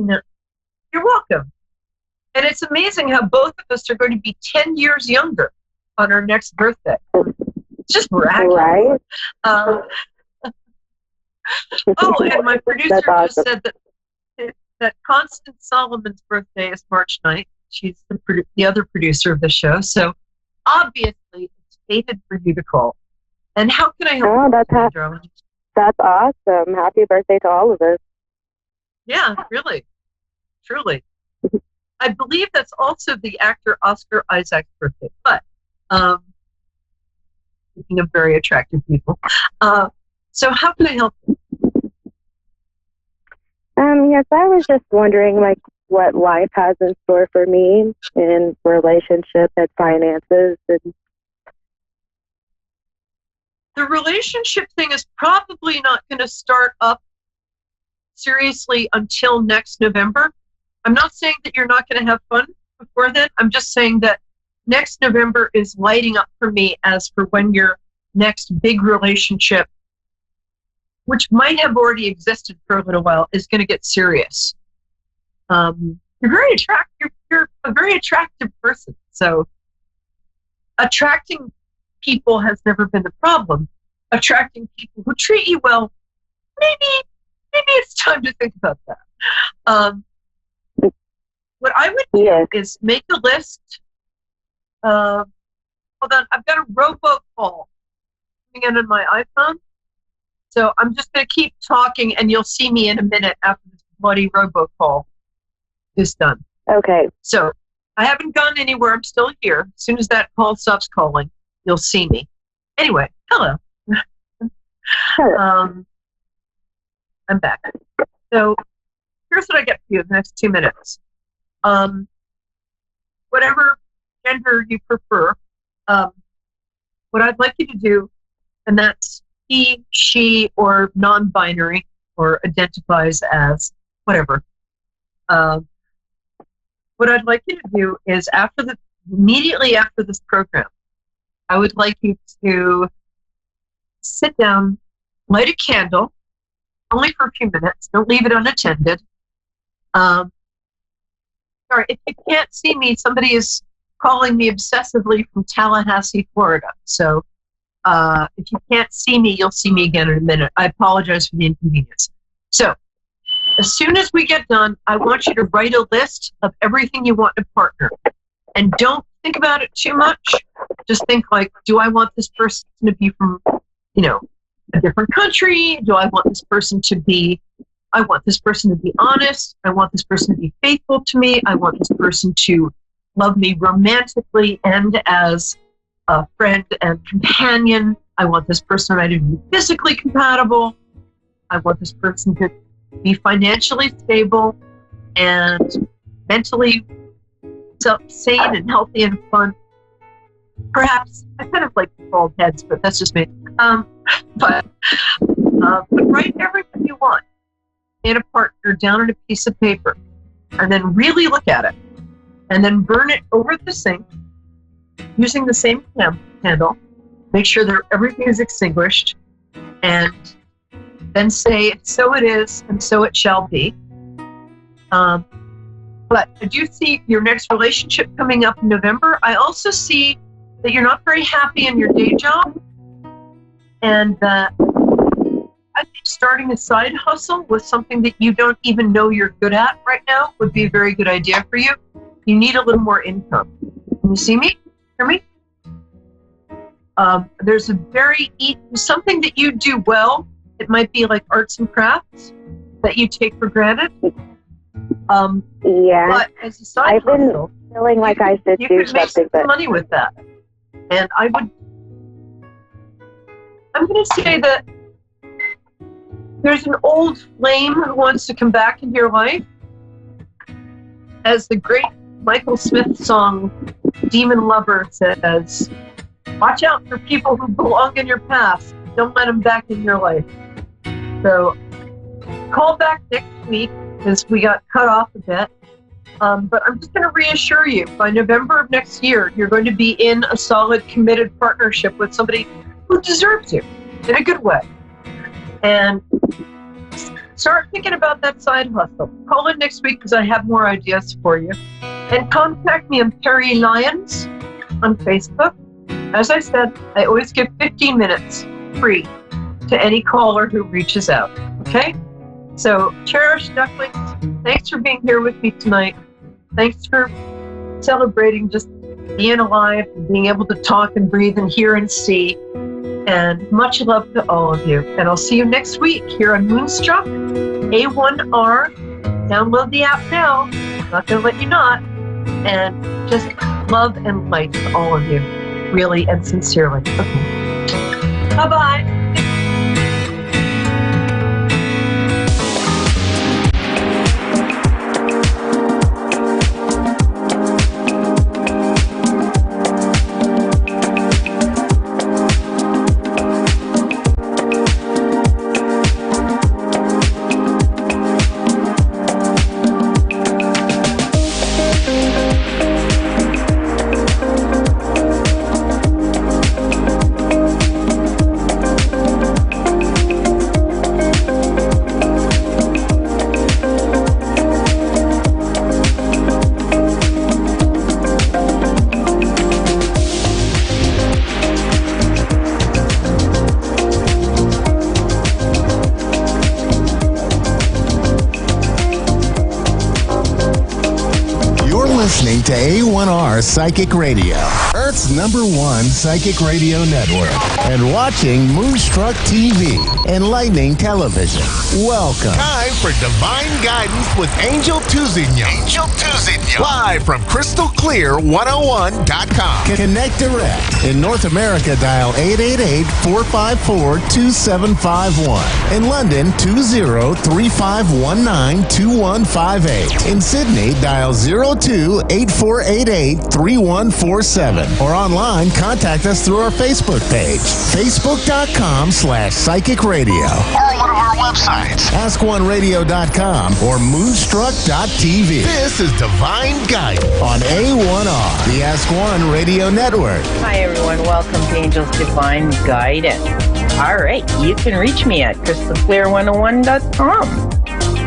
S8: You're welcome. And it's amazing how both of us are going to be 10 years younger on our next birthday. It's just miraculous.
S4: Right?
S8: And my producer just said that Constance Solomon's birthday is March 9th. She's the other producer of the show. So obviously it's fated for you to call. And how can I help you, darling?
S4: That's awesome. Happy birthday to all of us.
S8: Yeah, really. Truly. I believe that's also the actor Oscar Isaac's birthday. But speaking of very attractive people. So how can I help you?
S4: Yes, I was just wondering, what life has in store for me in relationship and finances. And
S8: the relationship thing is probably not going to start up seriously until next November. I'm not saying that you're not going to have fun before then. I'm just saying that next November is lighting up for me as for when your next big relationship, which might have already existed for a little while, is going to get serious. You're very attractive. You're a very attractive person. So attracting people has never been the problem. Attracting people who treat you well, maybe it's time to think about that. What I would do is make a list. Hold on, I've got a robocall coming in on my iPhone. So I'm just going to keep talking, and you'll see me in a minute after this bloody robocall is done.
S5: Okay.
S8: So I haven't gone anywhere. I'm still here. As soon as that call stops calling, you'll see me. Anyway, hello.
S5: Hello.
S8: I'm back. So here's what I get for you in the next 2 minutes. Whatever gender you prefer, what I'd like you to do, and that's he, she, or non-binary, or identifies as whatever. What I'd like you to do is immediately after this program, I would like you to sit down, light a candle, only for a few minutes. Don't leave it unattended. Sorry, if you can't see me, somebody is calling me obsessively from Tallahassee, Florida. So if you can't see me, you'll see me again in a minute. I apologize for the inconvenience. So as soon as we get done, I want you to write a list of everything you want in a partner. And don't think about it too much. Just think like, do I want this person to be from, a different country? Do I want this person to be honest. I want this person to be faithful to me. I want this person to love me romantically and as a friend and companion. I want this person to be physically compatible. I want this person to be financially stable and mentally sane and healthy and fun. Perhaps I kind of like bald heads, but that's just me. But write everything you want in a partner down on a piece of paper, and then really look at it, and then burn it over the sink using the same candle. Make sure that everything is extinguished, and then say, so it is, and so it shall be. But I do see your next relationship coming up in November. I also see that you're not very happy in your day job, and that I think starting a side hustle with something that you don't even know you're good at right now would be a very good idea for you. You need a little more income. Can you see me? Hear me? There's something that you do well. It might be like arts and crafts that you take for granted. But as a side
S5: I've been
S8: hustle,
S5: feeling like I should
S8: you
S5: do
S8: could make
S5: something,
S8: some money with that. And I'm going to say that there's an old flame who wants to come back into your life. As the great Michael Smith song, Demon Lover, says, watch out for people who belong in your past. Don't let them back in your life. So call back next week because we got cut off a bit. But I'm just going to reassure you, by November of next year, you're going to be in a solid, committed partnership with somebody who deserves you in a good way. And start thinking about that side hustle. Call in next week because I have more ideas for you. And contact me on Perry Lyons on Facebook. As I said, I always give 15 minutes free to any caller who reaches out. Okay? So, cherished ducklings, thanks for being here with me tonight. Thanks for celebrating just being alive and being able to talk and breathe and hear and see. And much love to all of you. And I'll see you next week here on Moonstruck, A1R. Download the app now. I'm not going to let you not. And just love and light to all of you, really and sincerely. Okay. Bye-bye.
S1: to A1R Psychic Radio, Earth's #1 psychic radio network, and watching Moonstruck TV, enlightening television. Welcome.
S2: Time for Divine Guidance with Angel Tuzigno. Live from CrystalClear101.com.
S1: Connect direct. In North America, dial 888-454-2751. In London, 20-3519-2158. In Sydney, dial 02-8488-3147. Or online, contact us through our Facebook page, facebook.com/psychic radio.
S2: Or one of our websites,
S1: askoneradio.com or moonstruck.tv.
S2: This is Divine Guidance
S1: On A1R, the Ask One Radio Network.
S10: Hi, everyone. Welcome to Angel's Divine Guidance. All right. You can reach me at crystalclear101.com.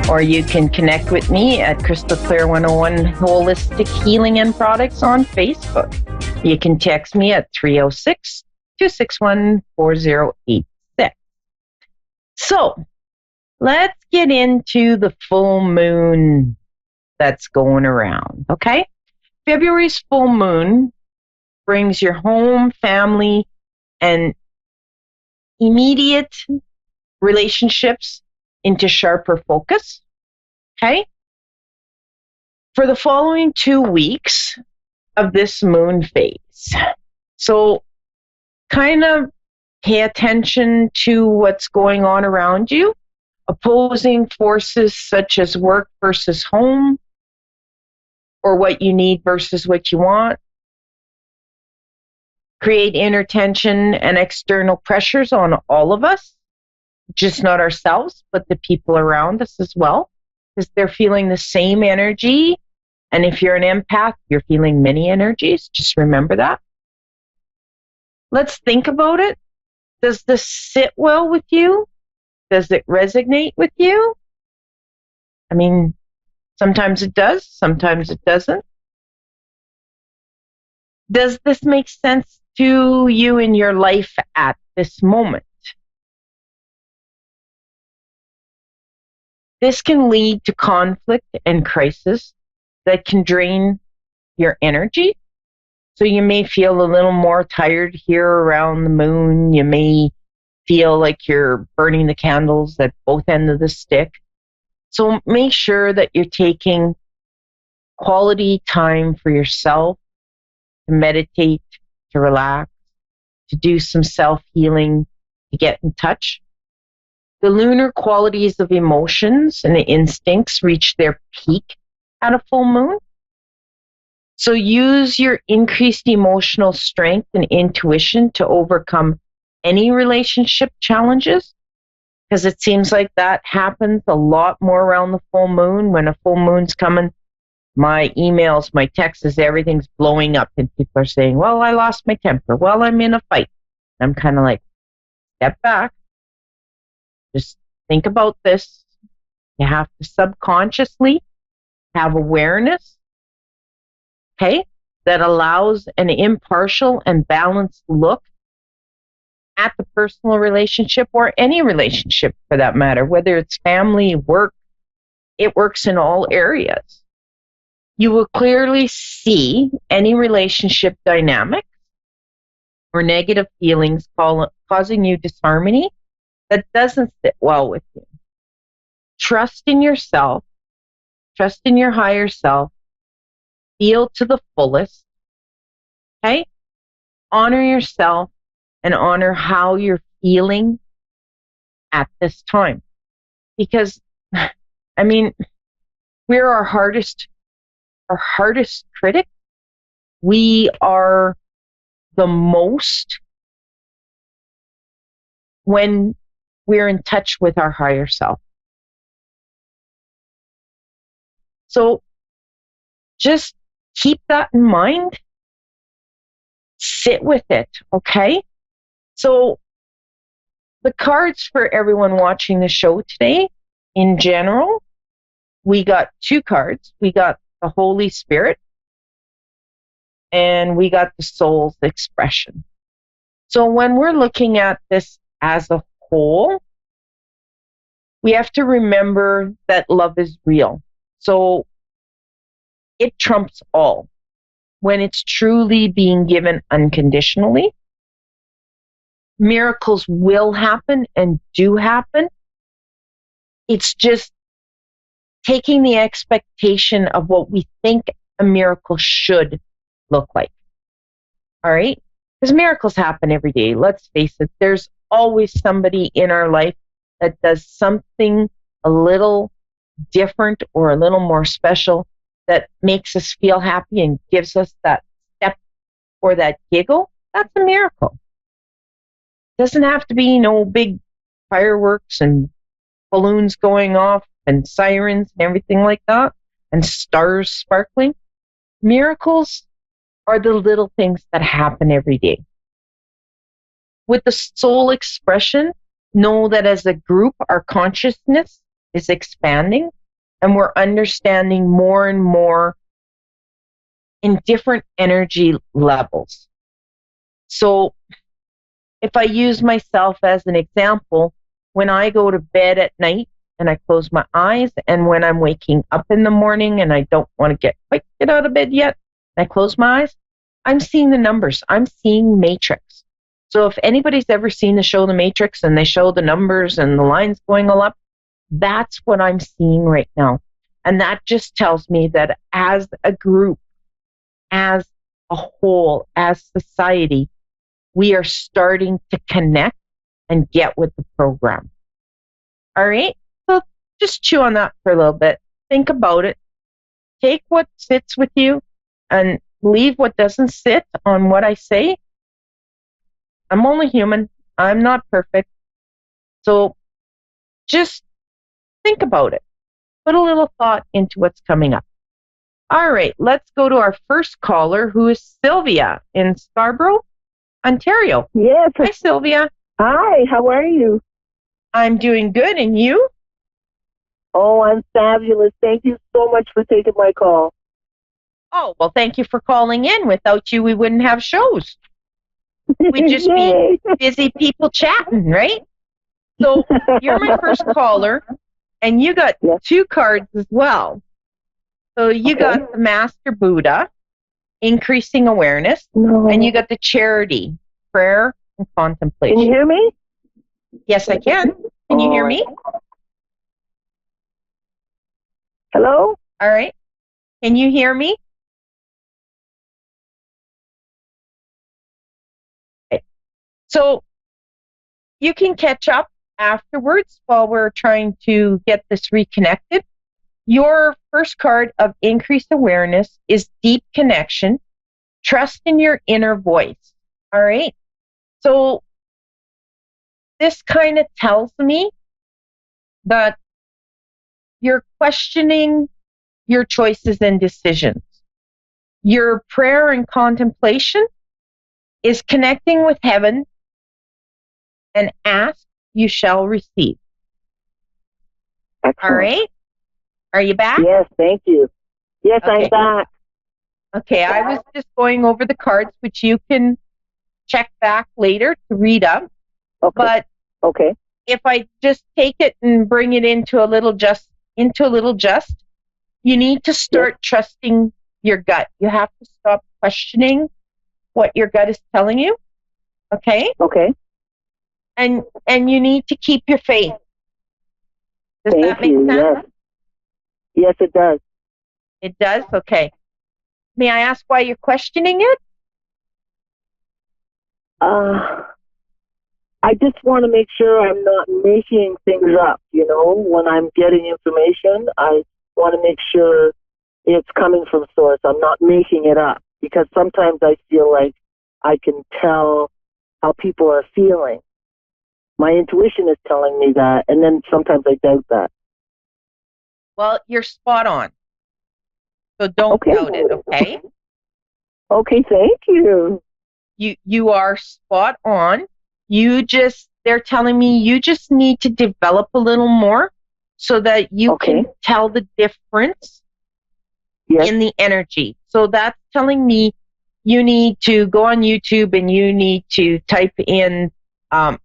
S10: Or you can connect with me at Crystal Clear 101 Holistic Healing and Products on Facebook. You can text me at 306-261-4086. So, let's get into the full moon that's going around, okay? February's full moon brings your home, family, and immediate relationships into sharper focus, okay? For the following 2 weeks of this moon phase. So kind of pay attention to what's going on around you. Opposing forces such as work versus home, or what you need versus what you want. Create inner tension and external pressures on all of us. Just not ourselves, but the people around us as well, because they're feeling the same energy. And if you're an empath, you're feeling many energies. Just remember that. Let's think about it. Does this sit well with you? Does it resonate with you? I mean, sometimes it does, sometimes it doesn't. Does this make sense to you in your life at this moment? This can lead to conflict and crisis that can drain your energy. So you may feel a little more tired here around the moon. You may feel like you're burning the candles at both ends of the stick. So make sure that you're taking quality time for yourself to meditate, to relax, to do some self-healing, to get in touch. The lunar qualities of emotions and the instincts reach their peak at a full moon. So use your increased emotional strength and intuition to overcome any relationship challenges, because it seems like that happens a lot more around the full moon. When a full moon's coming, my emails, my texts, everything's blowing up and people are saying, well, I lost my temper. Well, I'm in a fight. I'm kind of like, step back. Just think about this. You have to subconsciously have awareness, okay, that allows an impartial and balanced look at the personal relationship, or any relationship for that matter, whether it's family, work. It works in all areas. You will clearly see any relationship dynamic or negative feelings causing you disharmony that doesn't sit well with you. Trust in yourself, trust in your higher self, feel to the fullest, okay? Honor yourself and honor how you're feeling at this time. Because, I mean, we're our hardest critic. We are the most when we're in touch with our higher self. So just keep that in mind. Sit with it, okay? So the cards for everyone watching the show today, in general, we got 2 cards. We got the Holy Spirit and we got the soul's expression. So when we're looking at this as a whole, we have to remember that love is real. So it trumps all. when it's truly being given unconditionally, miracles will happen and do happen. It's just taking the expectation of what we think a miracle should look like. All right? Because miracles happen every day. Let's face it, there's always somebody in our life that does something a little different or a little more special that makes us feel happy and gives us that step or that giggle. That's a miracle. It doesn't have to be no big fireworks and balloons going off and sirens and everything like that and stars sparkling. Miracles are the little things that happen every day. With the soul expression, know that as a group, our consciousness is expanding and we're understanding more and more in different energy levels. So if I use myself as an example, when I go to bed at night and I close my eyes, and when I'm waking up in the morning and I don't want to get out of bed yet, and I close my eyes, I'm seeing the numbers. I'm seeing Matrix. So if anybody's ever seen the show The Matrix and they show the numbers and the lines going all up, that's what I'm seeing right now. And that just tells me that as a group, as a whole, as society, we are starting to connect and get with the program. All right? So just chew on that for a little bit. Think about it. Take what sits with you and leave what doesn't sit on what I say. I'm only human. I'm not perfect. So just think about it. Put a little thought into what's coming up. All right, let's go to our first caller, who is Sylvia in Scarborough, Ontario.
S11: Yes.
S10: Hi, Sylvia.
S11: Hi, how are you?
S10: I'm doing good, and you?
S11: Oh, I'm fabulous. Thank you so much for taking my call.
S10: Oh, well, thank you for calling in. Without you, we wouldn't have shows. We'd just be busy people chatting, right? So you're my first caller, and you got two cards as well. So you got the Master Buddha, Increasing Awareness, and you got the Charity, Prayer and Contemplation.
S11: Can you hear me?
S10: Yes, I can. Can you hear me?
S11: Hello?
S10: All right. Can you hear me? Okay. So you can catch up afterwards while we're trying to get this reconnected. Your first card of Increased Awareness is Deep Connection, Trust in Your Inner Voice. All right? So this kind of tells me that you're questioning your choices and decisions. Your prayer and contemplation is connecting with heaven, and ask, you shall receive.
S11: Excellent.
S10: All right? Are you back?
S11: Yes, thank you. Yes,
S10: Okay.
S11: I'm back.
S10: Okay, I was just going over the cards, which you can check back later to read up.
S11: Okay.
S10: But if I just take it and bring it into a little just, you need to start trusting your gut. You have to stop questioning what your gut is telling you. Okay?
S11: Okay.
S10: And you need to keep your faith. Does
S11: Thank
S10: that make
S11: you.
S10: sense?
S11: Yes, it does.
S10: It does? Okay. May I ask why you're questioning it?
S11: I just want to make sure I'm not making things up, you know. When I'm getting information, I want to make sure it's coming from source. I'm not making it up, because sometimes I feel like I can tell how people are feeling. My intuition is telling me that, and then sometimes I doubt that.
S10: Well, you're spot on. So don't doubt it, okay?
S11: Okay, thank you.
S10: You are spot on. They're telling me you just need to develop a little more so that you can tell the difference in the energy. So that's telling me you need to go on YouTube and you need to type in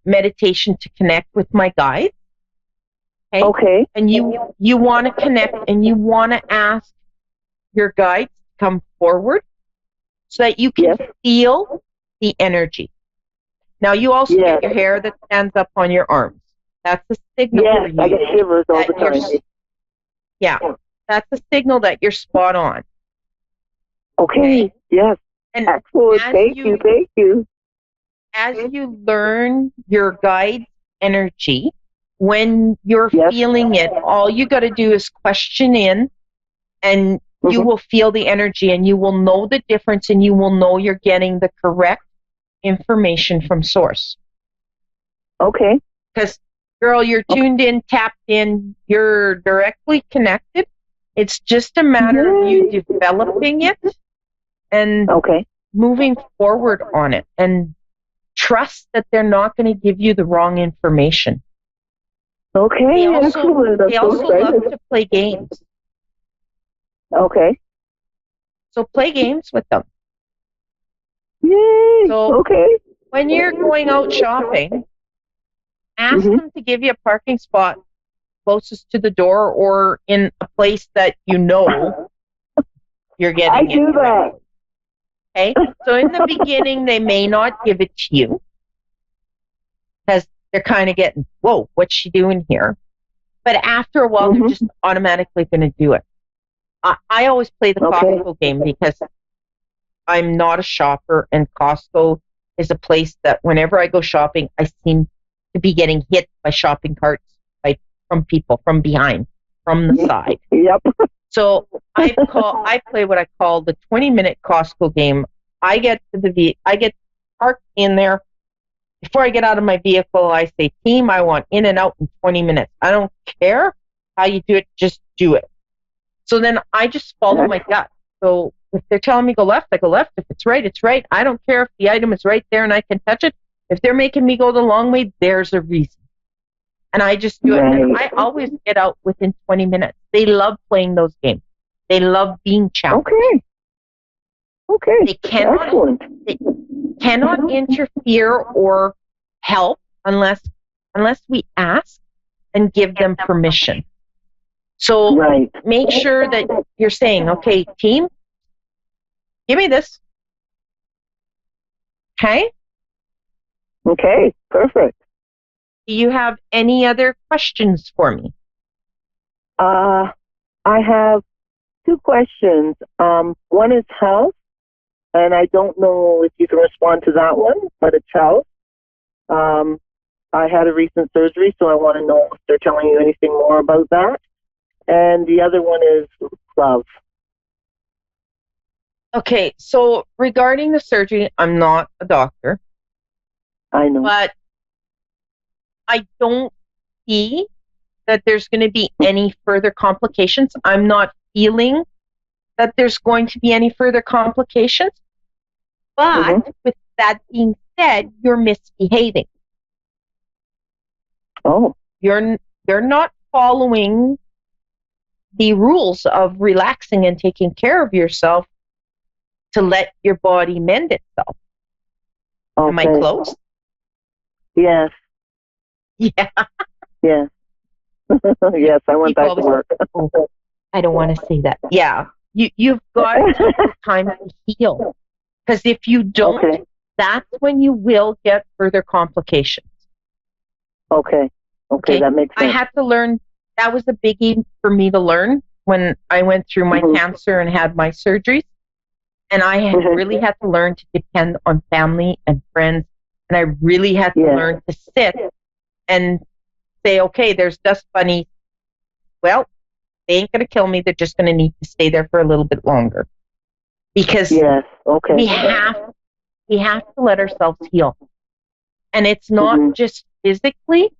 S10: meditation to connect with my guide.
S11: Okay.
S10: And you want to connect and you want to ask your guides to come forward so that you can feel the energy. Now, you also get your hair that stands up on your arms. That's a signal for you.
S11: I get shivers all the time.
S10: Yeah, that's a signal that you're spot on.
S11: Okay. Yes.
S10: And
S11: excellent. Thank you.
S10: As you learn your guide's energy, when you're feeling it, all you got to do is question in, and you will feel the energy, and you will know the difference, and you will know you're getting the correct information from source.
S11: Okay.
S10: Because, girl, you're tuned in, tapped in, you're directly connected. It's just a matter of you developing it and moving forward on it, and trust that they're not going to give you the wrong information.
S11: Okay.
S10: They also love to play games.
S11: Okay.
S10: So play games with them.
S11: Yay.
S10: So when you're going out shopping, ask them to give you a parking spot closest to the door, or in a place that you know you're getting
S11: I do that.
S10: Okay? So in the beginning, they may not give it to you because they're kind of getting, whoa, what's she doing here? But after a while, they're just automatically going to do it. I always play the Costco game because I'm not a shopper, and Costco is a place that whenever I go shopping, I seem to be getting hit by shopping carts from people from behind, from the side.
S11: Yep.
S10: So I play what I call the 20-minute Costco game. I get parked in there. Before I get out of my vehicle, I say, team, I want in and out in 20 minutes. I don't care how you do it, just do it. So then I just follow my gut. So if they're telling me go left, I go left. If it's right, it's right. I don't care if the item is right there and I can touch it. If they're making me go the long way, there's a reason. And I just do it. And I always get out within 20 minutes. They love playing those games. They love being challenged.
S11: Okay.
S10: They cannot interfere or help unless we ask and give them permission. So make sure that you're saying, okay, team, give me this. Okay?
S11: Okay, perfect.
S10: Do you have any other questions for me?
S11: I have two questions. One is health, and I don't know if you can respond to that one, but it's health. I had a recent surgery, so I want to know if they're telling you anything more about that. And the other one is love.
S10: Okay, so regarding the surgery, I'm not a doctor.
S11: I know.
S10: But I don't see that there's going to be any further complications. I'm not feeling that there's going to be any further complications. But with that being said, you're misbehaving.
S11: Oh.
S10: You're not following the rules of relaxing and taking care of yourself to let your body mend itself.
S11: Okay.
S10: Am I close?
S11: Yes.
S10: Yeah.
S11: Yes. Yes, I went back to work.
S10: I don't want to say that. Yeah. You've got to take time to heal. Because if you don't, that's when you will get further complications.
S11: Okay, that makes sense.
S10: I had to learn, that was a biggie for me to learn when I went through my cancer and had my surgeries. And I had really had to learn to depend on family and friends. And I really had to learn to sit and say, okay, there's dust bunnies. Well, they ain't going to kill me. They're just going to need to stay there for a little bit longer. Because we have to let ourselves heal. And it's not just physically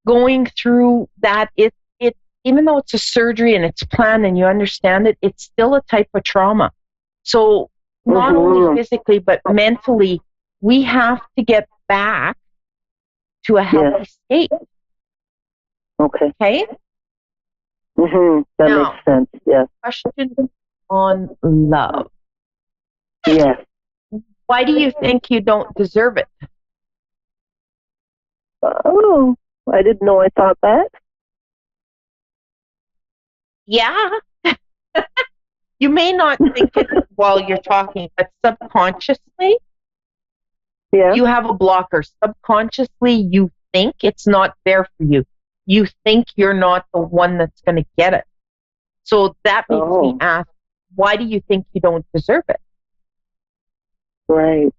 S10: going through that. It even though it's a surgery and it's planned and you understand it, it's still a type of trauma. So not only physically, but mentally, we have to get back to a healthy state.
S11: Okay.
S10: That
S11: now, makes sense. Yes.
S10: Question on love.
S11: Yes.
S10: Why do you think you don't deserve it?
S11: Oh, I didn't know I thought that.
S10: Yeah. You may not think it while you're talking, but subconsciously, you have a blocker. Subconsciously, you think it's not there for you. You think you're not the one that's going to get it. So that makes me ask, why do you think you don't deserve it?
S9: Right.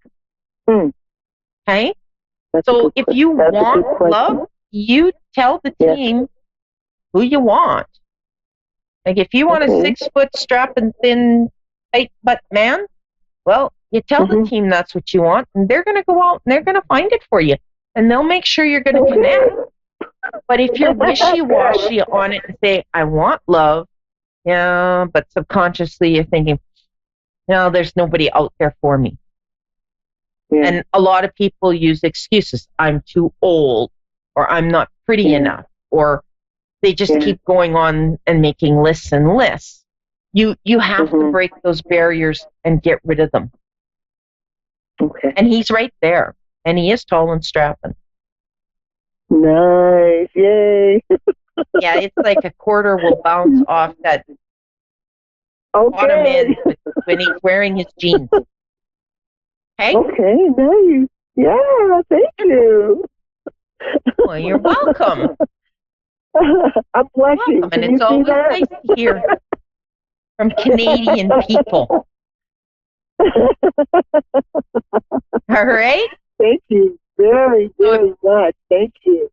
S10: Okay? So if you want love, you tell the team who you want. Like if you want a 6 foot strap and thin, tight butt man, well, you tell the team that's what you want, and they're going to go out and they're going to find it for you, and they'll make sure you're going to connect. But if you're wishy-washy on it and say, I want love, yeah, but subconsciously you're thinking, no, there's nobody out there for me. Yeah. And a lot of people use excuses. I'm too old, or I'm not pretty enough, or they just keep going on and making lists and lists. You have to break those barriers and get rid of them.
S9: Okay.
S10: And he's right there. And he is tall and strapping.
S9: Nice. Yay.
S10: Yeah, it's like a quarter will bounce off that bottom end when he's wearing his jeans. Okay?
S9: Okay, nice. Yeah, thank you.
S10: Well, you're welcome.
S9: I'm blushing.
S10: And it's always nice to hear from Canadian people. All right?
S9: Thank you very, very much. Thank you.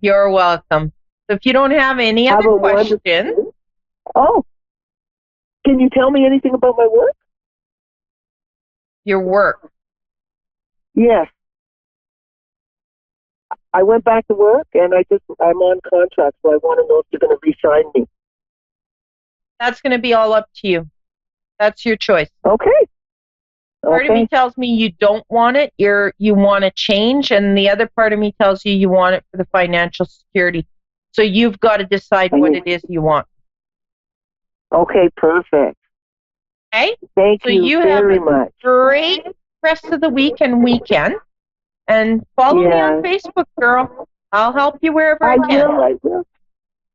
S10: You're welcome. So if you don't have any other questions.
S9: Oh, can you tell me anything about my work?
S10: Your work?
S9: Yes. I went back to work, and I'm on contract, so I want to know if you're going to re-sign me.
S10: That's going to be all up to you. That's your choice.
S9: Okay.
S10: Part of me tells me you don't want it, you want to change, and the other part of me tells you want it for the financial security. So you've got to decide what it is you want.
S9: Okay, perfect.
S10: Okay?
S9: Thank you very much.
S10: Great rest of the week and weekend. And follow me on Facebook, girl. I'll help you wherever I can.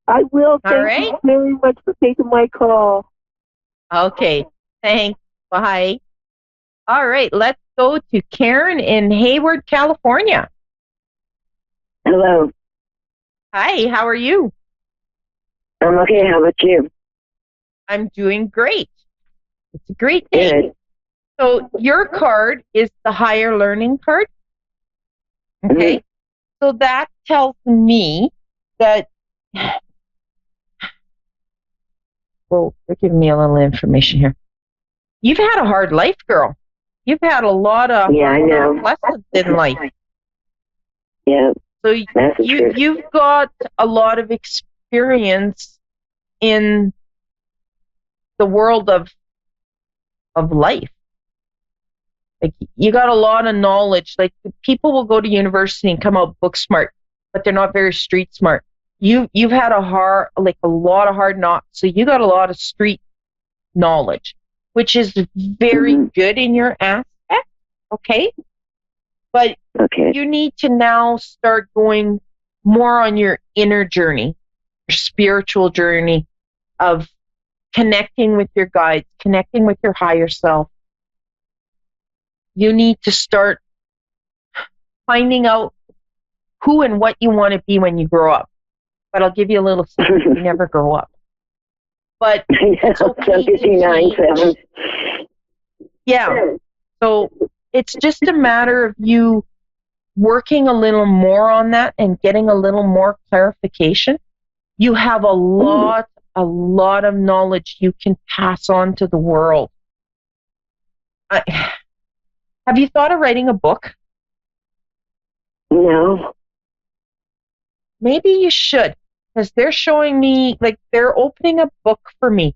S9: I will.
S10: Thank
S9: you very much for taking my call.
S10: Okay. Thanks. Bye. All right. Let's go to Karen in Hayward, California.
S12: Hello.
S10: Hi. How are you?
S12: I'm okay. How about you?
S10: I'm doing great. It's a great day.
S12: Good.
S10: So your card is the higher learning card. Okay. So that tells me that, well, they're giving me a little information here. You've had a hard life, girl. You've had a lot of lessons in life.
S12: Yeah.
S10: So you've got a lot of experience in the world of life. Like you got a lot of knowledge. Like people will go to university and come out book smart, but they're not very street smart. You've had a lot of hard knocks, so you got a lot of street knowledge, which is very good in your aspect. Okay, but you need to now start going more on your inner journey, your spiritual journey of connecting with your guides, connecting with your higher self. You need to start finding out who and what you want to be when you grow up. But I'll give you a little secret. You never grow up. But it's okay to change. Yeah. So it's just a matter of you working a little more on that and getting a little more clarification. You have a lot of knowledge you can pass on to the world. Have you thought of writing a book?
S12: No.
S10: Maybe you should, because they're showing me, like, they're opening a book for me.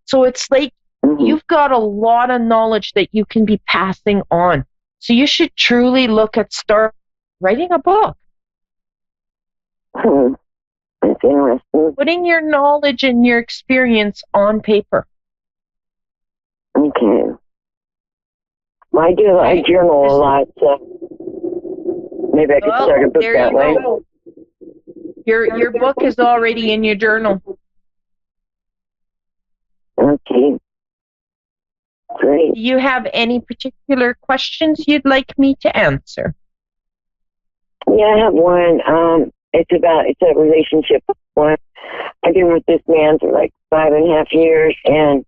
S10: So it's like you've got a lot of knowledge that you can be passing on. So you should truly look at start writing a book.
S12: That's interesting.
S10: Putting your knowledge and your experience on paper.
S12: Okay. I do. I journal a lot, so maybe I could start a book that way.
S10: Go. Your book is already in your journal.
S12: Okay. Great.
S10: Do you have any particular questions you'd like me to answer?
S12: Yeah, I have one. It's a relationship one. I've been with this man for like 5.5 years, and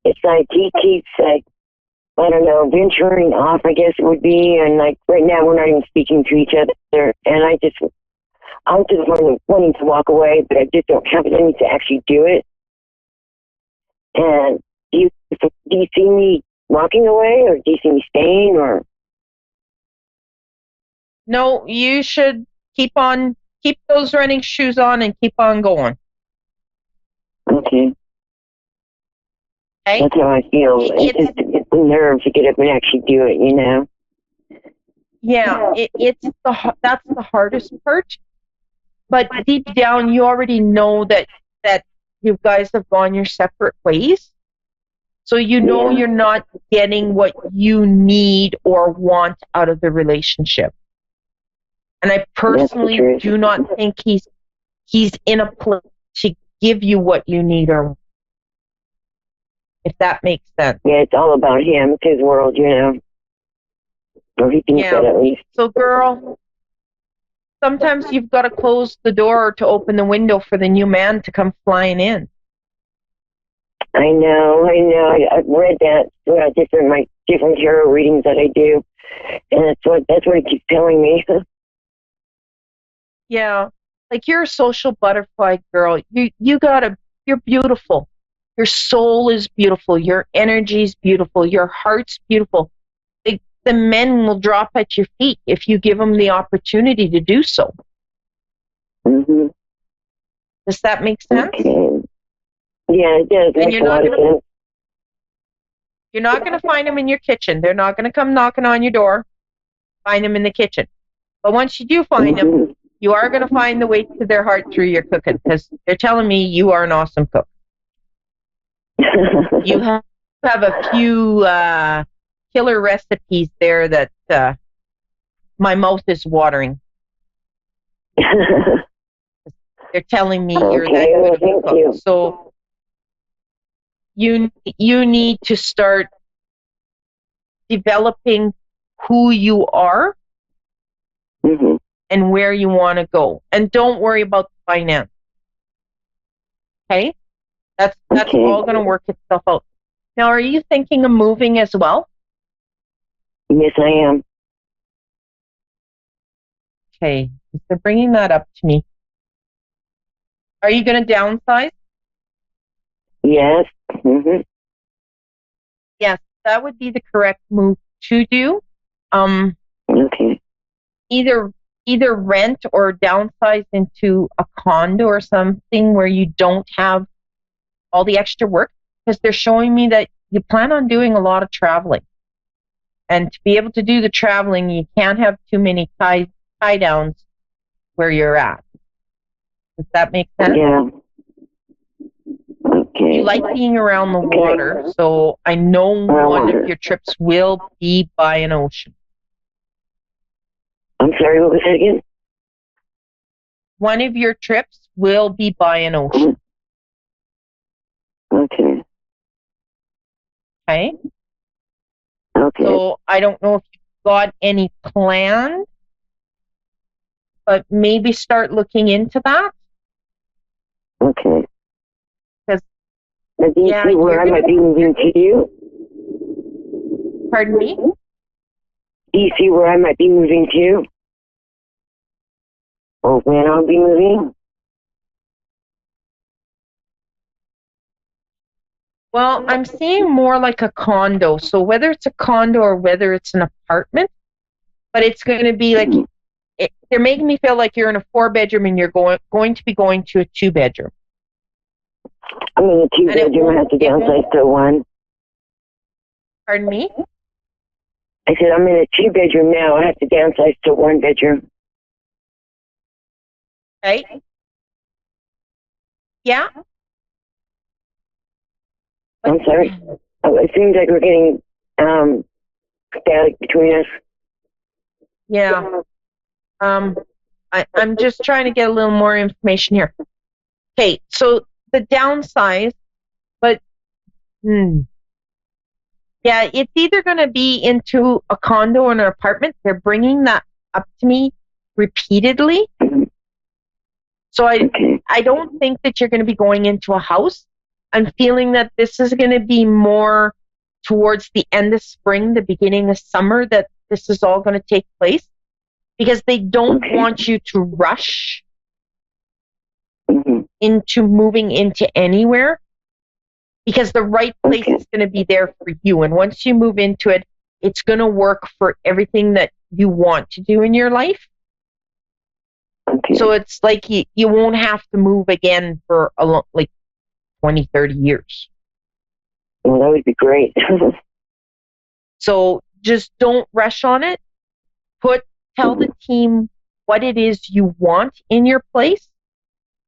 S12: it's like he keeps like, I don't know, venturing off, I guess it would be, and like right now we're not even speaking to each other, and I'm just wanting to walk away, but I just don't have it in me to actually do it. And do you see me walking away, or do you see me staying, or?
S10: No, you should keep those running shoes on and keep on going.
S12: Okay.
S10: Okay?
S12: That's how I feel. It's the nerve to get up and actually do it, you know?
S10: Yeah, that's the hardest part. But deep down, you already know that you guys have gone your separate ways. So you know you're not getting what you need or want out of the relationship. And I personally do not think he's in a place to give you what you need, or if that makes sense.
S12: Yeah, it's all about him. It's his world, you know. Or he thinks that at least.
S10: So, girl, sometimes you've got to close the door to open the window for the new man to come flying in.
S12: I know. I've read that throughout different tarot readings that I do, and that's what it keeps telling me.
S10: Yeah, like you're a social butterfly, girl. You're beautiful. Your soul is beautiful. Your energy is beautiful. Your heart's beautiful. The men will drop at your feet if you give them the opportunity to do so.
S12: Mm-hmm.
S10: Does that make sense?
S12: Okay. Yeah, it does.
S10: And you're not going to find them in your kitchen. They're not going to come knocking on your door. Find them in the kitchen. But once you do find them, you are going to find the way to their heart through your cooking, because they're telling me you are an awesome cook. You have a few killer recipes there that my mouth is watering. They're telling me you're that good of a cook. So you need to start developing who you are and where you want to go. And don't worry about the finance. Okay? That's all going to work itself out. Now, are you thinking of moving as well?
S12: Yes, I am.
S10: Okay. They're bringing that up to me. Are you going to downsize?
S12: Yes. Mm-hmm.
S10: Yes, that would be the correct move to do.
S12: Okay.
S10: Either rent or downsize into a condo or something where you don't have all the extra work, because they're showing me that you plan on doing a lot of traveling. And to be able to do the traveling, you can't have too many tie downs where you're at. Does that make sense?
S12: Yeah. Okay.
S10: You like being around the water, so I know one of your trips will be by an ocean.
S12: I'm sorry, what was that again?
S10: One of your trips will be by an ocean.
S12: Okay.
S10: Okay?
S12: Okay.
S10: So I don't know if you've got any planned, but maybe start looking into that.
S12: Okay.
S10: Because
S12: do you see where I might be moving to?
S10: Pardon me?
S12: Do you see where I might be moving to? Or when I'll be moving?
S10: Well, I'm seeing more like a condo. So whether it's a condo or whether it's an apartment, but it's going to be like, they're making me feel like you're in a 4-bedroom and you're going to be going to a 2-bedroom.
S12: I'm in a 2-bedroom. I have to downsize to 1.
S10: Pardon me?
S12: I said I'm in a 2-bedroom now. I have to downsize to 1 bedroom.
S10: Right? Yeah?
S12: I'm sorry. It seems like we're getting static between us.
S10: Yeah. I'm just trying to get a little more information here. Okay, so the downsize, Yeah, it's either going to be into a condo or an apartment. They're bringing that up to me repeatedly. So I don't think that you're going to be going into a house. I'm feeling that this is going to be more towards the end of spring, the beginning of summer, that this is all going to take place, because they don't want you to rush into moving into anywhere, because the right place is going to be there for you. And once you move into it, it's going to work for everything that you want to do in your life. So it's like you won't have to move again for like 20, 30 years.
S12: Well, that would be great.
S10: So just don't rush on it. Tell the team what it is you want in your place,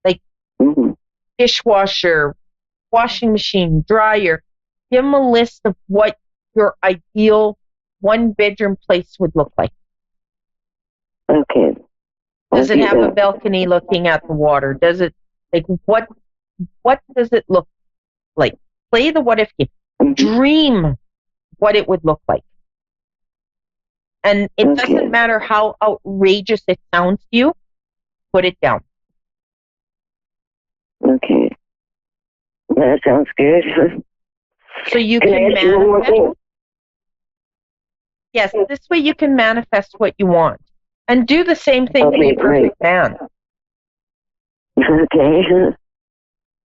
S10: like dishwasher, washing machine, dryer. Give them a list of what your ideal one-bedroom place would look like.
S12: Okay.
S10: Does it have a balcony looking at the water? Does it, like, what does it look like? Play the what if game. Dream what it would look like. And it doesn't matter how outrageous it sounds to you, put it down.
S12: Okay. That sounds good.
S10: So you can manifest. Yes, this way you can manifest what you want. And do the same thing for your perfect man.
S12: Okay.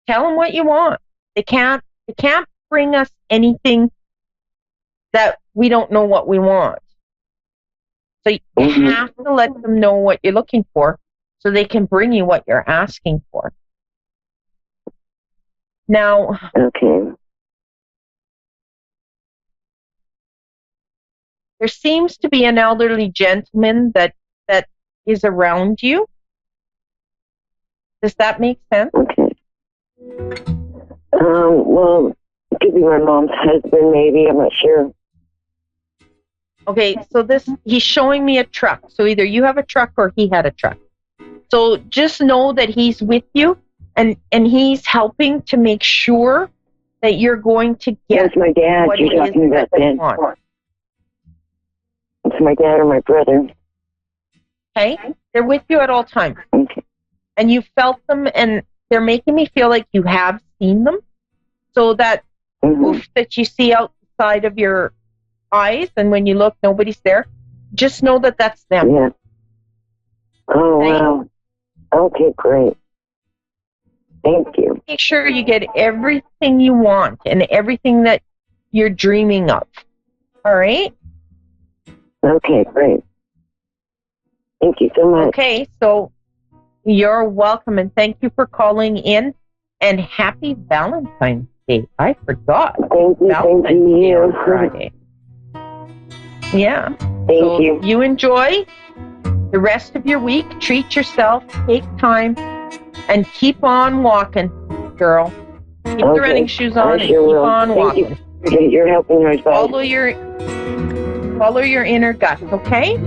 S10: Tell them what you want. They can't bring us anything that we don't know what we want. So you have to let them know what you're looking for so they can bring you what you're asking for. Now, there seems to be an elderly gentleman that is around you. Does that make sense?
S12: Okay. Well, it could be my mom's husband, maybe. I'm not sure.
S10: Okay, so he's showing me a truck. So either you have a truck or he had a truck. So just know that he's with you and he's helping to make sure that you're going to get
S12: That's my dad
S10: what
S12: you're
S10: it is
S12: talking about
S10: that you
S12: then.
S10: want.
S12: It's my dad or my brother.
S10: Okay? They're with you at all times.
S12: Okay.
S10: And you felt them, and they're making me feel like you have seen them. So that poof that you see outside of your eyes, and when you look, nobody's there, just know that that's them.
S12: Yeah. Oh,
S10: okay?
S12: Wow. Okay, great. Thank you.
S10: Make sure you get everything you want and everything that you're dreaming of. All right?
S12: Okay, great. Thank you so much.
S10: Okay, so you're welcome, and thank you for calling in, and happy Valentine's Day. I forgot.
S12: Thank you.
S10: Valentine's Day on Friday. Yeah.
S12: Thank you.
S10: You enjoy the rest of your week. Treat yourself. Take time. And keep on walking, girl. Keep the running shoes on and keep on walking.
S12: You're helping her.
S10: Follow your inner gut, okay?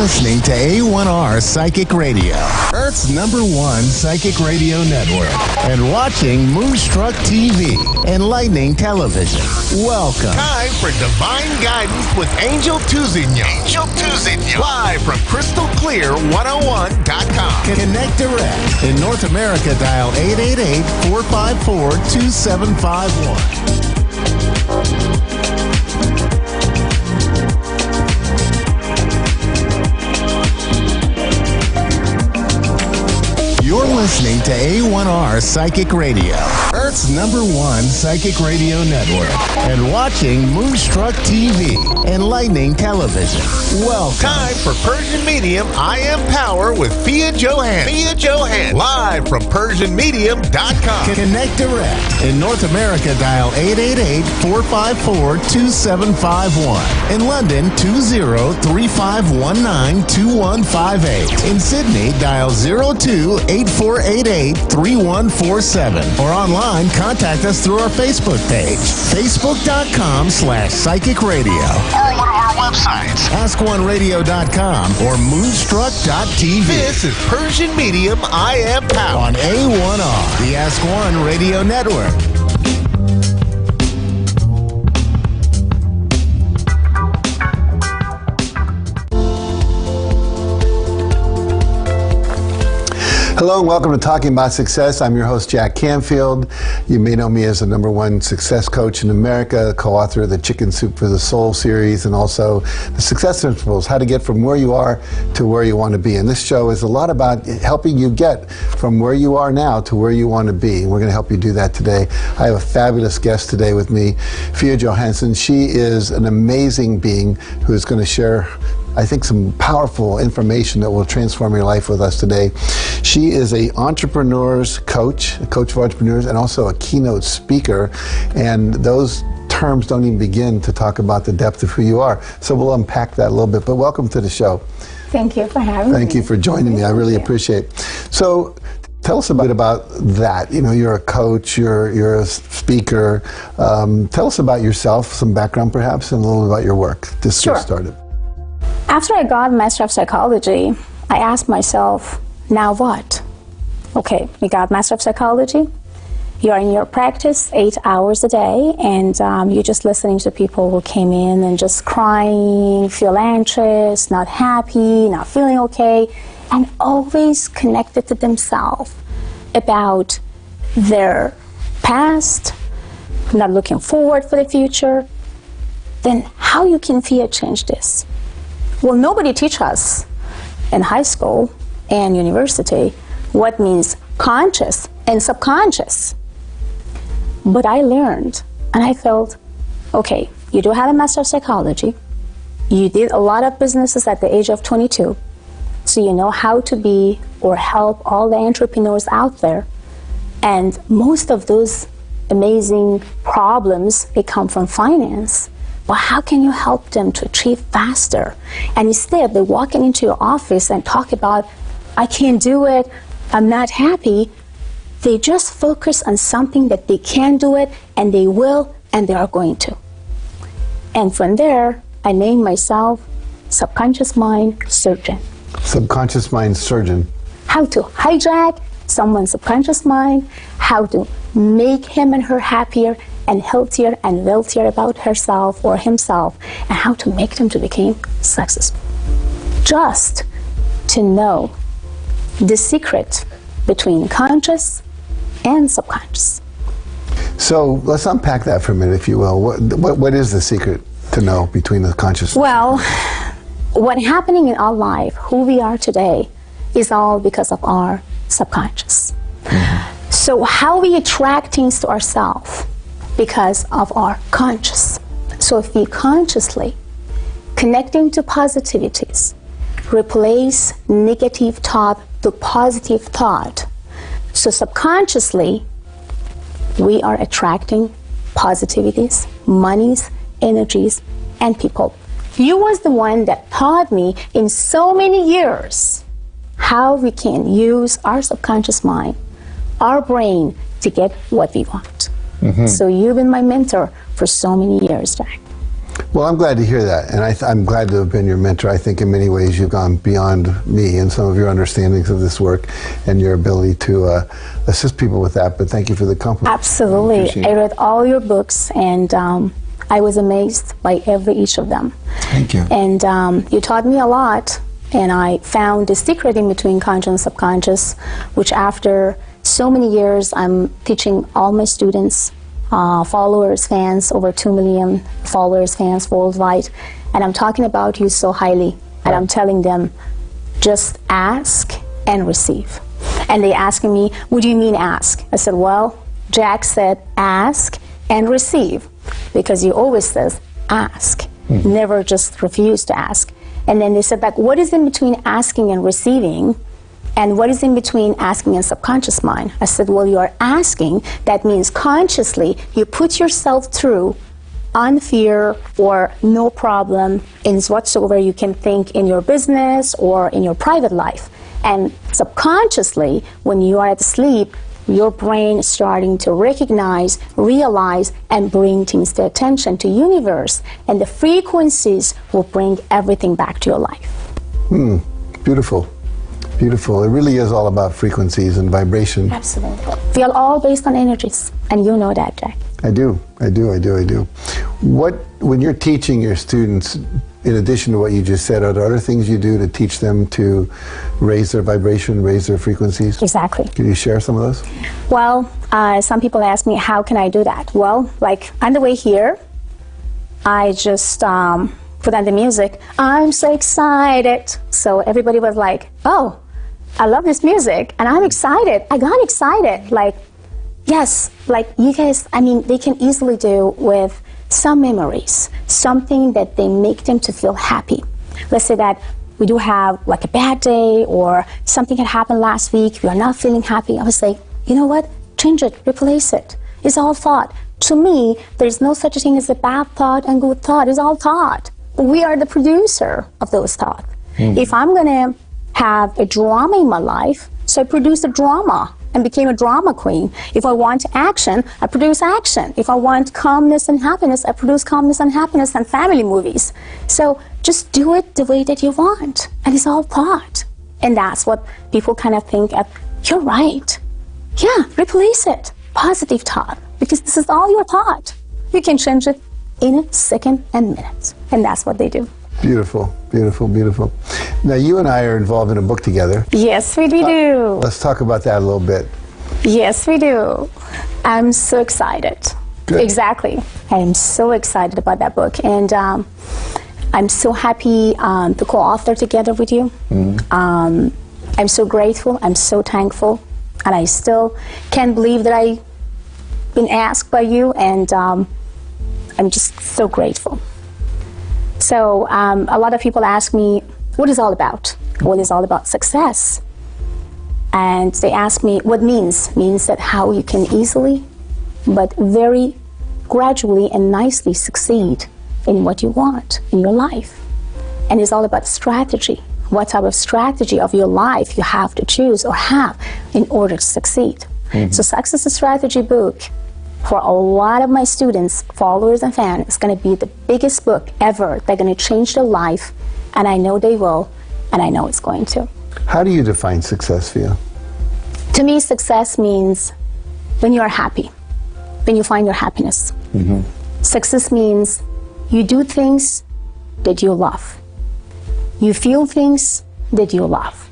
S1: Listening to A1R Psychic Radio, Earth's #1 psychic radio network, and watching Moonstruck TV, Enlightening Television. Welcome.
S2: Time for Divine Guidance with Angel Tuzigno. Live from CrystalClear101.com.
S1: Connect direct. In North America, dial 888-454-2751. You're listening to A1R Psychic Radio, Earth's #1 psychic radio network, and watching Moonstruck TV, enlightening television. Welcome.
S2: Time for Persian Medium I Am Power with Fia Johan. Fia Johan. Live from PersianMedium.com.
S1: Connect direct. In North America, dial 888-454-2751. In London, 20-3519-2158. In Sydney, dial 02-8488-3147. Or online, contact us through our Facebook page, facebook.com/psychic radio. Or one of our websites, askoneradio.com or moonstruck.tv.
S2: This is Persian Medium I Am Power
S1: on A1R, the Ask One Radio Network.
S13: Hello and welcome to Talking About Success. I'm your host, Jack Canfield. You may know me as the #1 success coach in America, co-author of the Chicken Soup for the Soul series, and also the Success Principles, how to get from where you are to where you want to be. And this show is a lot about helping you get from where you are now to where you want to be. And we're going to help you do that today. I have a fabulous guest today with me, Fia Johansson. She is an amazing being who is going to share, I think, some powerful information that will transform your life with us today. She is a entrepreneur's coach, a coach for entrepreneurs, and also a keynote speaker. And those terms don't even begin to talk about the depth of who you are. So we'll unpack that a little bit. But welcome to the show.
S14: Thank you for having me.
S13: Thank you for joining me. I really appreciate it. So tell us a bit about that. You know, you're a coach, you're a speaker. Tell us about yourself, some background perhaps, and a little about your work. Just get started.
S14: After I got Master of Psychology, I asked myself, now what? Okay, you got Master of Psychology, you're in your practice 8 hours a day, and you're just listening to people who came in and just crying, feel anxious, not happy, not feeling okay, and always connected to themselves about their past, not looking forward for the future. Then how you can change this? Well, nobody teach us in high school and university what means conscious and subconscious. But I learned, and I felt, okay, you do have a Master of Psychology. You did a lot of businesses at the age of 22. So you know how to be or help all the entrepreneurs out there. And most of those amazing problems, they come from finance. Well, how can you help them to achieve faster? And instead, they're walking into your office and talk about, I can't do it, I'm not happy. They just focus on something that they can do it, and they will, and they are going to. And from there, I named myself Subconscious Mind Surgeon.
S13: Subconscious Mind Surgeon.
S14: How to hijack someone's subconscious mind, how to make him and her happier and healthier and wealthier about herself or himself, and how to make them to become successful. Just to know the secret between conscious and subconscious.
S13: So let's unpack that for a minute, if you will. What is the secret to know between the conscious?
S14: Well, what's happening in our life, who we are today, is all because of our subconscious. Mm-hmm. So how we attract things to ourselves? Because of our conscious. So if we consciously connecting to positivities, replace negative thought to positive thought. So subconsciously, we are attracting positivities, monies, energies, and people. You was the one that taught me in so many years how we can use our subconscious mind, our brain, to get what we want. Mm-hmm. So you've been my mentor for so many years, Jack.
S13: Well, I'm glad to hear that, and I'm glad to have been your mentor. I think in many ways you've gone beyond me and some of your understandings of this work and your ability to assist people with that, but thank you for the compliment.
S14: Absolutely. I read all your books, and I was amazed by each of them.
S13: Thank you.
S14: And you taught me a lot, and I found the secret in between conscious and subconscious, which after so many years I'm teaching all my students, followers, fans, over 2 million followers, fans worldwide, and I'm talking about you so highly, and I'm telling them, just ask and receive. And they asking me, what do you mean ask? I said, well, Jack said, ask and receive, because he always says, ask. Never just refuse to ask. And then they said, like, what is in between asking and receiving? And what is in between asking and subconscious mind? I said, well, you're asking. That means consciously you put yourself through on fear or no problem in whatsoever you can think in your business or in your private life. And subconsciously, when you are at sleep, your brain is starting to recognize, realize, and bring things to attention to universe. And the frequencies will bring everything back to your life.
S13: Beautiful. Beautiful. It really is all about frequencies and vibration.
S14: Absolutely. We are all based on energies, and you know that, Jack.
S13: I do. When you're teaching your students, in addition to what you just said, are there other things you do to teach them to raise their vibration, raise their frequencies?
S14: Exactly.
S13: Can you share some of those?
S14: Well, some people ask me, how can I do that? Well, like on the way here, I just put on the music. I'm so excited. So everybody was like, oh, I love this music, and I'm excited. I got excited. Like, yes, like you guys, I mean, they can easily do with some memories, something that they make them to feel happy. Let's say that we do have like a bad day or something had happened last week, we are not feeling happy. I was like, you know what? Change it, replace it. It's all thought. To me, there's no such a thing as a bad thought and good thought. It's all thought. We are the producer of those thoughts. If I'm gonna have a drama in my life, so I produce a drama and became a drama queen. If I want action, I produce action. If I want calmness and happiness, I produce calmness and happiness and family movies. So just do it the way that you want. And it's all thought. And that's what people kind of think of, you're right. Yeah, replace it. Positive thought. Because this is all your thought. You can change it in a second and minutes. And that's what they do.
S13: Beautiful, beautiful, beautiful. Now, you and I are involved in a book together.
S14: Yes, we do.
S13: Let's talk about that a little bit.
S14: Yes, we do. I'm so excited.
S13: Good.
S14: Exactly. I'm so excited about that book. And I'm so happy to co-author together with you. I'm so grateful. I'm so thankful. And I still can't believe that I've been asked by you. And I'm just so grateful. So a lot of people ask me, what is all about? What is all about success? And they ask me what means. Means that how you can easily, but very gradually and nicely succeed in what you want in your life. And it's all about strategy. What type of strategy of your life you have to choose or have in order to succeed. So Success Strategy book, for a lot of my students, followers, and fans, it's going to be the biggest book ever. They're going to change their life, and I know they will, and I know it's going to.
S13: How do you define success for you?
S14: To me, success means when you are happy, when you find your happiness. Success means you do things that you love. You feel things that you love.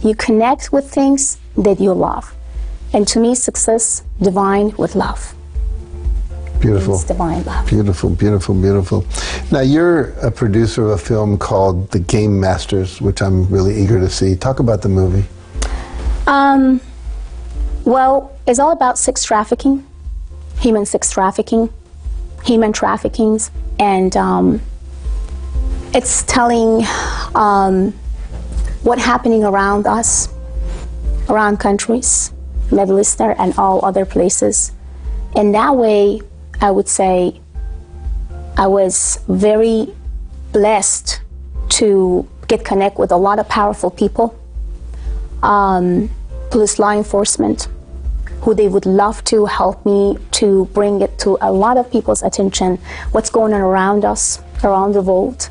S14: You connect with things that you love. And to me, success, divine with love.
S13: Beautiful.
S14: It's divine love.
S13: Beautiful, beautiful, beautiful. Now, you're a producer of a film called The Game Masters, which I'm really eager to see. Talk about the movie.
S14: Well, it's all about sex trafficking, human sex trafficking, human traffickings, and it's telling what's happening around us, around countries, Middle Eastern and all other places. In that way, I would say I was very blessed to get connect with a lot of powerful people, police, law enforcement, who they would love to help me to bring it to a lot of people's attention, what's going on around us, around the world.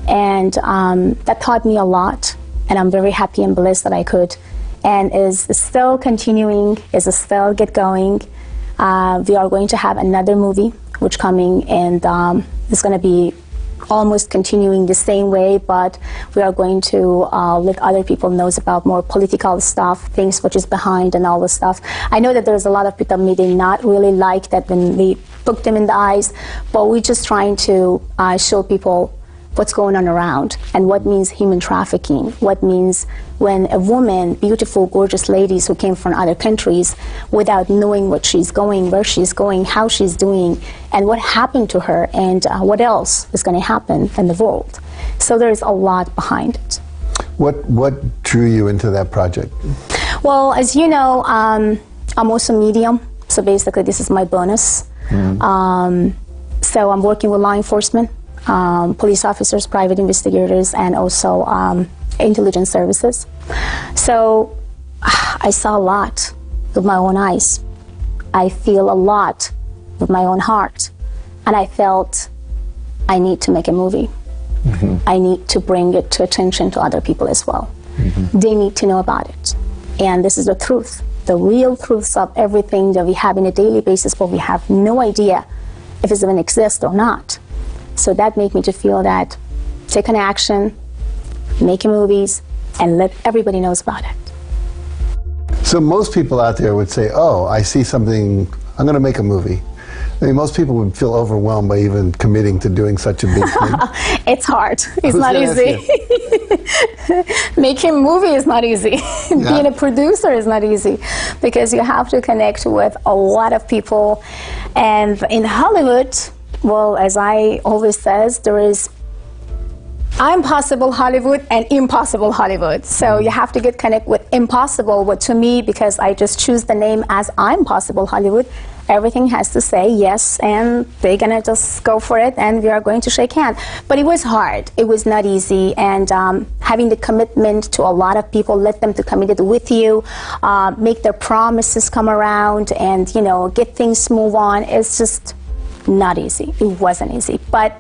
S14: And that taught me a lot, and I'm very happy and blessed that I could. And is still continuing, is still get going. We are going to have another movie which coming, and it's going to be almost continuing the same way, but we are going to let other people know about more political stuff, things which is behind and all this stuff. I know that there's a lot of people may not really like that when we poke them in the eyes, but we're just trying to show people what's going on around, and what means human trafficking, what means when a woman, beautiful, gorgeous ladies who came from other countries, without knowing what she's going, where she's going, how she's doing, and what happened to her, and what else is going to happen in the world. So there's a lot behind it.
S13: What drew you into that project?
S14: Well, as you know, I'm also medium, so basically this is my bonus. So I'm working with law enforcement, police officers, private investigators, and also intelligence services. So I saw a lot with my own eyes. I feel a lot with my own heart. And I felt I need to make a movie. I need to bring it to attention to other people as well. They need to know about it. And this is the truth, the real truths of everything that we have on a daily basis, but we have no idea if it's even exists or not. So that made me to feel that take an action, making movies, and let everybody knows about it.
S13: So most people out there would say, oh, I see something, I'm going to make a movie. I mean, most people would feel overwhelmed by even committing to doing such a big thing.
S14: It's hard. It's not easy. Making a movie is not easy. Being a producer is not easy because you have to connect with a lot of people. And in Hollywood, well, as I always says, there is impossible Hollywood and impossible Hollywood. So you have to get connect with impossible, but to me, because I just choose the name as Impossible Hollywood, everything has to say yes, and they're gonna just go for it, and we are going to shake hands. But it was hard. It was not easy, and having the commitment to a lot of people, let them to commit with you, make their promises come around, and get things move on. It's just not easy. It wasn't easy. But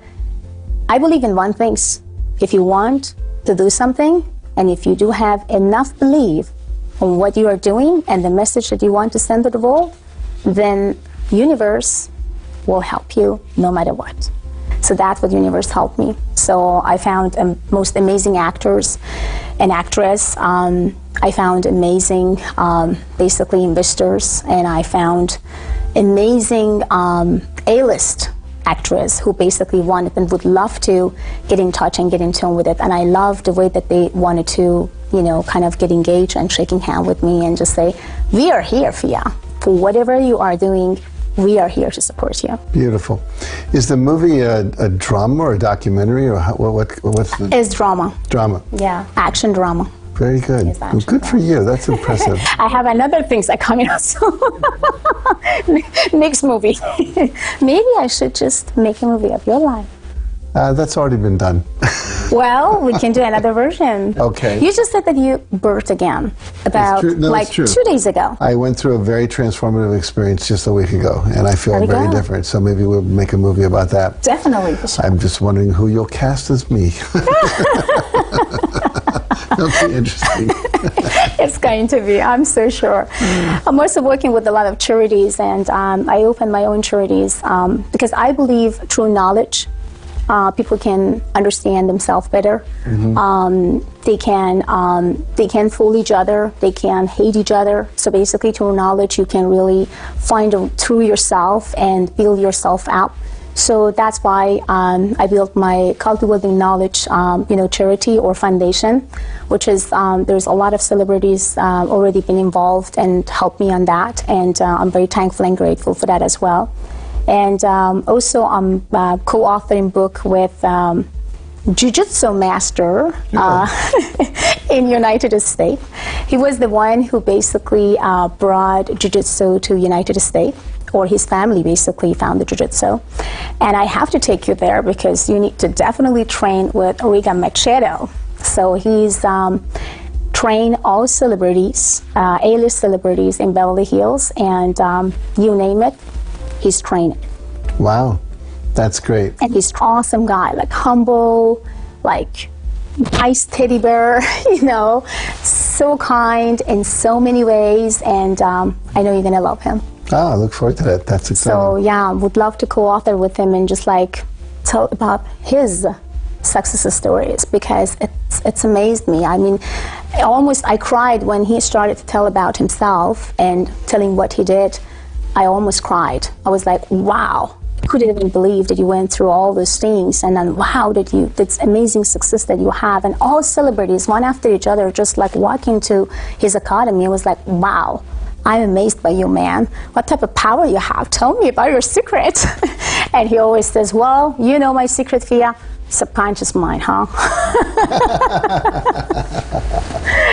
S14: I believe in one thing. If you want to do something, and if you do have enough belief on what you are doing and the message that you want to send to the world, then universe will help you no matter what. So that's what universe helped me. So I found most amazing actors and actress. I found amazing, basically investors, and I found amazing A-list actress who basically wanted and would love to get in touch and get in tune with it. And I loved the way that they wanted to, kind of get engaged and shaking hand with me and just say, we are here for you. For whatever you are doing, we are here to support you.
S13: Beautiful. Is the movie a drama or a documentary, or what's the?
S14: It's drama.
S13: Drama.
S14: Yeah, action drama.
S13: Very good. Well, good for you. That's impressive.
S14: I have another things that coming up soon. Next movie. Maybe I should just make a movie of your life.
S13: That's already been done.
S14: Well, we can do another version.
S13: Okay.
S14: You just said that you birthed again about 2 days ago.
S13: I went through a very transformative experience just a week ago, and I feel very different. So maybe we'll make a movie about that.
S14: Definitely. For sure.
S13: I'm just wondering who you'll cast as me. That'll be interesting.
S14: It's going to be, I'm so sure. I'm also working with a lot of charities, and I open my own charities because I believe through knowledge, people can understand themselves better. They can fool each other. They can hate each other. So basically, through knowledge, you can really find through yourself and build yourself up. So that's why I built my Cultivating Knowledge, charity or foundation, which is there's a lot of celebrities already been involved and helped me on that, and I'm very thankful and grateful for that as well. And also, I'm co-authoring book with Jiu-Jitsu master in United States. He was the one who basically brought Jiu-Jitsu to United States, or his family basically found the Jiu-Jitsu. And I have to take you there because you need to definitely train with Riga Machado. So he's trained all celebrities, A-list celebrities in Beverly Hills, and you name it, he's trained.
S13: Wow, that's great.
S14: And he's an awesome guy, like humble, like nice teddy bear, so kind in so many ways, and I know you're gonna love him.
S13: I look forward to that. That's exciting. So
S14: yeah, would love to co-author with him and just tell about his success stories, because it's amazed me. I mean, I cried when he started to tell about himself and telling what he did. I almost cried. I was like, wow, couldn't even believe that you went through all those things, and then wow, this amazing success that you have, and all celebrities, one after each other, just like walking to his academy. It was like, wow, I'm amazed by you, man. What type of power you have? Tell me about your secret. And he always says, well, you know my secret, Fia? Subconscious mind, huh?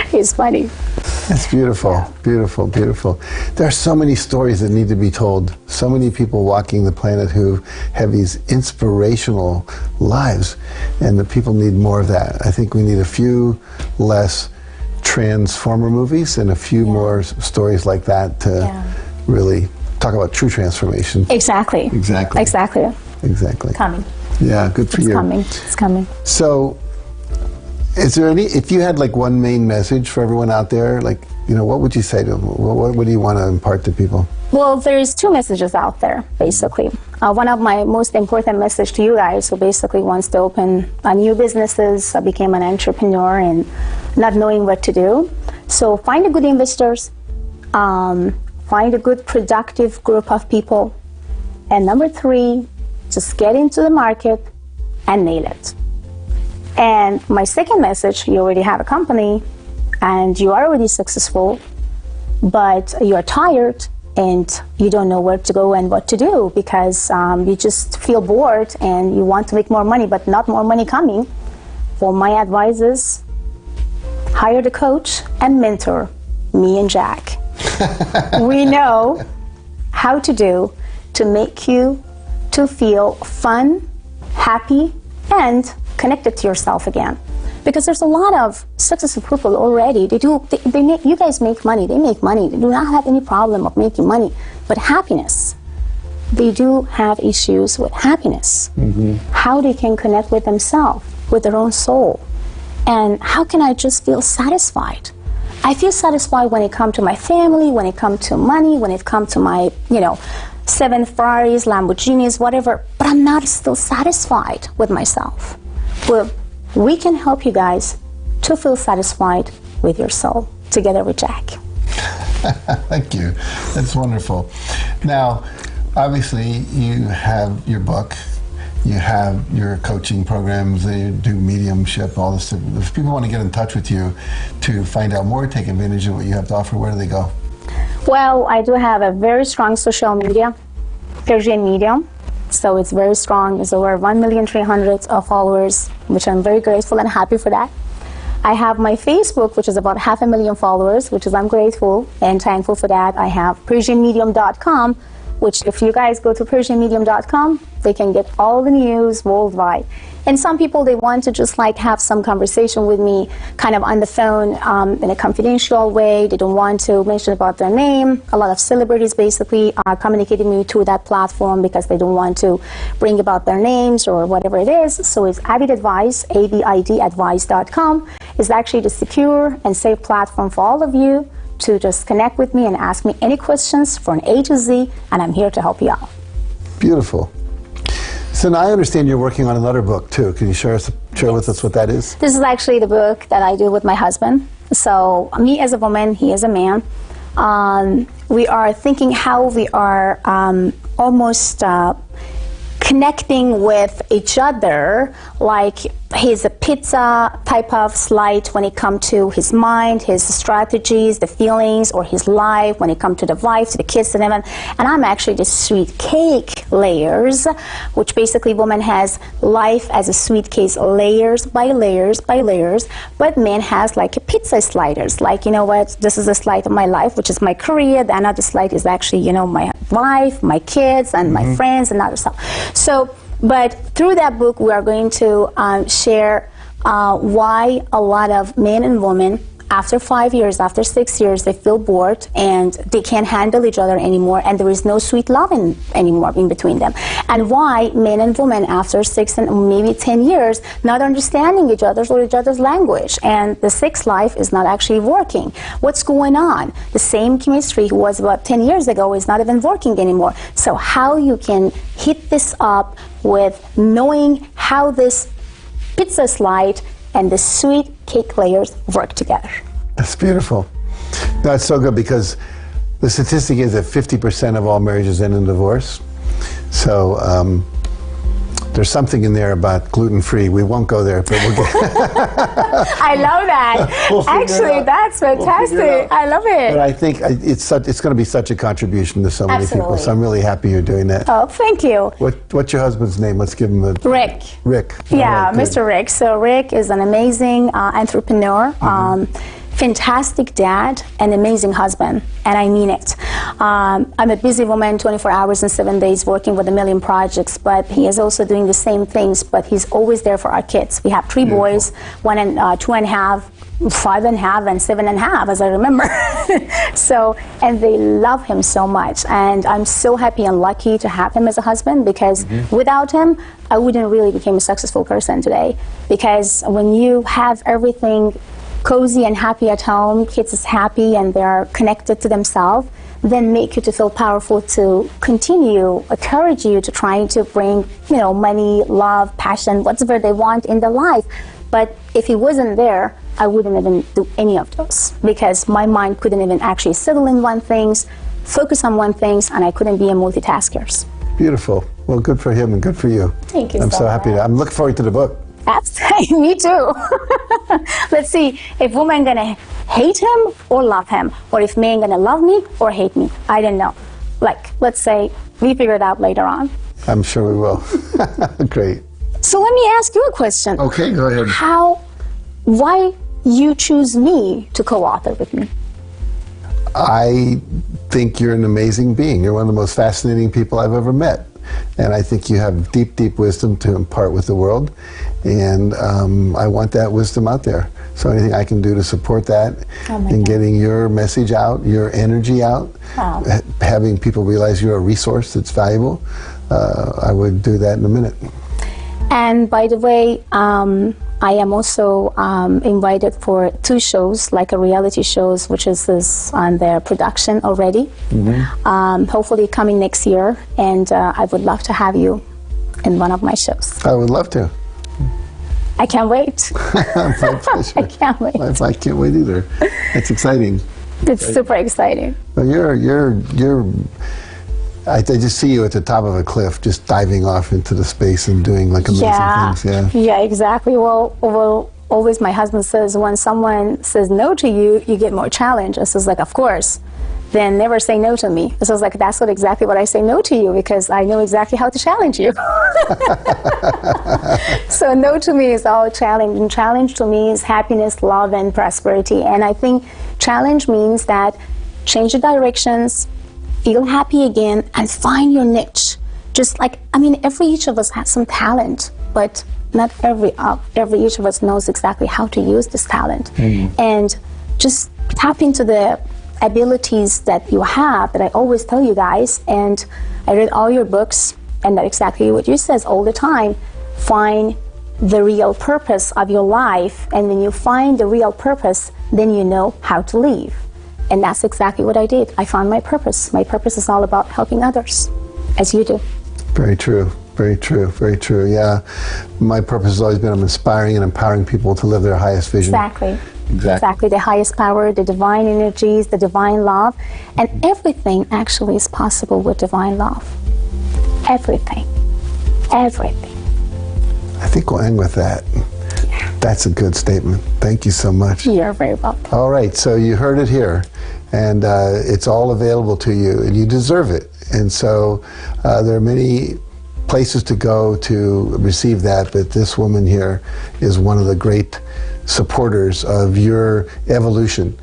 S14: He's funny.
S13: That's beautiful, yeah. Beautiful, beautiful. There are so many stories that need to be told. So many people walking the planet who have these inspirational lives, and the people need more of that. I think we need a few less Transformer movies and a few more stories like that to really talk about true transformation.
S14: Exactly.
S13: Exactly.
S14: Exactly.
S13: Exactly.
S14: Coming.
S13: Yeah, good for you.
S14: It's coming. It's coming.
S13: So, is there if you had like one main message for everyone out there, like, what would you say to them? What do you want to impart to people?
S14: Well, there's two messages out there, basically. One of my most important message to you guys who basically wants to open new businesses, became an entrepreneur and not knowing what to do. So find a good investors, find a good productive group of people, and number 3, just get into the market and nail it. And my second message, you already have a company and you are already successful, but you're tired and you don't know where to go and what to do because you just feel bored and you want to make more money, but not more money coming. Well, my advice is hire the coach and mentor, me and Jack. We know how to do to make you to feel fun, happy, and connected to yourself again. Because there's a lot of successful people already. You guys make money, they make money. They do not have any problem of making money. But happiness, they do have issues with happiness. Mm-hmm. How they can connect with themselves, with their own soul. And how can I just feel satisfied? I feel satisfied when it comes to my family, when it comes to money, when it comes to my, 7 Ferraris, Lamborghinis, whatever, but I'm not still satisfied with myself. Well, we can help you guys to feel satisfied with your soul, together with Jack.
S13: Thank you. That's wonderful. Now, obviously, you have your book, you have your coaching programs, you do mediumship, all this stuff. If people want to get in touch with you to find out more, take advantage of what you have to offer, where do they go?
S14: Well, I do have a very strong social media, Persian Medium. So it's very strong. It's over 1,300,000 of followers, which I'm very grateful and happy for that. I have my Facebook, which is about 500,000 followers, which is I'm grateful and thankful for that. I have PersianMedium.com, which if you guys go to PersianMedium.com, they can get all the news worldwide. And some people, they want to just like have some conversation with me kind of on the phone in a confidential way. They don't want to mention about their name. A lot of celebrities basically are communicating with me through that platform because they don't want to bring about their names or whatever it is. So it's Avid Advice, ABIDadvice.com. It's actually the secure and safe platform for all of you to just connect with me and ask me any questions from A to Z, and I'm here to help you out.
S13: Beautiful. So now I understand you're working on another book too. Can you share with us what that is?
S14: This is actually the book that I do with my husband. So me as a woman, he is a man. We are thinking how we are almost connecting with each other, like he's a pizza type of slide when it comes to his mind, his strategies, the feelings, or his life when it comes to the wife, to the kids, and everything. And I'm actually the sweet cake layers, which basically woman has life as a sweet cake, layers by layers by layers, but man has like a pizza sliders, like, you know what, this is a slide of my life, which is my career, the another slide is actually, you know, my wife, my kids, and my friends, and other stuff. So, but through that book, we are going to share why a lot of men and women, after 5 years, after 6 years, they feel bored and they can't handle each other anymore, and there is no sweet love anymore in between them. And why men and women, after 6 and maybe 10 years, not understanding each other's or each other's language, and the sex life is not actually working. What's going on? The same chemistry was about 10 years ago is not even working anymore. So how you can hit this up with knowing how this pizza slide and the sweet cake layers work together.
S13: That's beautiful. That's so good, because the statistic is that 50% of all marriages end in divorce. So there's something in there about gluten-free. We won't go there, but we'll get...
S14: I love that.
S13: We'll
S14: Actually, that's fantastic. I love it.
S13: But I think it's going to be such a contribution to so many people. So I'm really happy you're doing that.
S14: Oh, thank you.
S13: What's your husband's name? Let's give him a...
S14: Rick.
S13: Rick.
S14: Yeah,
S13: right,
S14: Mr. Rick. So Rick is an amazing entrepreneur. Fantastic dad, and amazing husband, and I mean it. I'm a busy woman, 24 hours and 7 days, working with a million projects, but he is also doing the same things, but he's always there for our kids. We have 3 boys, 1 and 2.5, 5.5, and 7.5, as I remember. So, and they love him so much, and I'm so happy and lucky to have him as a husband, because without him, I wouldn't really become a successful person today. Because when you have everything cozy and happy at home, kids is happy and they're connected to themselves, then make you to feel powerful to continue, encourage you to try to bring, money, love, passion, whatever they want in their life. But if he wasn't there, I wouldn't even do any of those, because my mind couldn't even actually settle in one thing, focus on one thing, and I couldn't be a multitasker.
S13: Beautiful. Well, good for him and good for you.
S14: Thank you
S13: I'm
S14: so
S13: so happy.
S14: much.
S13: I'm looking forward to the book.
S14: Absolutely, me too. Let's see if women gonna hate him or love him, or if men gonna love me or hate me. I don't know. Let's say we figure it out later on.
S13: I'm sure we will. Great.
S14: So let me ask you a question.
S13: Okay, go ahead.
S14: Why you choose me to co-author with me?
S13: I think you're an amazing being. You're one of the most fascinating people I've ever met. And I think you have deep, deep wisdom to impart with the world. And I want that wisdom out there. So anything I can do to support that and getting your message out, your energy out, having people realize you're a resource that's valuable, I would do that in a minute.
S14: And by the way, I am also invited for 2 shows, like a reality shows, which is on their production already. Hopefully coming next year, and I would love to have you in one of my shows.
S13: I would love to.
S14: I can't wait.
S13: My pleasure.
S14: I can't wait.
S13: I can't wait either. It's exciting.
S14: It's super exciting.
S13: Well, I just see you at the top of a cliff, just diving off into the space and doing amazing things.
S14: Yeah, exactly. Well, always my husband says, when someone says no to you, you get more challenge. I says, of course. Then never say no to me. I was that's exactly what I say no to you, because I know exactly how to challenge you. So no to me is all challenge, and challenge to me is happiness, love, and prosperity. And I think challenge means that change the directions, feel happy again, and find your niche. Just every each of us has some talent, but not every each of us knows exactly how to use this talent. And just tap into the abilities that you have, that I always tell you guys. And I read all your books, and that's exactly what you says all the time. Find the real purpose of your life, and when you find the real purpose, then you know how to live. And that's exactly what I did. I found my purpose. My purpose is all about helping others, as you do.
S13: Very true. Very true. Very true. Yeah. My purpose has always been inspiring and empowering people to live their highest vision. Exactly. The highest power, the divine energies, the divine love. And everything actually is possible with divine love. Everything. Everything. I think we'll end with that. That's a good statement. Thank you so much.
S14: You're very welcome.
S13: All right, so you heard it here, and it's all available to you, and you deserve it. And so there are many places to go to receive that, but this woman here is one of the great supporters of your evolution.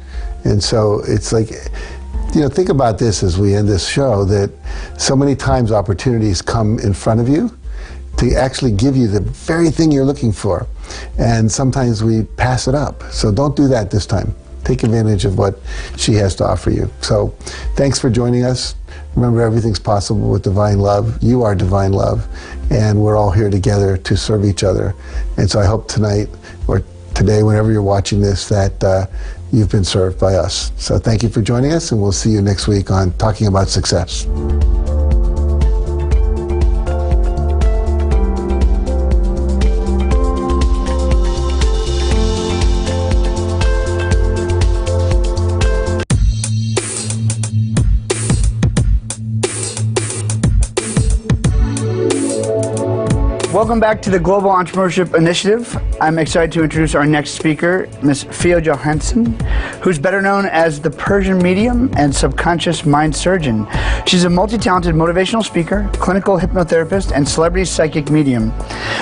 S13: And so it's think about this as we end this show, that so many times opportunities come in front of you to actually give you the very thing you're looking for. And sometimes we pass it up. So don't do that this time. Take advantage of what she has to offer you. So thanks for joining us. Remember, everything's possible with divine love. You are divine love. And we're all here together to serve each other. And so I hope tonight or today, whenever you're watching this, that you've been served by us. So thank you for joining us, and we'll see you next week on Talking About Success.
S15: Welcome back to the Global Entrepreneurship Initiative. I'm excited to introduce our next speaker, Ms. Fia Johansson, who's better known as the Persian medium and subconscious mind surgeon. She's a multi-talented motivational speaker, clinical hypnotherapist, and celebrity psychic medium.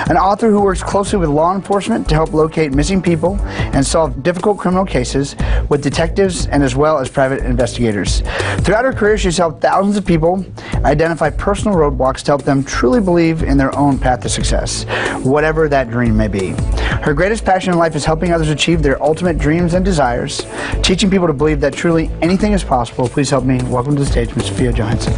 S15: An author who works closely with law enforcement to help locate missing people and solve difficult criminal cases with detectives and as well as private investigators. Throughout her career, she's helped thousands of people identify personal roadblocks to help them truly believe in their own path to success, whatever that dream may be. Her greatest passion in life is helping others achieve their ultimate dreams and desires, teaching people to believe that truly anything is possible. Please help me welcome to the stage Ms. Fia Johansson.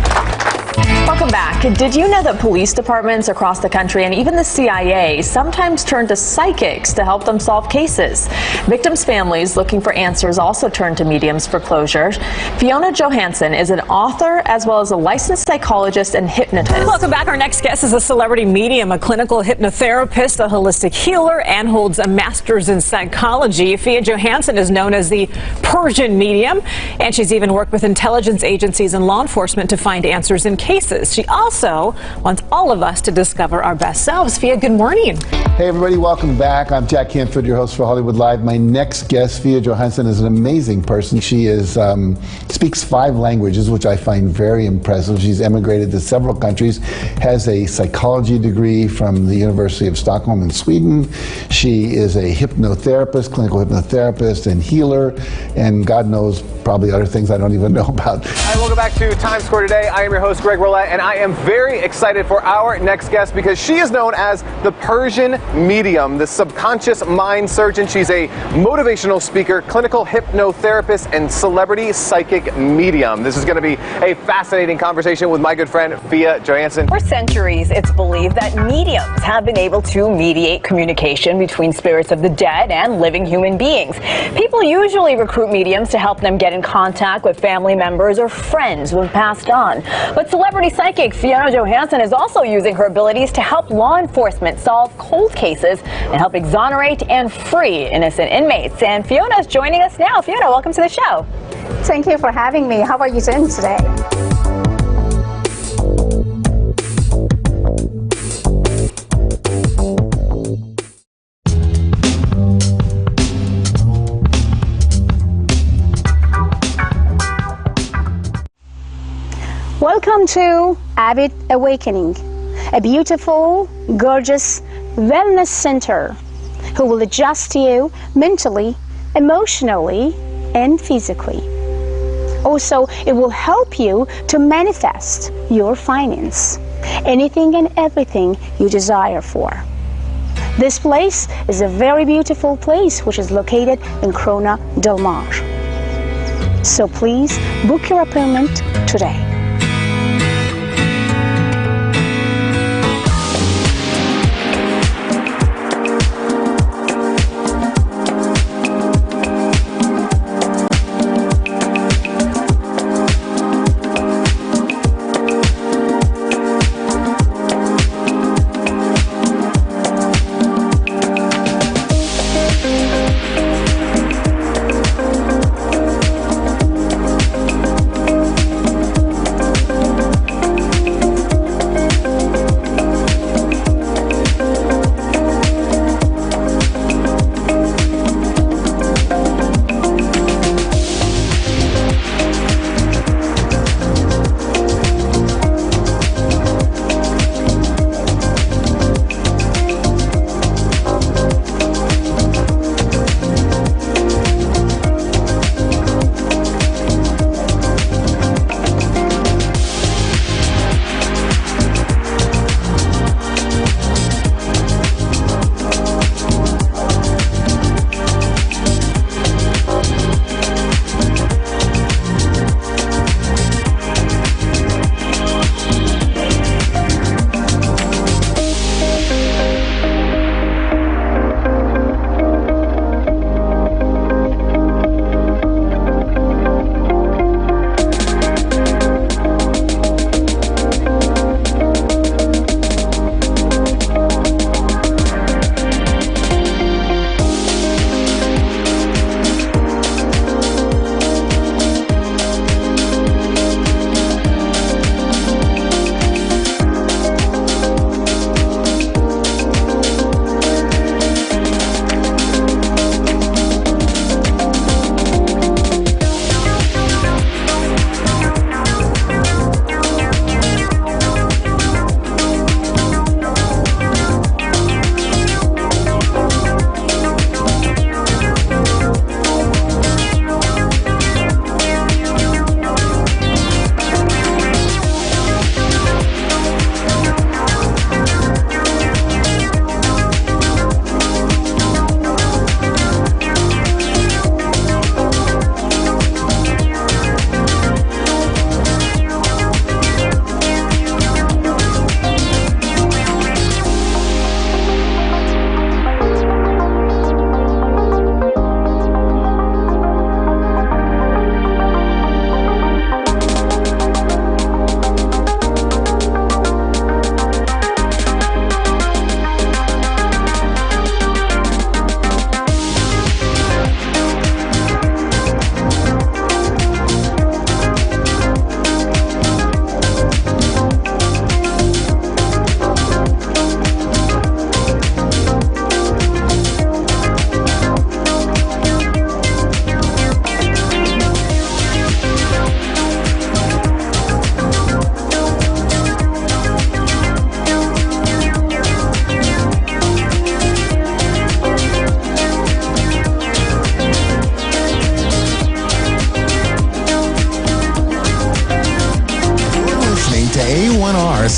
S16: Welcome back. Did you know that police departments across the country and even the CIA sometimes turn to psychics to help them solve cases? Victims' families looking for answers also turn to mediums for closure. Fiona Johansson is an author as well as a licensed psychologist and hypnotist.
S17: Welcome back. Our next guest is a celebrity medium, a clinical hypnotherapist, a holistic healer, and holds a master's in psychology. Fia Johansson is known as the Persian medium, and she's even worked with intelligence agencies and law enforcement to find answers in cases. She also wants all of us to discover our best selves. Fia, good morning.
S13: Hey everybody, welcome back. I'm Jack Canfield, your host for Hollywood Live. My next guest, Fia Johansson, is an amazing person. She is speaks 5 languages, which I find very impressive. She's emigrated to several countries, has a psychology degree from the University of Stockholm in Sweden. She is a hypnotherapist, clinical hypnotherapist and healer, and God knows probably other things I don't even know about.
S18: Hi, welcome back to Times Square Today. I am your host, Greg Roulette, and I am very excited for our next guest because she is known as the Persian medium, the subconscious mind surgeon. She's a motivational speaker, clinical hypnotherapist, and celebrity psychic medium. This is going to be a fascinating conversation with my good friend, Fia Johansson.
S19: For centuries, it's believed that mediums have been able to mediate communication between spirits of the dead and living human beings. People usually recruit mediums to help them get in contact with family members or friends who have passed on. But celebrity psychic Fiona Johansson is also using her abilities to help law enforcement solve cold cases and help exonerate and free innocent inmates. And Fiona is joining us now. Fiona, welcome to the show.
S14: Thank you for having me. How are you doing today? Welcome to Avid Awakening, a beautiful, gorgeous wellness center who will adjust you mentally, emotionally, and physically. Also, it will help you to manifest your finance, anything and everything you desire for. This place is a very beautiful place which is located in Corona Del Mar. So please book your appointment today.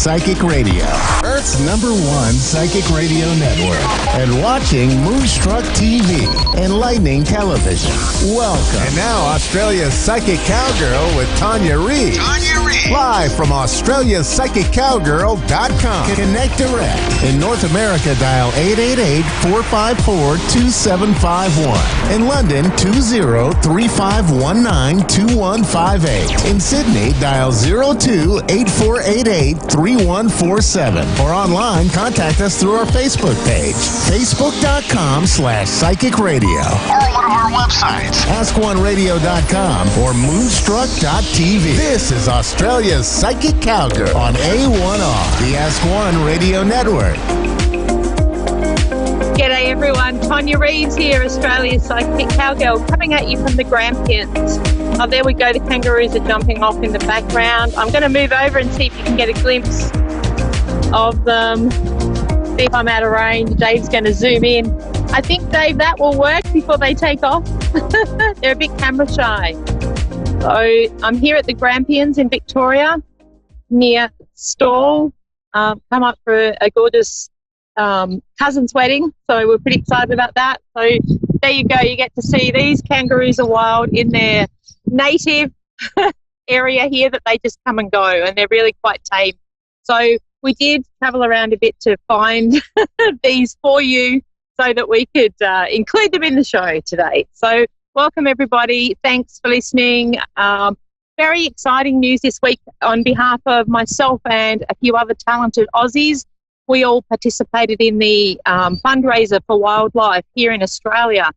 S1: Psychic Radio, Earth's #1 psychic radio network, and watching Moonstruck TV, enlightening television. Welcome.
S2: And now, Australia's Psychic Cowgirl with Tanya Reid. Live from AustraliaPsychicCowgirl.com. Connect direct. In North America, dial 888-454-2751. In London, 20-3519-2158. In Sydney, dial 02-8488-3147. Or online, contact us through our Facebook page, facebook.com/Psychic Radio. Or one of our websites, askoneradio.com or moonstruck.tv. This is Australia's Psychic Cowgirl on A1R, the Ask One Radio Network.
S20: G'day everyone, Tanya Reeves here, Australia's Psychic Cowgirl, coming at you from the Grampians. Oh, there we go, the kangaroos are jumping off in the background. I'm going to move over and see if you can get a glimpse of them. See if I'm out of range. Dave's going to zoom in. I think, Dave, that will work before they take off. They're a bit camera shy. So I'm here at the Grampians in Victoria, near Stawell. Come up for a gorgeous cousin's wedding, so we're pretty excited about that. So there you go, you get to see these kangaroos are wild in their native area here that they just come and go, and they're really quite tame. So we did travel around a bit to find these for you so that we could include them in the show today. So welcome everybody, thanks for listening. Very exciting news this week on behalf of myself and a few other talented Aussies. We all participated in the fundraiser for wildlife here in Australia.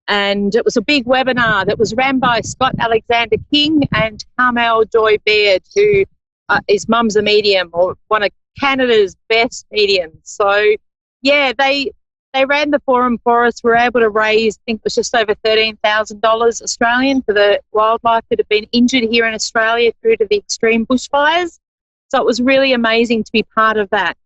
S20: And it was a big webinar that was ran by Scott Alexander King and Carmel Joy Baird, who is Mum's a Medium, or one of Canada's best mediums. So, yeah, they ran the forum for us. We were able to raise, I think it was just over $13,000 Australian for the wildlife that had been injured here in Australia through to the extreme bushfires. So it was really amazing to be part of that.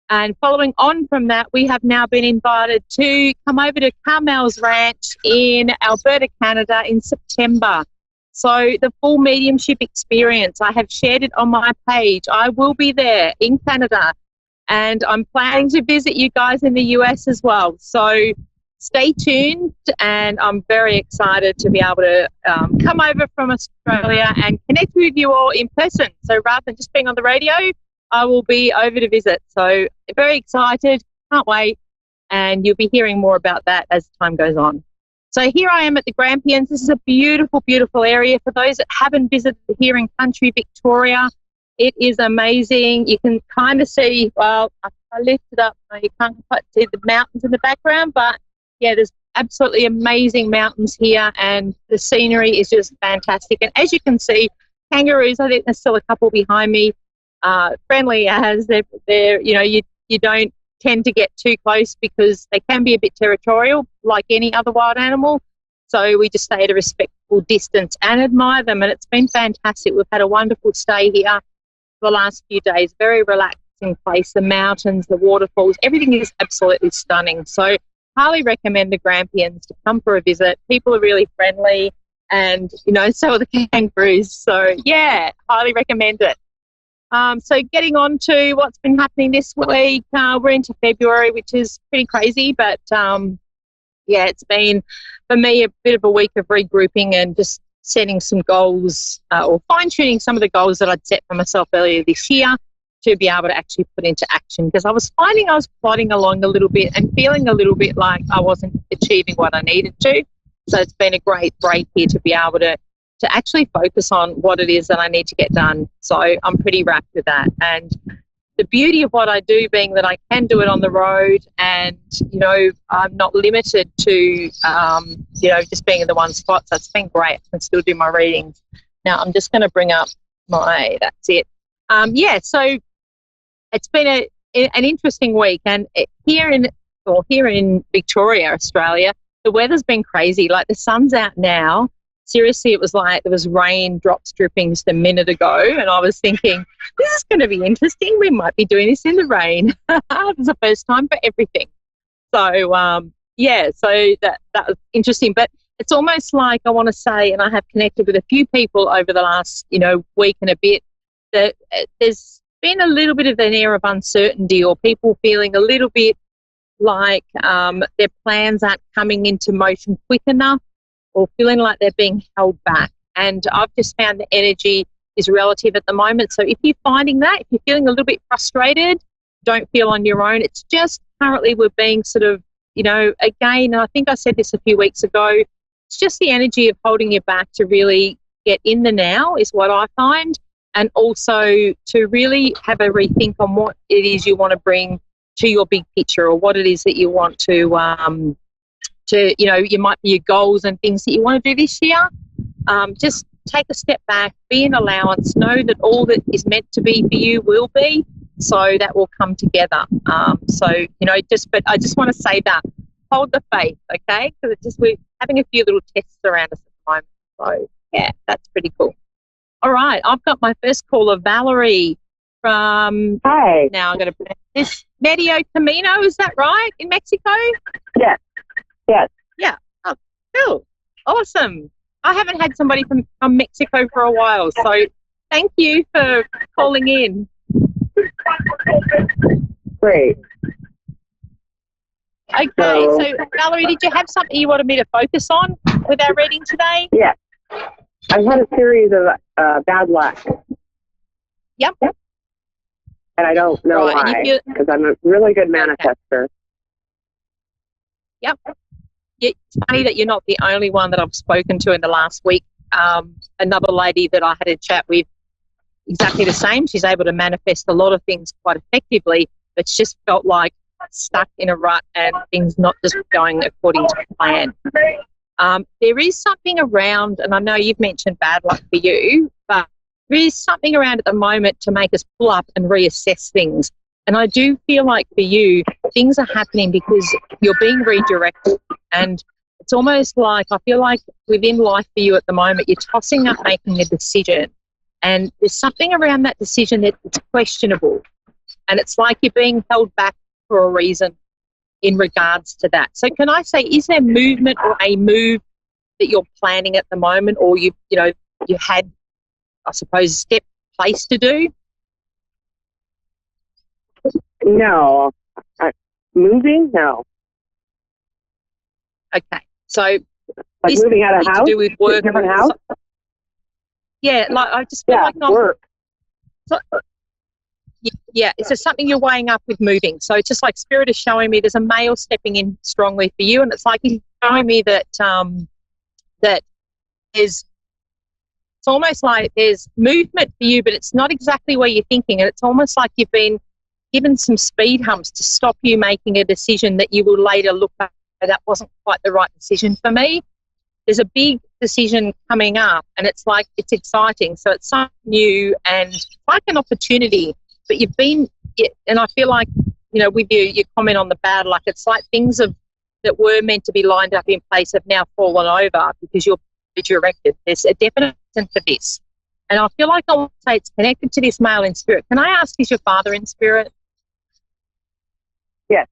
S20: And following on from that, we have now been invited to come over to Carmel's Ranch in Alberta, Canada in September. So the full mediumship experience, I have shared it on my page. I will be there in Canada, and I'm planning to visit you guys in the US as well. So stay tuned, and I'm very excited to be able to come over from Australia and connect with you all in person. So rather than just being on the radio, I will be over to visit. So very excited, can't wait, and you'll be hearing more about that as time goes on. So here I am at the Grampians. This is a beautiful, beautiful area. For those that haven't visited here in country Victoria, it is amazing. You can kind of see, well, I lifted up, you can't quite see the mountains in the background, but yeah, there's absolutely amazing mountains here, and the scenery is just fantastic. And as you can see, kangaroos, I think there's still a couple behind me, friendly as they're you don't tend to get too close because they can be a bit territorial like any other wild animal. So we just stay at a respectful distance and admire them, and it's been fantastic. We've had a wonderful stay here for the last few days, very relaxing place. The mountains, the waterfalls, everything is absolutely stunning. So highly recommend the Grampians to come for a visit. People are really friendly, and so are the kangaroos. So yeah, highly recommend it. So getting on to what's been happening this week, we're into February, which is pretty crazy, but yeah, it's been, for me, a bit of a week of regrouping and just setting some goals or fine-tuning some of the goals that I'd set for myself earlier this year to be able to actually put into action, because I was finding I was plodding along a little bit and feeling a little bit like I wasn't achieving what I needed to. So it's been a great break here to be able to actually focus on what it is that I need to get done. So I'm pretty wrapped with that. And the beauty of what I do being that I can do it on the road, and, I'm not limited to, just being in the one spot. So it's been great. I can still do my readings. Now I'm just going to bring up that's it. So it's been an interesting week. And here in Victoria, Australia, the weather's been crazy. Like, the sun's out now. Seriously, it was like there was raindrops dripping just a minute ago, and I was thinking, this is going to be interesting. We might be doing this in the rain. It's the first time for everything. So, so that was interesting. But it's almost like, I want to say, and I have connected with a few people over the last, week and a bit, that there's been a little bit of an air of uncertainty, or people feeling a little bit like their plans aren't coming into motion quick enough, or feeling like they're being held back. And I've just found the energy is relative at the moment. So if you're finding that, if you're feeling a little bit frustrated, don't feel on your own. It's just currently we're being sort of, again, I think I said this a few weeks ago, it's just the energy of holding you back to really get in the now is what I find. And also to really have a rethink on what it is you want to bring to your big picture, or what it is that you want to you might be your goals and things that you want to do this year. Just take a step back, be an allowance, know that all that is meant to be for you will be, so that will come together. But I just want to say that, hold the faith, okay? Because we're having a few little tests around us at the moment. So, yeah, that's pretty cool. All right, I've got my first caller, Valerie from...
S21: Hi.
S20: Now I'm going to pronounce this. Medio Camino, is that right, in Mexico?
S21: Yes. Yes.
S20: Yeah. Oh, cool. Awesome. I haven't had somebody from Mexico for a while, so thank you for calling in.
S21: Great.
S20: Okay, so Valerie, did you have something you wanted me to focus on with our reading today?
S21: Yeah. I've had a series of bad luck.
S20: Yep.
S21: And I don't know why, because I'm a really good manifester.
S20: Yep. It's funny that you're not the only one that I've spoken to in the last week. Another lady that I had a chat with, exactly the same. She's able to manifest a lot of things quite effectively, but just felt like stuck in a rut and things not just going according to plan. There is something around, and I know you've mentioned bad luck for you, but there is something around at the moment to make us pull up and reassess things. And I do feel like for you, things are happening because you're being redirected. And it's almost like, I feel like within life for you at the moment, you're tossing up making a decision. And there's something around that decision that's questionable. And it's like you're being held back for a reason in regards to that. So can I say, is there movement or a move that you're planning at the moment, or you had, I suppose, a step place to do?
S21: No. Moving? No.
S20: Okay. So
S21: like moving out of house?
S20: To do with work.
S21: Different house?
S20: Yeah, like I just feel like
S21: work.
S20: Yeah, it's just something you're weighing up with moving. So it's just like Spirit is showing me there's a male stepping in strongly for you, and it's like he's showing me that that there's, it's almost like there's movement for you, but it's not exactly where you're thinking, and it's almost like you've been given some speed humps to stop you making a decision that you will later look back, that wasn't quite the right decision for me. There's a big decision coming up, and it's like it's exciting. So it's something new and like an opportunity. But you've been, and I feel like, with your comment on the bad luck, it's like things that were meant to be lined up in place have now fallen over because you're redirected. There's a definite reason for this. And I feel like I want to say it's connected to this male in spirit. Can I ask, is your father in spirit?
S21: Yes.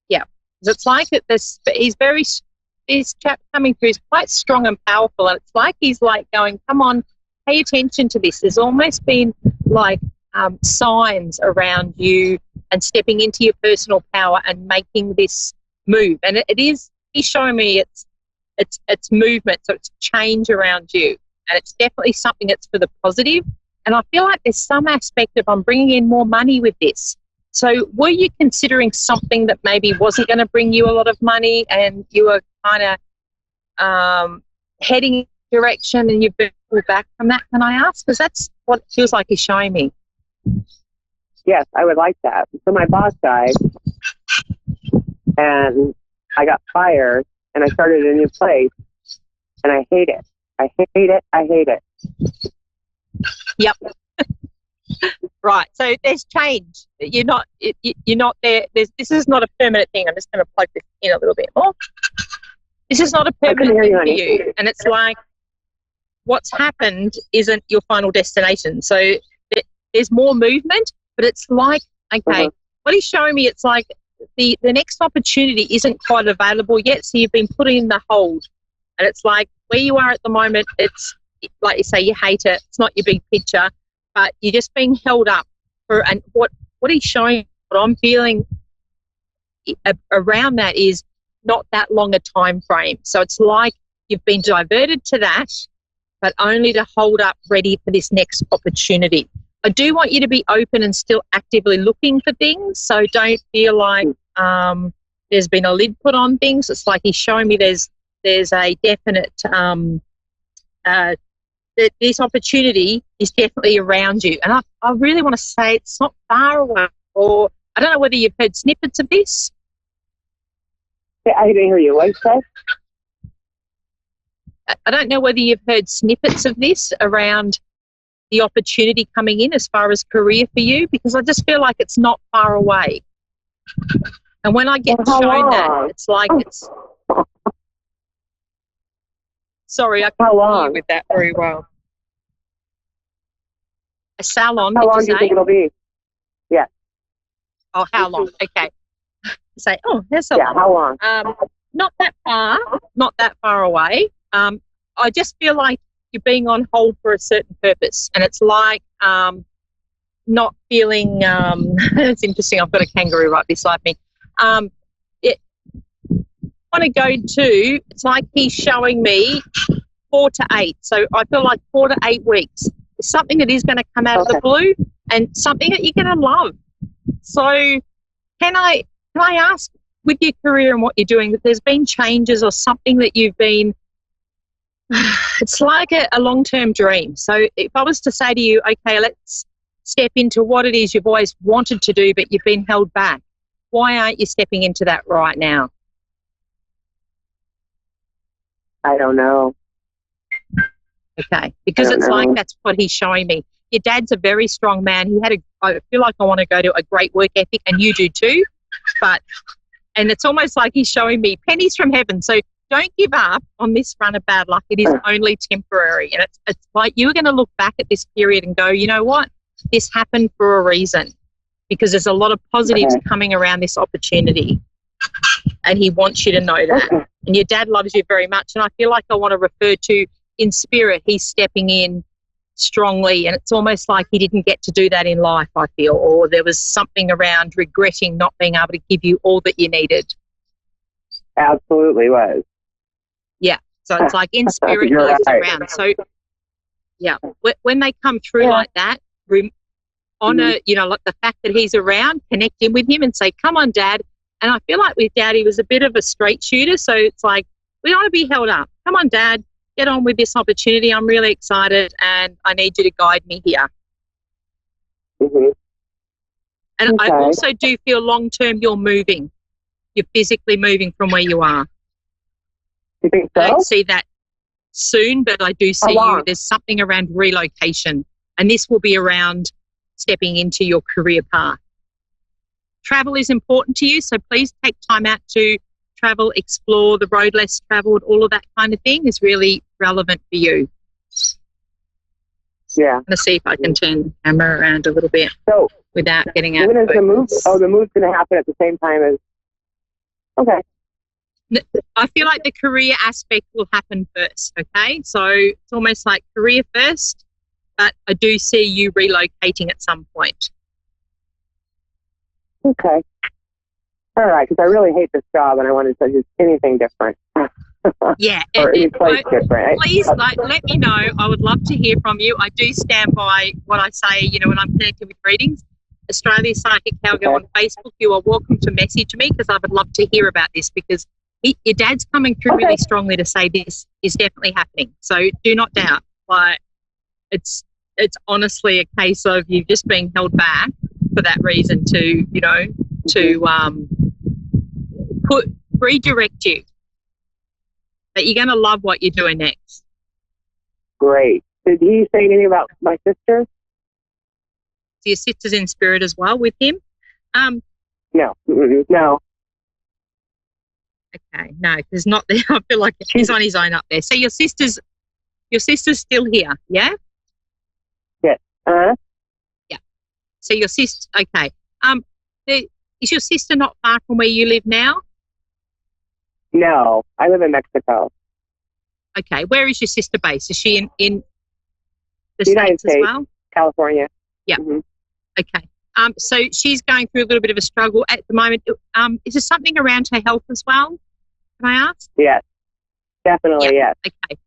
S20: Yeah. It's like this chap coming through is quite strong and powerful, and it's like he's like going, come on, pay attention to this. There's almost been like signs around you and stepping into your personal power and making this move. And he's showing me it's movement, so it's change around you. And it's definitely something that's for the positive. And I feel like there's some aspect of I'm bringing in more money with this. So were you considering something that maybe wasn't going to bring you a lot of money, and you were kind of heading in a direction and you've been pulled back from that? Can I ask? Because that's what it feels like he's showing me.
S21: Yes, I would like that. So my boss died, and I got fired, and I started a new place, and I hate it. I hate it. I hate it.
S20: Yep. Right. So there's change. You're not there. This is not a permanent thing. I'm just going to plug this in a little bit more. This is not a permanent thing for you. And it's like what's happened isn't your final destination. So there's more movement, but it's like, okay, what he's showing me, it's like the next opportunity isn't quite available yet. So you've been put in the hold. And it's like where you are at the moment, it's like you say, you hate it. It's not your big picture. but you're just being held up for, and what he's showing, what I'm feeling around that is not that long a time frame. So it's like you've been diverted to that, but only to hold up ready for this next opportunity. I do want you to be open and still actively looking for things, so don't feel like there's been a lid put on things. It's like he's showing me there's a definite that this opportunity is definitely around you. And I really want to say it's not far away, or I don't know whether you've heard snippets of this.
S21: I didn't hear you. What did you say?
S20: I don't know whether you've heard snippets of this around the opportunity coming in as far as career for you, because I just feel like it's not far away. And when I get shown that, it's like it's... Sorry, I can't hear you with that very well. A salon,
S21: how long do you think it'll be? Yeah.
S20: Oh, how long? Okay. Say, oh, there's a
S21: how long?
S20: Not that far away. I just feel like you're being on hold for a certain purpose, and it's like not feeling. It's interesting. I've got a kangaroo right beside me. It want to go to. It's like he's showing me 4 to 8. So I feel like 4 to 8 weeks. It's something that is going to come out of the blue, and something that you're going to love. So can I ask, with your career and what you're doing, that there's been changes or something that you've been, it's like a long-term dream. So if I was to say to you, okay, let's step into what it is you've always wanted to do, but you've been held back, why aren't you stepping into that right now?
S21: I don't know.
S20: Okay, because it's like that's what he's showing me. Your dad's a very strong man. I feel like I want to go to a great work ethic, and you do too. And it's almost like he's showing me pennies from heaven. So don't give up on this run of bad luck. It is only temporary. And it's like you're going to look back at this period and go, you know what? This happened for a reason, because there's a lot of positives coming around this opportunity. And he wants you to know that. And your dad loves you very much. And I feel like I want to refer to, in spirit, he's stepping in strongly, and it's almost like he didn't get to do that in life, I feel, or there was something around regretting not being able to give you all that you needed.
S21: Absolutely was.
S20: Yeah, so it's like in spirit he is around. So yeah, when they come through like that, honor, like the fact that he's around, connect in with him and say, come on, Dad. And I feel like with Dad, he was a bit of a straight shooter, so it's like, we don't want to be held up. Come on, Dad. Get on with this opportunity. I'm really excited, and I need you to guide me here. And I also do feel long-term you're moving. You're physically moving from where you are.
S21: You think so?
S20: I don't see that soon, but I do see you. There's something around relocation, and this will be around stepping into your career path. Travel is important to you, so please take time out to travel, explore the road less travelled, all of that kind of thing is really relevant for you.
S21: Yeah.
S20: I'm going to see if I can turn the camera around a little bit without getting out.
S21: When is the move? Oh, the move's going to happen at the same time as... Okay.
S20: I feel like the career aspect will happen first, okay? So it's almost like career first, but I do see you relocating at some point.
S21: Okay. All right, because I really hate this job and I wanted to do anything different.
S20: Yeah.
S21: Or any place different.
S20: Please, let me know. I would love to hear from you. I do stand by what I say, when I'm connected with readings. Australia Psychic Cowgirl on Facebook, you are welcome to message me, because I would love to hear about this, because your dad's coming through really strongly to say this is definitely happening. So do not doubt. It's honestly a case of you just being held back for that reason to redirect you. But you're going to love what you're doing next.
S21: Great. Did he say anything about my sister?
S20: So your sister's in spirit as well with him?
S21: No. No.
S20: Okay, no, there's not there. I feel like he's on his own up there. So your sister's still here, yeah?
S21: Yes.
S20: Yeah. So your sister, okay. Is your sister not far from where you live now?
S21: No, I live in Mexico.
S20: Okay, where is your sister based? Is she in the
S21: United
S20: States as well?
S21: California.
S20: Yeah. Mm-hmm. Okay. So she's going through a little bit of a struggle at the moment. Is there something around her health as well? Can I ask?
S21: Yes. Definitely, yes.
S20: Okay.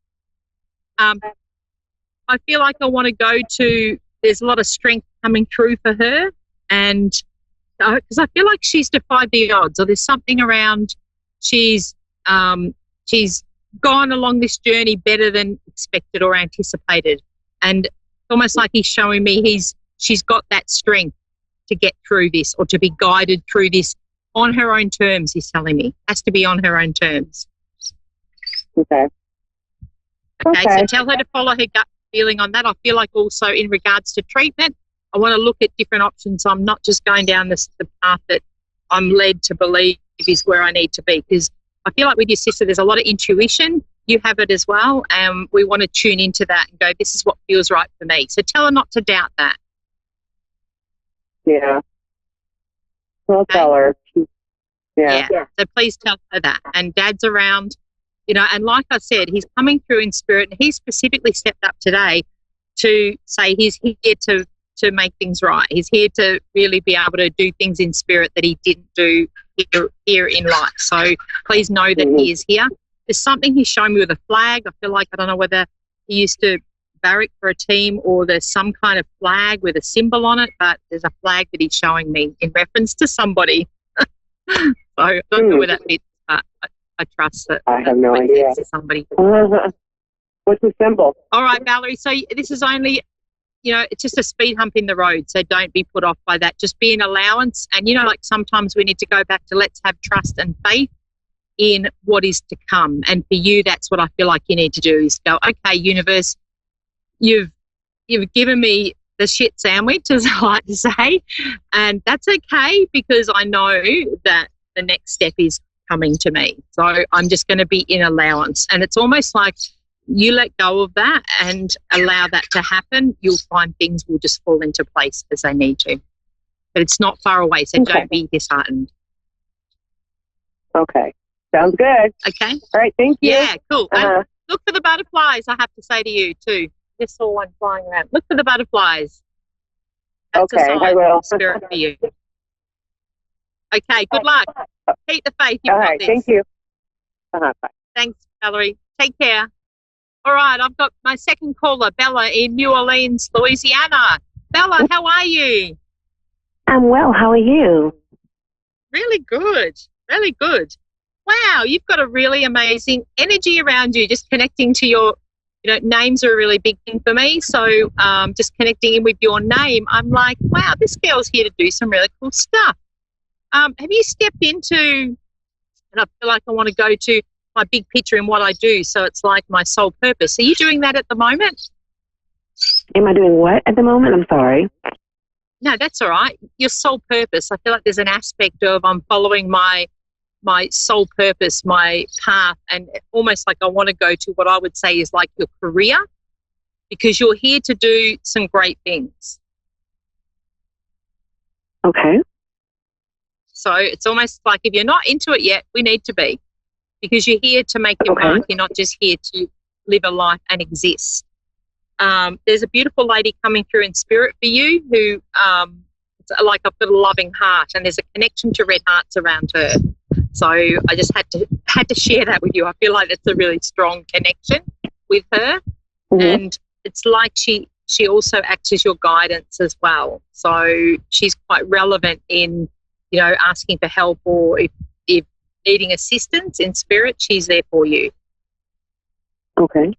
S20: I feel like I want to go to, there's a lot of strength coming through for her, and because I feel like she's defied the odds, or there's something around she's gone along this journey better than expected or anticipated, and it's almost like he's showing me she's got that strength to get through this, or to be guided through this on her own terms. He's telling me has to be on her own terms.
S21: Okay.
S20: Okay, so tell her to follow her gut feeling on that. I feel like also in regards to treatment, I want to look at different options. I'm not just going down the path that I'm led to believe is where I need to be, because I feel like with your sister there's a lot of intuition. You have it as well, and we want to tune into that and go, this is what feels right for me. So tell her not to doubt that.
S21: Yeah. I'll tell her. Yeah.
S20: So please tell her that. And Dad's around, and like I said, he's coming through in spirit, and he specifically stepped up today to say he's here to make things right. He's here to really be able to do things in spirit that he didn't do here in life. So please know that he is here. There's something he's shown me with a flag. I feel like, I don't know whether he used to barrack for a team or there's some kind of flag with a symbol on it, but there's a flag that he's showing me in reference to somebody. So I don't know where that fits, but I trust that.
S21: I have no idea.
S20: Somebody.
S21: What's the symbol?
S20: All right, Valerie. So this is only, it's just a speed hump in the road. So don't be put off by that. Just be an allowance. And, like sometimes we need to go back to let's have trust and faith in what is to come. And for you, that's what I feel like you need to do is go, okay, universe, you've given me the shit sandwich, as I like to say, and that's okay because I know that the next step is coming to me. So I'm just going to be in allowance. And it's almost like you let go of that and allow that to happen, you'll find things will just fall into place as they need to. But it's not far away, so don't be disheartened.
S21: Okay. Sounds good.
S20: Okay.
S21: All right, thank you.
S20: Yeah, cool. Look for the butterflies, I have to say to you too. Just saw one flying around. Look for the butterflies. That's
S21: okay,
S20: a sign
S21: I will.
S20: of spirit for you. Okay, good luck. Keep the faith. You've
S21: All
S20: got
S21: right,
S20: this.
S21: thank you. Bye.
S20: Thanks, Valerie. Take care. All right, I've got my second caller, Bella, in New Orleans, Louisiana. Bella, how are you?
S3: I'm well. How are you?
S20: Really good. Really good. Wow, you've got a really amazing energy around you, just connecting to your, names are a really big thing for me. So just connecting in with your name, I'm like, wow, this girl's here to do some really cool stuff. Have you stepped into, and I feel like I want to go to my big picture in what I do, so it's like my sole purpose. Are you doing that at the moment?
S3: Am I doing what at the moment? I'm sorry.
S20: No, that's all right. Your sole purpose. I feel like there's an aspect of I'm following my sole purpose, my path, and almost like I want to go to what I would say is like your career, because you're here to do some great things.
S3: Okay.
S20: So it's almost like if you're not into it yet, we need to be, because you're here to make your mark. You're not just here to live a life and exist. There's a beautiful lady coming through in spirit for you who, like I've got a loving heart, and there's a connection to red hearts around her. So I just had to share that with you. I feel like it's a really strong connection with her, and it's like she also acts as your guidance as well. So she's quite relevant in, asking for help, or if needing assistance in spirit, she's there for you.
S3: Okay.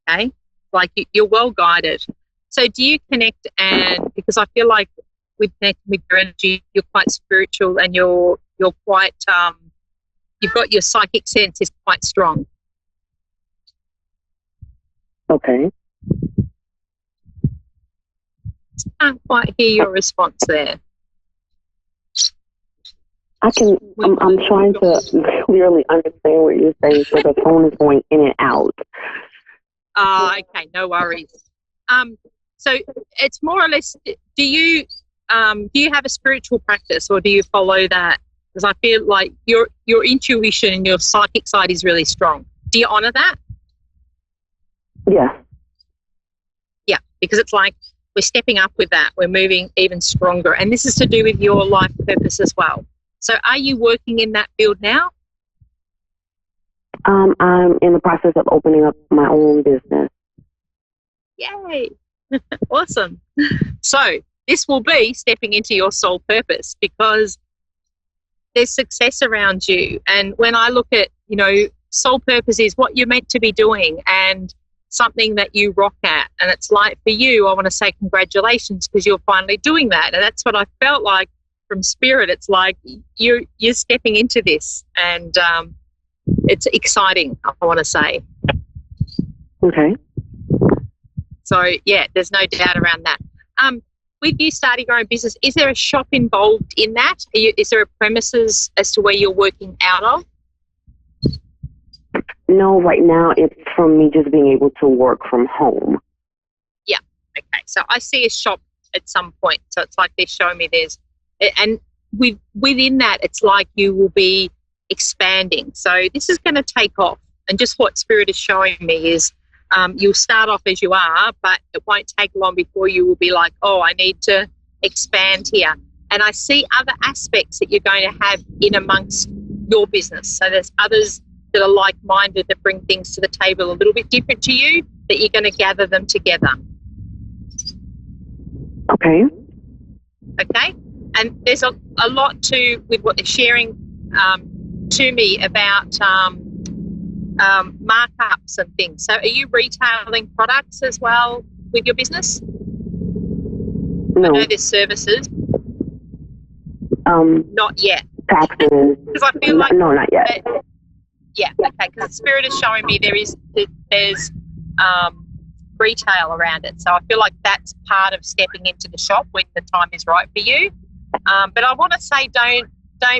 S20: Okay, like you're well guided. So do you connect? And because I feel like with connecting with your energy, you're quite spiritual, and you're quite you've got your psychic sense is quite strong.
S3: Okay.
S20: Can't quite hear your response there.
S3: I'm trying to clearly understand what you're saying, so the phone is going in and out.
S20: Okay, no worries. So it's more or less, do you have a spiritual practice, or do you follow that? Because I feel like your intuition and your psychic side is really strong. Do you honor that?
S3: Yeah.
S20: Yeah. because it's like we're stepping up with that. We're moving even stronger. And this is to do with your life purpose as well. So are you working in that field now?
S3: I'm in the process of opening up my own business.
S20: Yay. Awesome. So this will be stepping into your soul purpose, because there's success around you. And when I look at, you know, soul purpose is what you're meant to be doing and something that you rock at. And it's like, for you, I want to say congratulations, because you're finally doing that. And that's what I felt like from Spirit. It's like you're stepping into this, and it's exciting, I want to say.
S3: Okay.
S20: So, yeah, there's no doubt around that. With you starting your own business, is there a shop involved in that? Is there a premises as to where you're working out of?
S3: No, right now it's from me just being able to work from home.
S20: Yeah. Okay. So I see a shop at some point. So it's like they're showing me and within that, it's like you will be expanding. So this is going to take off. And just what Spirit is showing me is you'll start off as you are, but it won't take long before you will be like, oh, I need to expand here. And I see other aspects that you're going to have in amongst your business. So there's others that are like-minded that bring things to the table a little bit different to you, that you're going to gather them together.
S3: Okay.
S20: Okay. And there's a lot with what they're sharing to me about markups and things. So are you retailing products as well with your business?
S3: No.
S20: I know there's services. Not yet.
S3: Taxes.
S20: Because I feel like
S3: no, not yet.
S20: Yeah, okay, because Spirit is showing me there's retail around it. So I feel like that's part of stepping into the shop when the time is right for you. But I want to say don't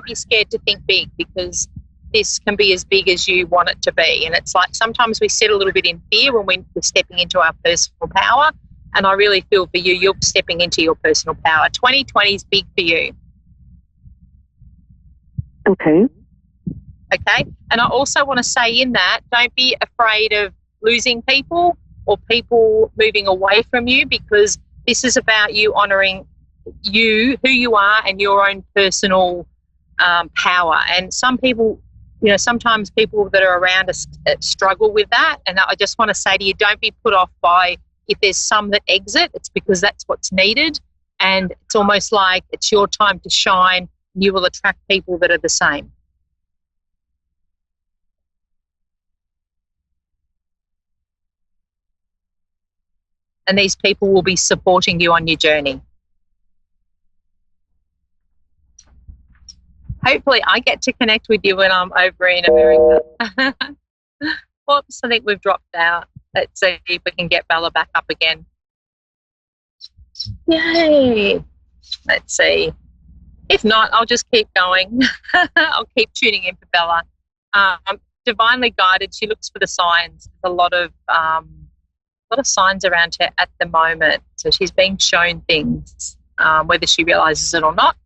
S20: be scared to think big, because this can be as big as you want it to be. And it's like sometimes we sit a little bit in fear when we're stepping into our personal power. And I really feel for you, you're stepping into your personal power. 2020 is big for you.
S3: Okay.
S20: Okay. And I also want to say in that, don't be afraid of losing people or people moving away from you, because this is about you honouring you, who you are, and your own personal power. And some people, you know, sometimes people that are around us struggle with that. And I just want to say to you, don't be put off by if there's some that exit. It's because that's what's needed. And it's almost like it's your time to shine. You will attract people that are the same. And these people will be supporting you on your journey. Hopefully I get to connect with you when I'm over in America. Whoops, I think we've dropped out. Let's see if we can get Bella back up again. Yay. Let's see. If not, I'll just keep going. I'll keep tuning in for Bella. Divinely guided, she looks for the signs. There's a lot of signs around her at the moment. So she's being shown things, whether she realises it or not.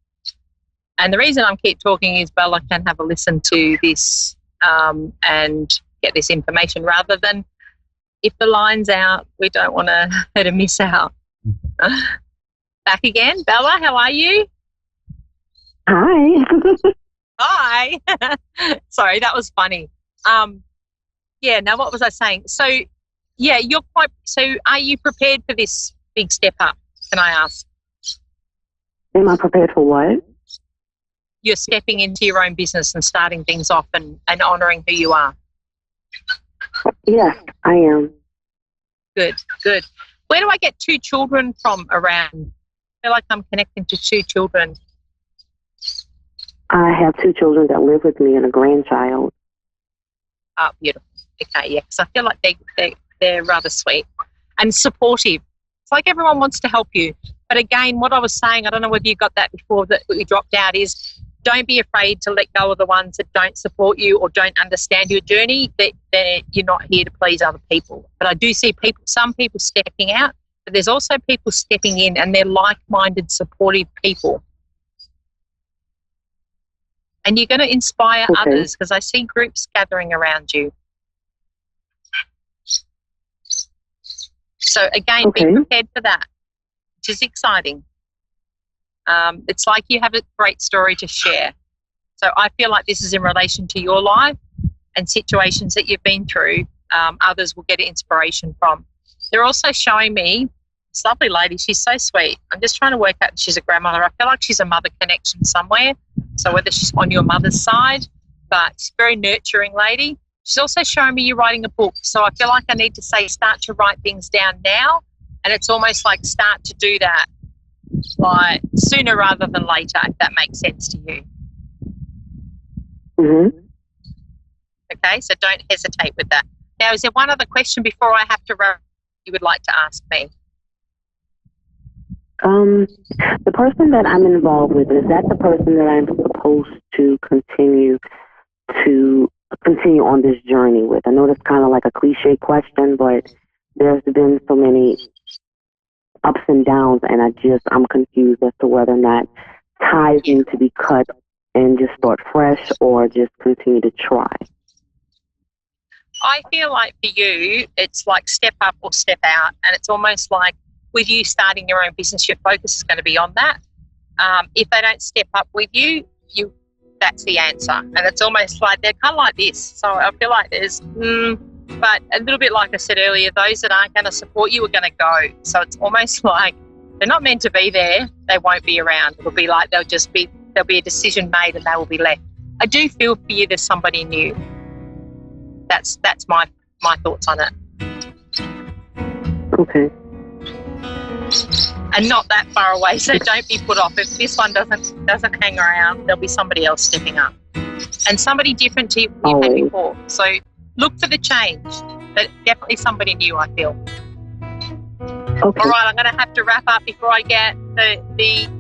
S20: And the reason I keep talking is Bella can have a listen to this and get this information, rather than if the line's out, we don't want her to miss out. Back again. Bella, how are you?
S3: Hi.
S20: Hi. Sorry, that was funny. Yeah, now what was I saying? So, yeah, are you prepared for this big step up, can I ask?
S3: Am I prepared for what?
S20: You're stepping into your own business and starting things off and honouring who you are.
S3: Yes, I am.
S20: Good, good. Where do I get 2 children from around? I feel like I'm connecting to 2 children.
S3: I have 2 children that live with me and a grandchild.
S20: Oh, beautiful. Okay, yeah, because I feel like they're rather sweet and supportive. It's like everyone wants to help you. But again, what I was saying, I don't know whether you got that before that we dropped out, is don't be afraid to let go of the ones that don't support you or don't understand your journey. That you're not here to please other people. But I do see some people stepping out, but there's also people stepping in, and they're like-minded, supportive people. And you're going to inspire others, because I see groups gathering around you. So again, be prepared for that, which is exciting. It's like you have a great story to share. So I feel like this is in relation to your life and situations that you've been through. Others will get inspiration from. They're also showing me this lovely lady. She's so sweet. I'm just trying to work out if she's a grandmother. I feel like she's a mother connection somewhere. So whether she's on your mother's side, but she's a very nurturing lady. She's also showing me you writing a book. So I feel like I need to say start to write things down now. And it's almost like start to do that like sooner rather than later, if that makes sense to you.
S3: Mm-hmm.
S20: Okay, so don't hesitate with that. Now, is there one other question before I have to wrap you would like to ask me?
S3: The person that I'm involved with, is that the person that I'm supposed to continue on this journey with? I know that's kind of like a cliche question, but there's been so many ups and downs, and I'm confused as to whether or not ties need to be cut and just start fresh or just continue to try.
S20: I feel like for you, it's like step up or step out, and it's almost like with you starting your own business, your focus is going to be on that. If they don't step up with you, that's the answer. And it's almost like they're kind of like this. So I feel like there's, but a little bit like I said earlier, those that aren't going to support you are going to go. So it's almost like they're not meant to be there. They won't be around. It'll be like there'll be a decision made and they will be left. I do feel for you there's somebody new. That's my thoughts on it.
S3: Okay.
S20: And not that far away, so don't be put off. If this one doesn't hang around, there'll be somebody else stepping up. And somebody different to you you've had before. So look for the change. But definitely somebody new, I feel.
S3: Okay.
S20: All right, I'm going to have to wrap up before I get the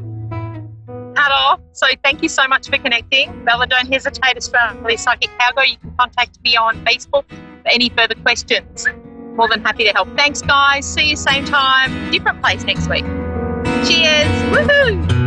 S20: cut off. So thank you so much for connecting. Bella, don't hesitate, Australia Psychic Cowgirl. You can contact me on Facebook for any further questions. More than happy to help. Thanks, guys. See you same time, different place next week. Cheers. Woohoo!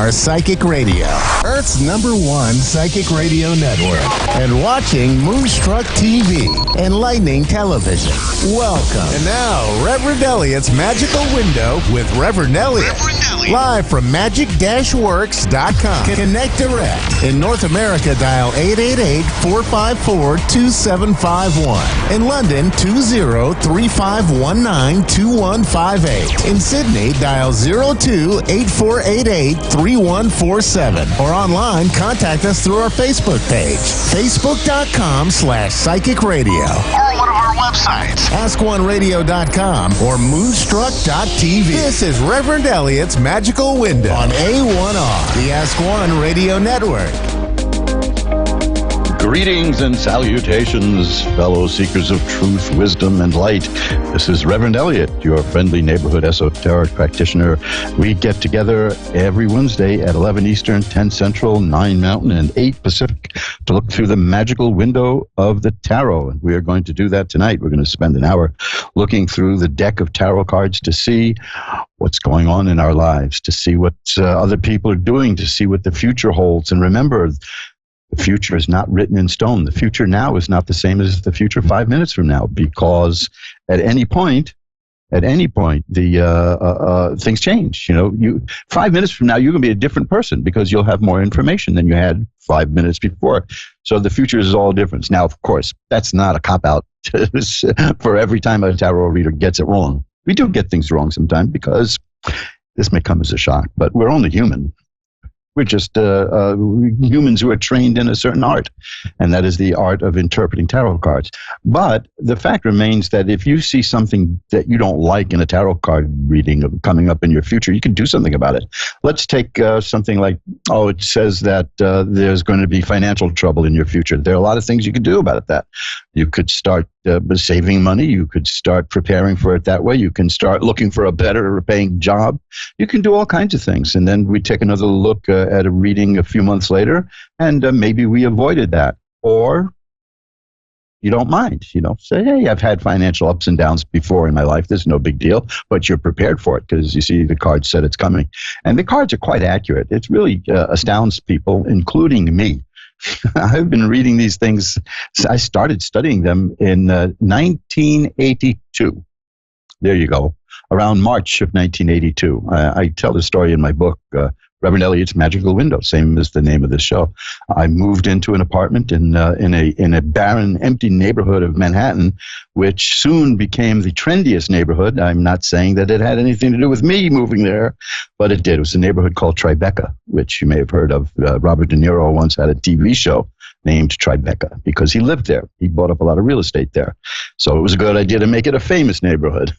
S1: A1R Psychic Radio, Earth's #1 psychic radio network, and watching Moonstruck TV, enlightening television. Welcome. And now, Reverend Elliot's Magical Window with Reverend Elliot. Live from magic-works.com. Connect direct. In North America, dial 888-454-2751. In London, 20-3519-2158. In Sydney, dial 02-8488-3147. Or online, contact us through our Facebook page, facebook.com/psychic radio.
S2: Or one of our websites,
S1: askoneradio.com or moonstruck.tv. This is Reverend Elliot's Magical Window on A1R, the Ask One Radio Network.
S7: Greetings and salutations, fellow seekers of truth, wisdom, and light. This is Reverend Elliot, your friendly neighborhood esoteric practitioner. We get together every Wednesday at 11 Eastern, 10 Central, 9 Mountain, and 8 Pacific to look through the magical window of the tarot. And we are going to do that tonight. We're going to spend an hour looking through the deck of tarot cards to see what's going on in our lives, to see what other people are doing, to see what the future holds. And remember, the future is not written in stone. The future now is not the same as the future 5 minutes from now, because at any point, the things change. 5 minutes from now, you're going to be a different person because you'll have more information than you had 5 minutes before. So the future is all different. Now, of course, that's not a cop-out for every time a tarot reader gets it wrong. We do get things wrong sometimes because this may come as a shock, but we're only human. We're just humans who are trained in a certain art, and that is the art of interpreting tarot cards. But the fact remains that if you see something that you don't like in a tarot card reading coming up in your future, you can do something about it. Let's take something like, it says that there's going to be financial trouble in your future. There are a lot of things you can do about that. You could start saving money. You could start preparing for it that way. You can start looking for a better paying job. You can do all kinds of things. And then we take another look at a reading a few months later, and maybe we avoided that. Or you don't mind, say, hey, I've had financial ups and downs before in my life. There's no big deal, but you're prepared for it because you see the cards said it's coming. And the cards are quite accurate. It really astounds people, including me. I've been reading these things. I started studying them in 1982. There you go. Around March of 1982. I tell the story in my book, Reverend Elliot's Magical Window, same as the name of this show. I moved into an apartment in a barren, empty neighborhood of Manhattan, which soon became the trendiest neighborhood. I'm not saying that it had anything to do with me moving there, but it did. It was a neighborhood called Tribeca, which you may have heard of. Robert De Niro once had a TV show named Tribeca because he lived there. He bought up a lot of real estate there. So it was a good idea to make it a famous neighborhood.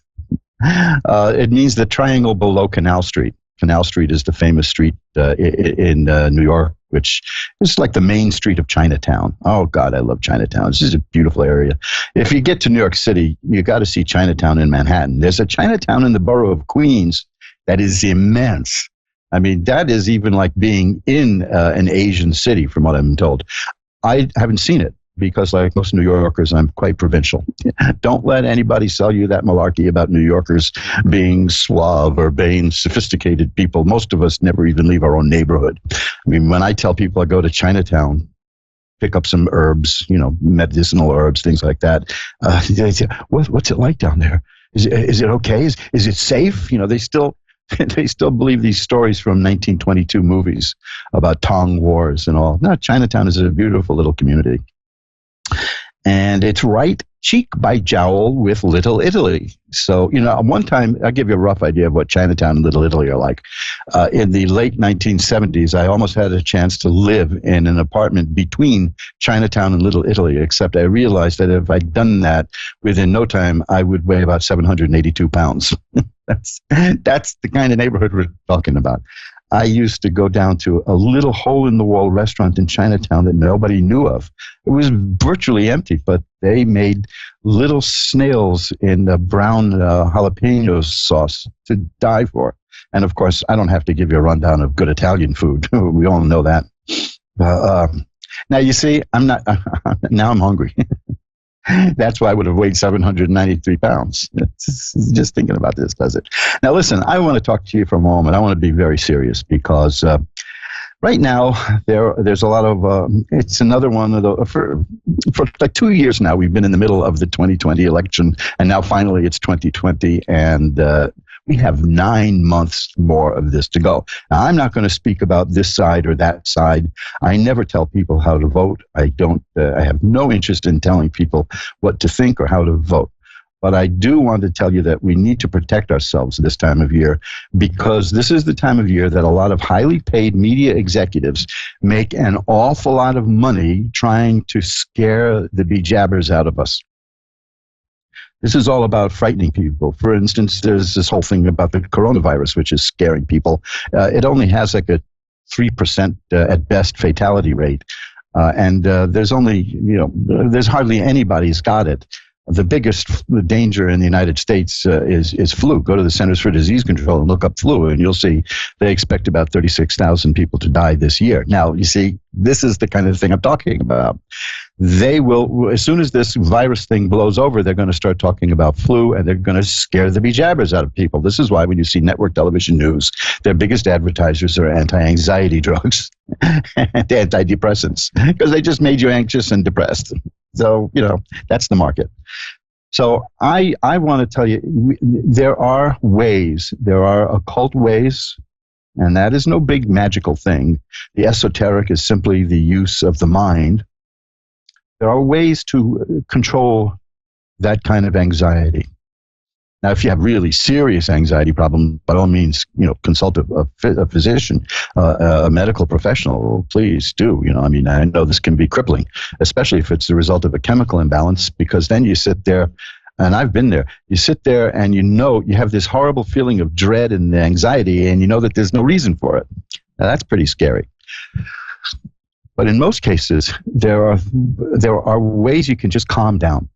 S7: It means the triangle below Canal Street. Canal Street is the famous street in New York, which is like the main street of Chinatown. Oh, God, I love Chinatown. This is a beautiful area. If you get to New York City, you got to see Chinatown in Manhattan. There's a Chinatown in the borough of Queens that is immense. I mean, that is even like being in an Asian city, from what I'm told. I haven't seen it because, like most New Yorkers, I'm quite provincial. Don't let anybody sell you that malarkey about New Yorkers being suave or being sophisticated people. Most of us never even leave our own neighborhood. I mean, when I tell people I go to Chinatown, pick up some herbs, medicinal herbs, things like that, they say, what's it like down there? Is it okay? Is it safe? They still believe these stories from 1922 movies about Tong Wars and all. No, Chinatown is a beautiful little community. And it's right cheek by jowl with Little Italy. So, one time, I'll give you a rough idea of what Chinatown and Little Italy are like. In the late 1970s, I almost had a chance to live in an apartment between Chinatown and Little Italy, except I realized that if I'd done that, within no time, I would weigh about 782 pounds. That's the kind of neighborhood we're talking about. I used to go down to a little hole-in-the-wall restaurant in Chinatown that nobody knew of. It was virtually empty, but they made little snails in a brown jalapeno sauce to die for. And, of course, I don't have to give you a rundown of good Italian food. We all know that. Now, you see, now I'm hungry. That's why I would have weighed 793 pounds. Just thinking about this does it. Now, listen, I want to talk to you for a moment. I want to be very serious because right now there's a lot of, it's another one of the, for like 2 years now, we've been in the middle of the 2020 election, and now finally it's 2020, and we have 9 months more of this to go. Now, I'm not going to speak about this side or that side. I never tell people how to vote. I have no interest in telling people what to think or how to vote. But I do want to tell you that we need to protect ourselves this time of year, because this is the time of year that a lot of highly paid media executives make an awful lot of money trying to scare the bejabbers out of us. This is all about frightening people. For instance, there's this whole thing about the coronavirus, which is scaring people. It only has like a 3% at best fatality rate. And there's only, there's hardly anybody's got it. The biggest danger in the United States is flu. Go to the Centers for Disease Control and look up flu, and you'll see they expect about 36,000 people to die this year. Now, you see, this is the kind of thing I'm talking about. They will, as soon as this virus thing blows over, they're going to start talking about flu, and they're going to scare the bejabbers out of people. This is why when you see network television news, their biggest advertisers are anti-anxiety drugs and antidepressants, because they just made you anxious and depressed. So, that's the market. So I want to tell you, there are ways, there are occult ways, and that is no big magical thing. The esoteric is simply the use of the mind. There are ways to control that kind of anxiety. Now, if you have really serious anxiety problems, by all means, consult a physician, a medical professional. Please do. I know this can be crippling, especially if it's the result of a chemical imbalance, because then you sit there, and I've been there. You sit there, and you have this horrible feeling of dread and anxiety, and you know that there's no reason for it. Now, that's pretty scary. But in most cases, there are ways you can just calm down.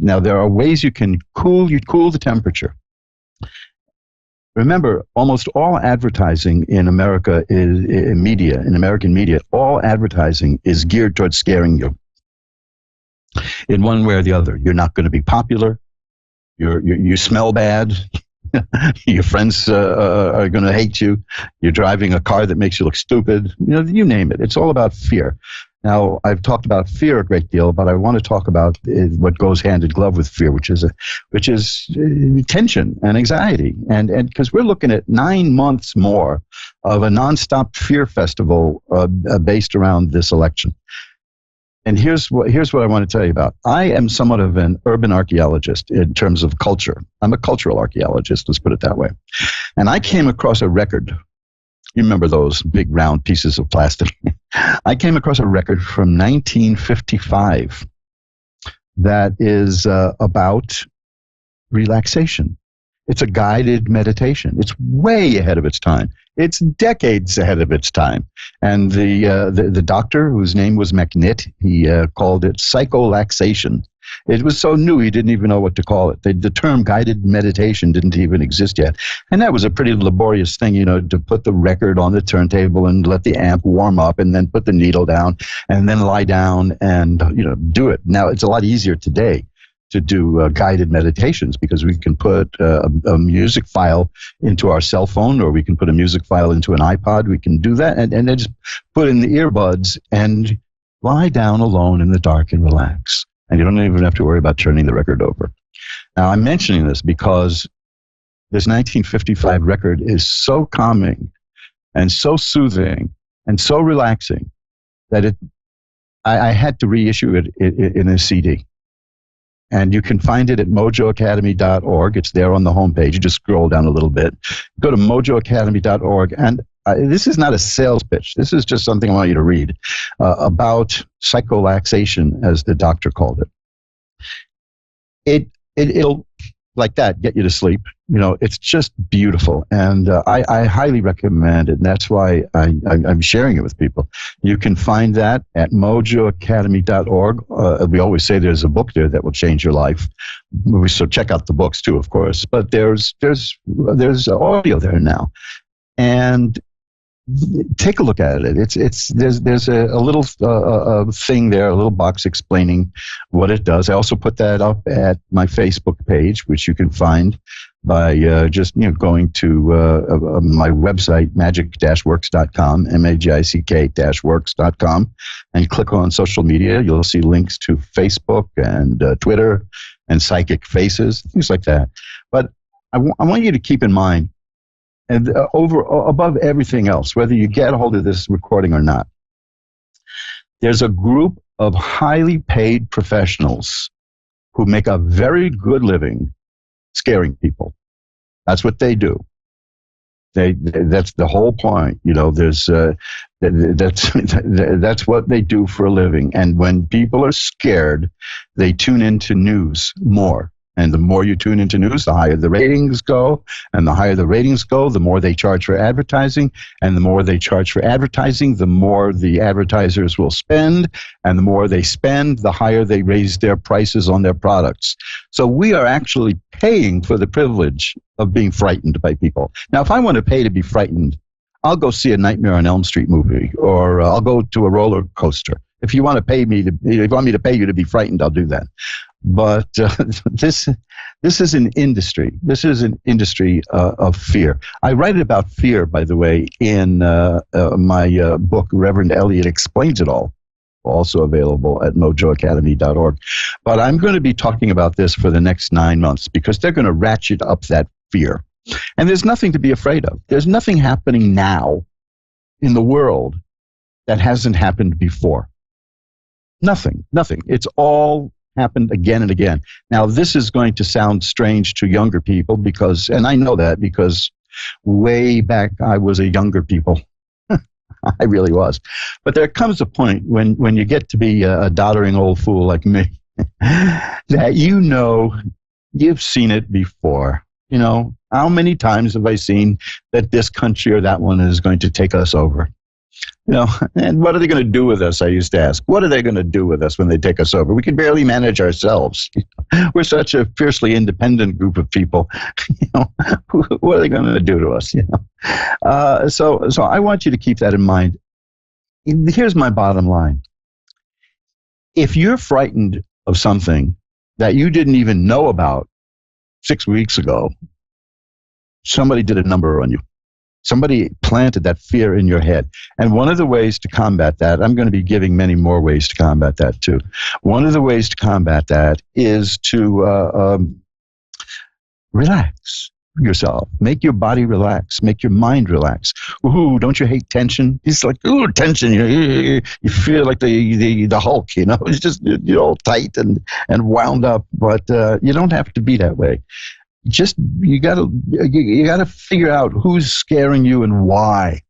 S7: Now, there are ways you can cool the temperature. Remember, almost all advertising in America in American media, all advertising is geared towards scaring you in one way or the other. You're not going to be popular. You smell bad. Your friends are going to hate you. You're driving a car that makes you look stupid. You name it. It's all about fear. Now, I've talked about fear a great deal, but I want to talk about what goes hand in glove with fear, which is tension and anxiety. And because we're looking at 9 months more of a nonstop fear festival based around this election. And here's what I want to tell you about. I am somewhat of an urban archaeologist in terms of culture. I'm a cultural archaeologist, let's put it that way. And I came across a record. You remember those big round pieces of plastic? I came across a record from 1955 that is about relaxation. It's a guided meditation. It's way ahead of its time. It's decades ahead of its time. And the doctor, whose name was McNitt, he called it psycholaxation. It was so new he didn't even know what to call it. The term guided meditation didn't even exist yet. And that was a pretty laborious thing, to put the record on the turntable and let the amp warm up and then put the needle down and then lie down and, do it. Now, it's a lot easier today to do guided meditations, because we can put a music file into our cell phone, or we can put a music file into an iPod. We can do that and then just put in the earbuds and lie down alone in the dark and relax. And you don't even have to worry about turning the record over. Now, I'm mentioning this because this 1955 record is so calming and so soothing and so relaxing that I had to reissue it in a CD. And you can find it at mojoacademy.org. It's there on the homepage. You just scroll down a little bit. Go to mojoacademy.org. And this is not a sales pitch. This is just something I want you to read about psycholaxation, as the doctor called it. It'll, like that, get you to sleep. It's just beautiful. And I highly recommend it. And that's why I'm sharing it with people. You can find that at mojoacademy.org. We always say there's a book there that will change your life. So check out the books too, of course. But there's audio there now. And take a look at it. There's a little thing there, a little box explaining what it does. I also put that up at my Facebook page, which you can find by just going to my website, magic-works.com, magic-works.com, and click on social media. You'll see links to Facebook and Twitter and Psychic Faces, things like that. But I want you to keep in mind, and above everything else, whether you get a hold of this recording or not, there's a group of highly paid professionals who make a very good living scaring people. That's what they do. That's the whole point. That's what they do for a living. And when people are scared, they tune into news more. And the more you tune into news, the higher the ratings go. And the higher the ratings go, the more they charge for advertising. And the more they charge for advertising, the more the advertisers will spend. And the more they spend, the higher they raise their prices on their products. So we are actually paying for the privilege of being frightened by people. Now, if I want to pay to be frightened, I'll go see a Nightmare on Elm Street movie, or I'll go to a roller coaster. If you want to pay me if you want me to pay you to be frightened, I'll do that. But this is an industry. This is an industry of fear. I write about fear, by the way, in my book, Reverend Elliot Explains It All, also available at mojoacademy.org. But I'm going to be talking about this for the next 9 months because they're going to ratchet up that fear. And there's nothing to be afraid of. There's nothing happening now in the world that hasn't happened before. Nothing. It's all happened again and again. Now, this is going to sound strange to younger people and I know that because way back I was a younger people. I really was. But there comes a point when you get to be a doddering old fool like me that you've seen it before. How many times have I seen that this country or that one is going to take us over? And what are they going to do with us? I used to ask, what are they going to do with us when they take us over? We can barely manage ourselves. We're such a fiercely independent group of people. What are they going to do to us? So I want you to keep that in mind. Here's my bottom line. If you're frightened of something that you didn't even know about 6 weeks ago, somebody did a number on you. Somebody planted that fear in your head. And one of the ways to combat that, I'm going to be giving many more ways to combat that too. One of the ways to combat that is to relax yourself. Make your body relax. Make your mind relax. Ooh, don't you hate tension? It's like, ooh, tension. You feel like the Hulk, It's just, you're all tight and wound up. But you don't have to be that way. Just you gotta figure out who's scaring you and why.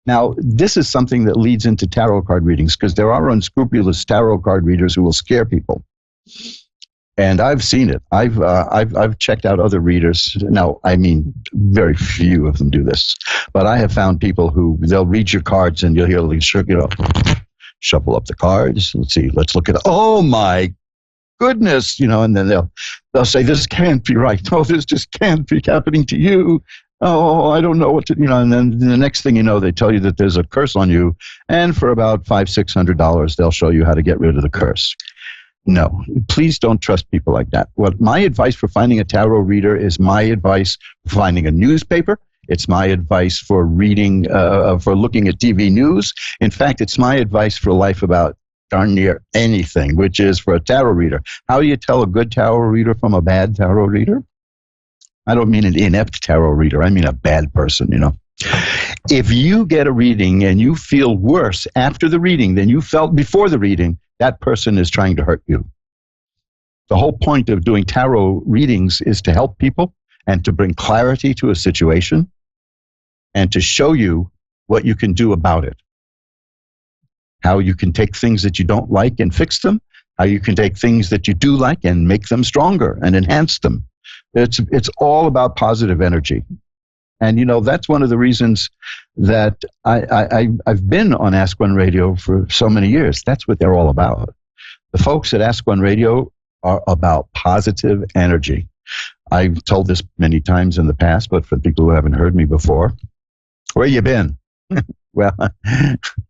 S7: Now, this is something that leads into tarot card readings because there are unscrupulous tarot card readers who will scare people, and I've seen it. I've checked out other readers. Now, I mean, very few of them do this, but I have found people who they'll read your cards and you'll hear shuffle up the cards. Let's see. Let's look at. Oh my goodness, and then they'll say, this can't be right. Oh, this just can't be happening to you. Oh, I don't know what to, and then the next thing you know, they tell you that there's a curse on you. And for about $500-$600, they'll show you how to get rid of the curse. No, please don't trust people like that. What my advice for finding a tarot reader is my advice for finding a newspaper. It's my advice for reading, for looking at TV news. In fact, it's my advice for life about darn near anything, which is for a tarot reader. How do you tell a good tarot reader from a bad tarot reader? I don't mean an inept tarot reader. I mean a bad person, If you get a reading and you feel worse after the reading than you felt before the reading, that person is trying to hurt you. The whole point of doing tarot readings is to help people and to bring clarity to a situation and to show you what you can do about it. How you can take things that you don't like and fix them, how you can take things that you do like and make them stronger and enhance them. It's all about positive energy. And, that's one of the reasons that I've been on Ask One Radio for so many years. That's what they're all about. The folks at Ask One Radio are about positive energy. I've told this many times in the past, but for people who haven't heard me before, Where you been? Well,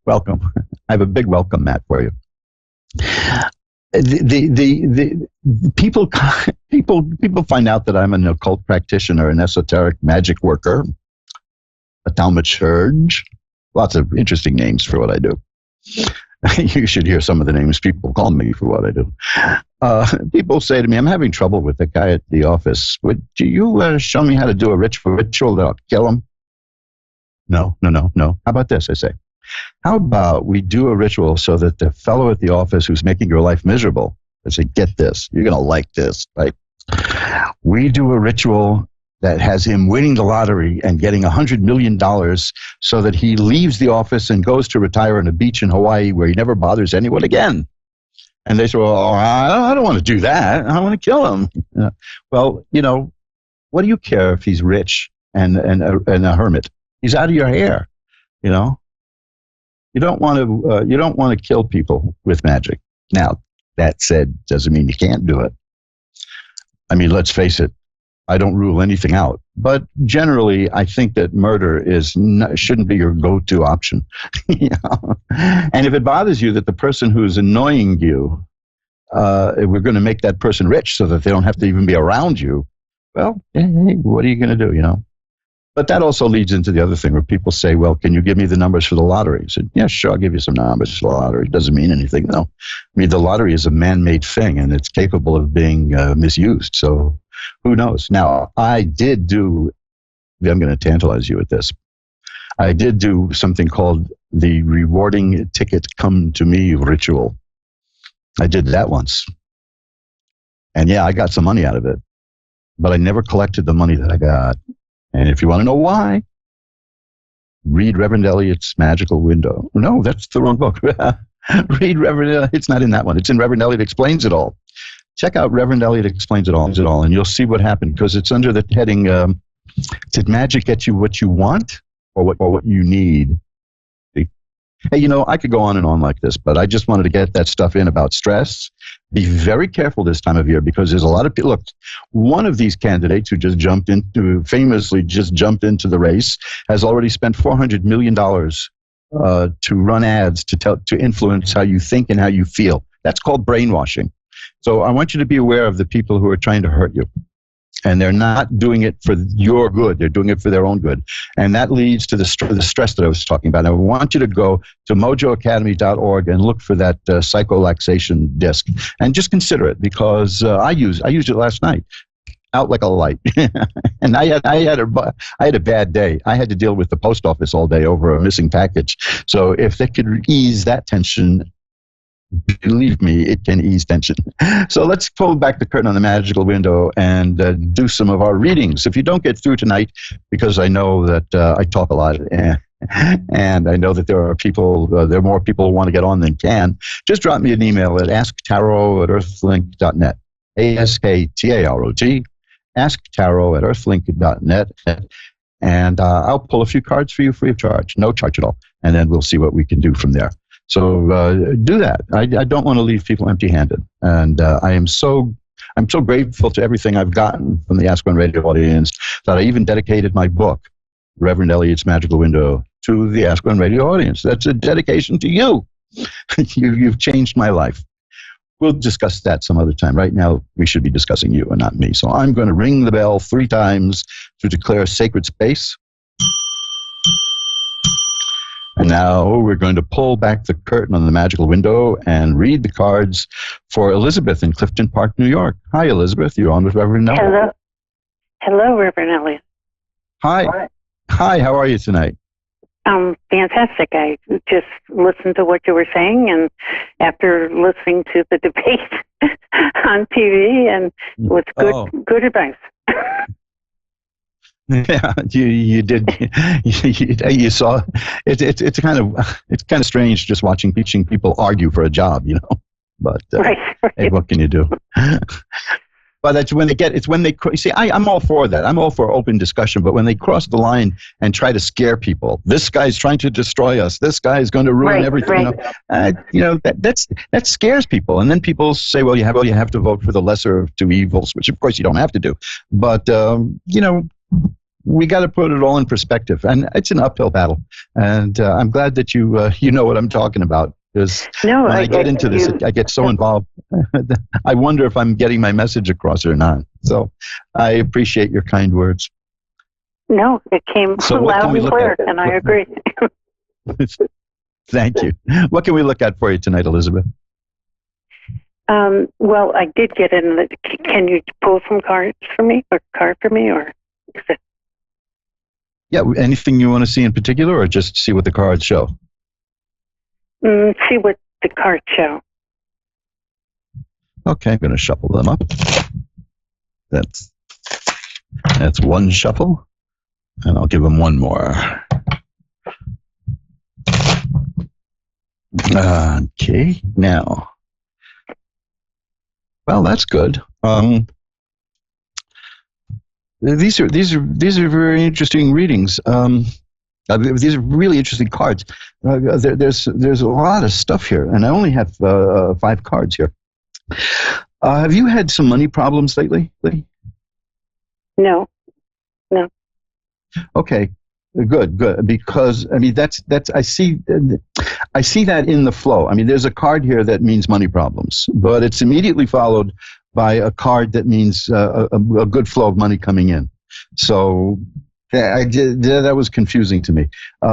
S7: welcome. I have a big welcome mat for you. The people find out that I'm an occult practitioner, an esoteric magic worker, a thaumaturge, lots of interesting names for what I do. You should hear some of the names people call me for what I do. People say to me, I'm having trouble with the guy at the office. Would you show me how to do a ritual that'll kill him? No. How about this, I say. How about we do a ritual so that the fellow at the office who's making your life miserable, I say, get this, you're going to like this, right? We do a ritual that has him winning the lottery and getting $100 million so that he leaves the office and goes to retire on a beach in Hawaii where he never bothers anyone again. And they say, well, I don't want to do that. I want to kill him. Well, what do you care if he's rich and a hermit? He's out of your hair, You don't want to kill people with magic. Now, that said, doesn't mean you can't do it. I mean, let's face it. I don't rule anything out, but generally, I think that murder shouldn't be your go-to option. And if it bothers you that the person who's annoying you, we're going to make that person rich so that they don't have to even be around you. Well, hey, what are you going to do? But that also leads into the other thing where people say, well, can you give me the numbers for the lottery? I said, yeah, sure, I'll give you some numbers for the lottery. It doesn't mean anything, though. I mean, the lottery is a man-made thing, and it's capable of being misused. So who knows? Now, I'm going to tantalize you with this. I did do something called the rewarding ticket come to me ritual. I did that once. And yeah, I got some money out of it, but I never collected the money that I got. And if you want to know why, read Reverend Elliott's Magical Window. No, that's the wrong book. Read Reverend Elliott. It's not in that one. It's in Reverend Elliott Explains It All. Check out Reverend Elliott Explains It All, and you'll see what happened, because it's under the heading, did magic get you what you want or what you need? Hey, I could go on and on like this, but I just wanted to get that stuff in about stress. Be very careful this time of year, because there's a lot of people. Look, one of these candidates who famously just jumped into the race has already spent $400 million to run ads to influence how you think and how you feel. That's called brainwashing. So I want you to be aware of the people who are trying to hurt you. And they're not doing it for your good. They're doing it for their own good. And that leads to the stress that I was talking about. I want you to go to mojoacademy.org and look for that psycholaxation disc. And just consider it, because I used it last night. Out like a light. And I had a bad day. I had to deal with the post office all day over a missing package. So if they could ease that tension, believe me, it can ease tension. So let's pull back the curtain on the magical window and do some of our readings. If you don't get through tonight, because I know that I talk a lot, and I know that there are more people who want to get on than can, just drop me an email at asktarot@earthlink.net. ASKTAROT, asktarot@earthlink.net. And I'll pull a few cards for you free of charge, no charge at all. And then we'll see what we can do from there. So do that. I don't want to leave people empty-handed, and I'm so grateful to everything I've gotten from the Ask One Radio audience that I even dedicated my book, Reverend Elliott's Magical Window, to the Ask One Radio audience. That's a dedication to you. You've changed my life. We'll discuss that some other time. Right now, we should be discussing you and not me. So I'm going to ring the bell 3 times to declare sacred space. And now we're going to pull back the curtain on the magical window and read the cards for Elizabeth in Clifton Park, New York. Hi, Elizabeth. You're on with Reverend Elliott.
S6: Hello, Reverend Elliott.
S7: Hi. Hi, how are you tonight?
S6: Fantastic. I just listened to what you were saying, and after listening to the debate on TV, and it was good advice.
S7: Yeah, you did. You saw. It's kind of strange just watching people argue for a job, But
S6: right.
S7: Hey, what can you do? But that's when I'm all for that. I'm all for open discussion. But when they cross the line and try to scare people, this guy's trying to destroy us. This guy is going to ruin everything. Right. That scares people. And then people say, well, you have to vote for the lesser of 2 evils, which of course you don't have to do. But we got to put it all in perspective, and it's an uphill battle. And I'm glad that you know what I'm talking about. Because when I get into this, I get so involved. I wonder if I'm getting my message across or not. So I appreciate your kind words.
S6: No, it came loud and clear, and I agree.
S7: Thank you. What can we look at for you tonight, Elizabeth?
S6: Well, I did get in. Can you pull some cards for me, or card for me, or is it?
S7: Yeah, anything you want to see in particular, or just see what the cards show?
S6: See what the cards show.
S7: Okay, I'm going to shuffle them up. That's one shuffle, and I'll give them one more. Okay, now. Well, that's good. These are very interesting readings. These are really interesting cards. There's a lot of stuff here, and I only have 5 cards here. Have you had some money problems lately?
S6: No.
S7: Okay, good. Because I mean that's I see that in the flow. I mean, there's a card here that means money problems, but it's immediately followed by a card that means a good flow of money coming in. So. That was confusing to me.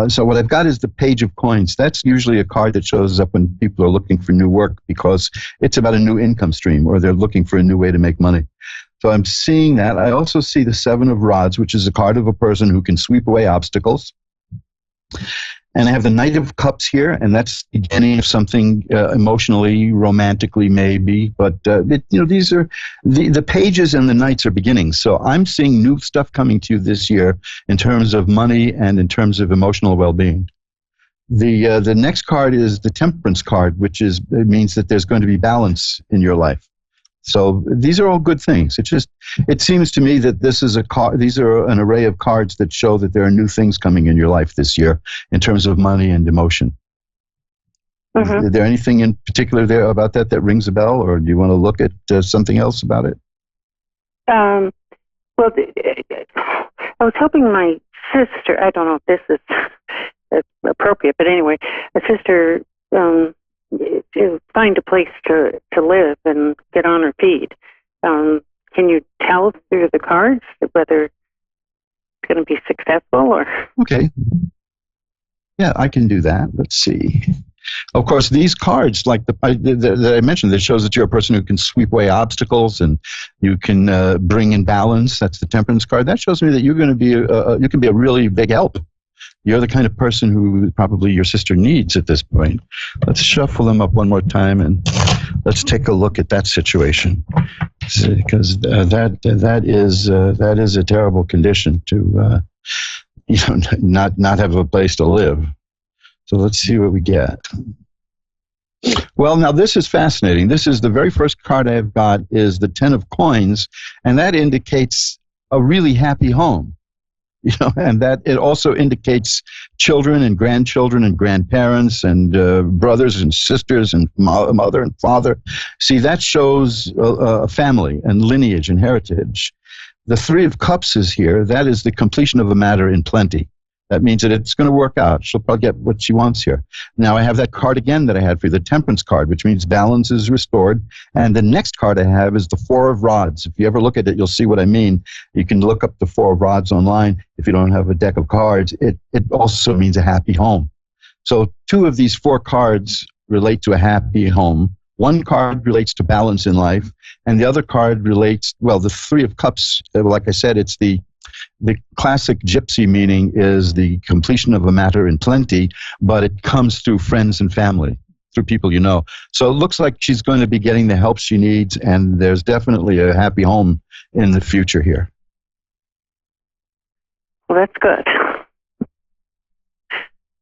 S7: So what I've got is the Page of Coins. That's usually a card that shows up when people are looking for new work because it's about a new income stream or they're looking for a new way to make money. So I'm seeing that. I also see the 7 of Rods, which is a card of a person who can sweep away obstacles. And I have the Knight of Cups here, and that's the beginning of something emotionally, romantically, maybe. But these are the pages and the knights are beginnings. So I'm seeing new stuff coming to you this year in terms of money and in terms of emotional well-being. The next card is the Temperance card, which means that there's going to be balance in your life. So these are all good things. It seems to me that these are an array of cards that show that there are new things coming in your life this year in terms of money and emotion. Mm-hmm. Is there anything in particular there about that rings a bell, or do you want to look at something else about it?
S6: Well, I was hoping my sister, I don't know if this is appropriate, but anyway, a sister to find a place to live and get on her feet. Can you tell through the cards whether it's going to be successful or?
S7: Okay. Yeah, I can do that. Let's see. Of course, these cards, like that I mentioned, that shows that you're a person who can sweep away obstacles and you can bring in balance. That's the Temperance card. That shows me that you're going to be you can be a really big help. You're the kind of person who probably your sister needs at this point. Let's shuffle them up one more time and let's take a look at that situation, because that is a terrible condition to not have a place to live. So let's see what we get. Well, now this is fascinating. This is the very first card I've got is the 10 of Coins, and that indicates a really happy home. And that it also indicates children and grandchildren and grandparents and brothers and sisters and mother and father. See, that shows a family and lineage and heritage. The 3 of Cups is here. That is the completion of a matter in plenty. That means that it's going to work out. She'll probably get what she wants here. Now I have that card again that I had for you, the Temperance card, which means balance is restored. And the next card I have is the 4 of Rods. If you ever look at it, you'll see what I mean. You can look up the 4 of Rods online. If you don't have a deck of cards, it also means a happy home. So 2 of these 4 cards relate to a happy home. One card relates to balance in life, and the other card relates, well, the 3 of Cups, like I said, it's the classic gypsy meaning is the completion of a matter in plenty, but it comes through friends and family, through people you know. So it looks like she's going to be getting the help she needs, and there's definitely a happy home in the future here.
S6: Well, that's good.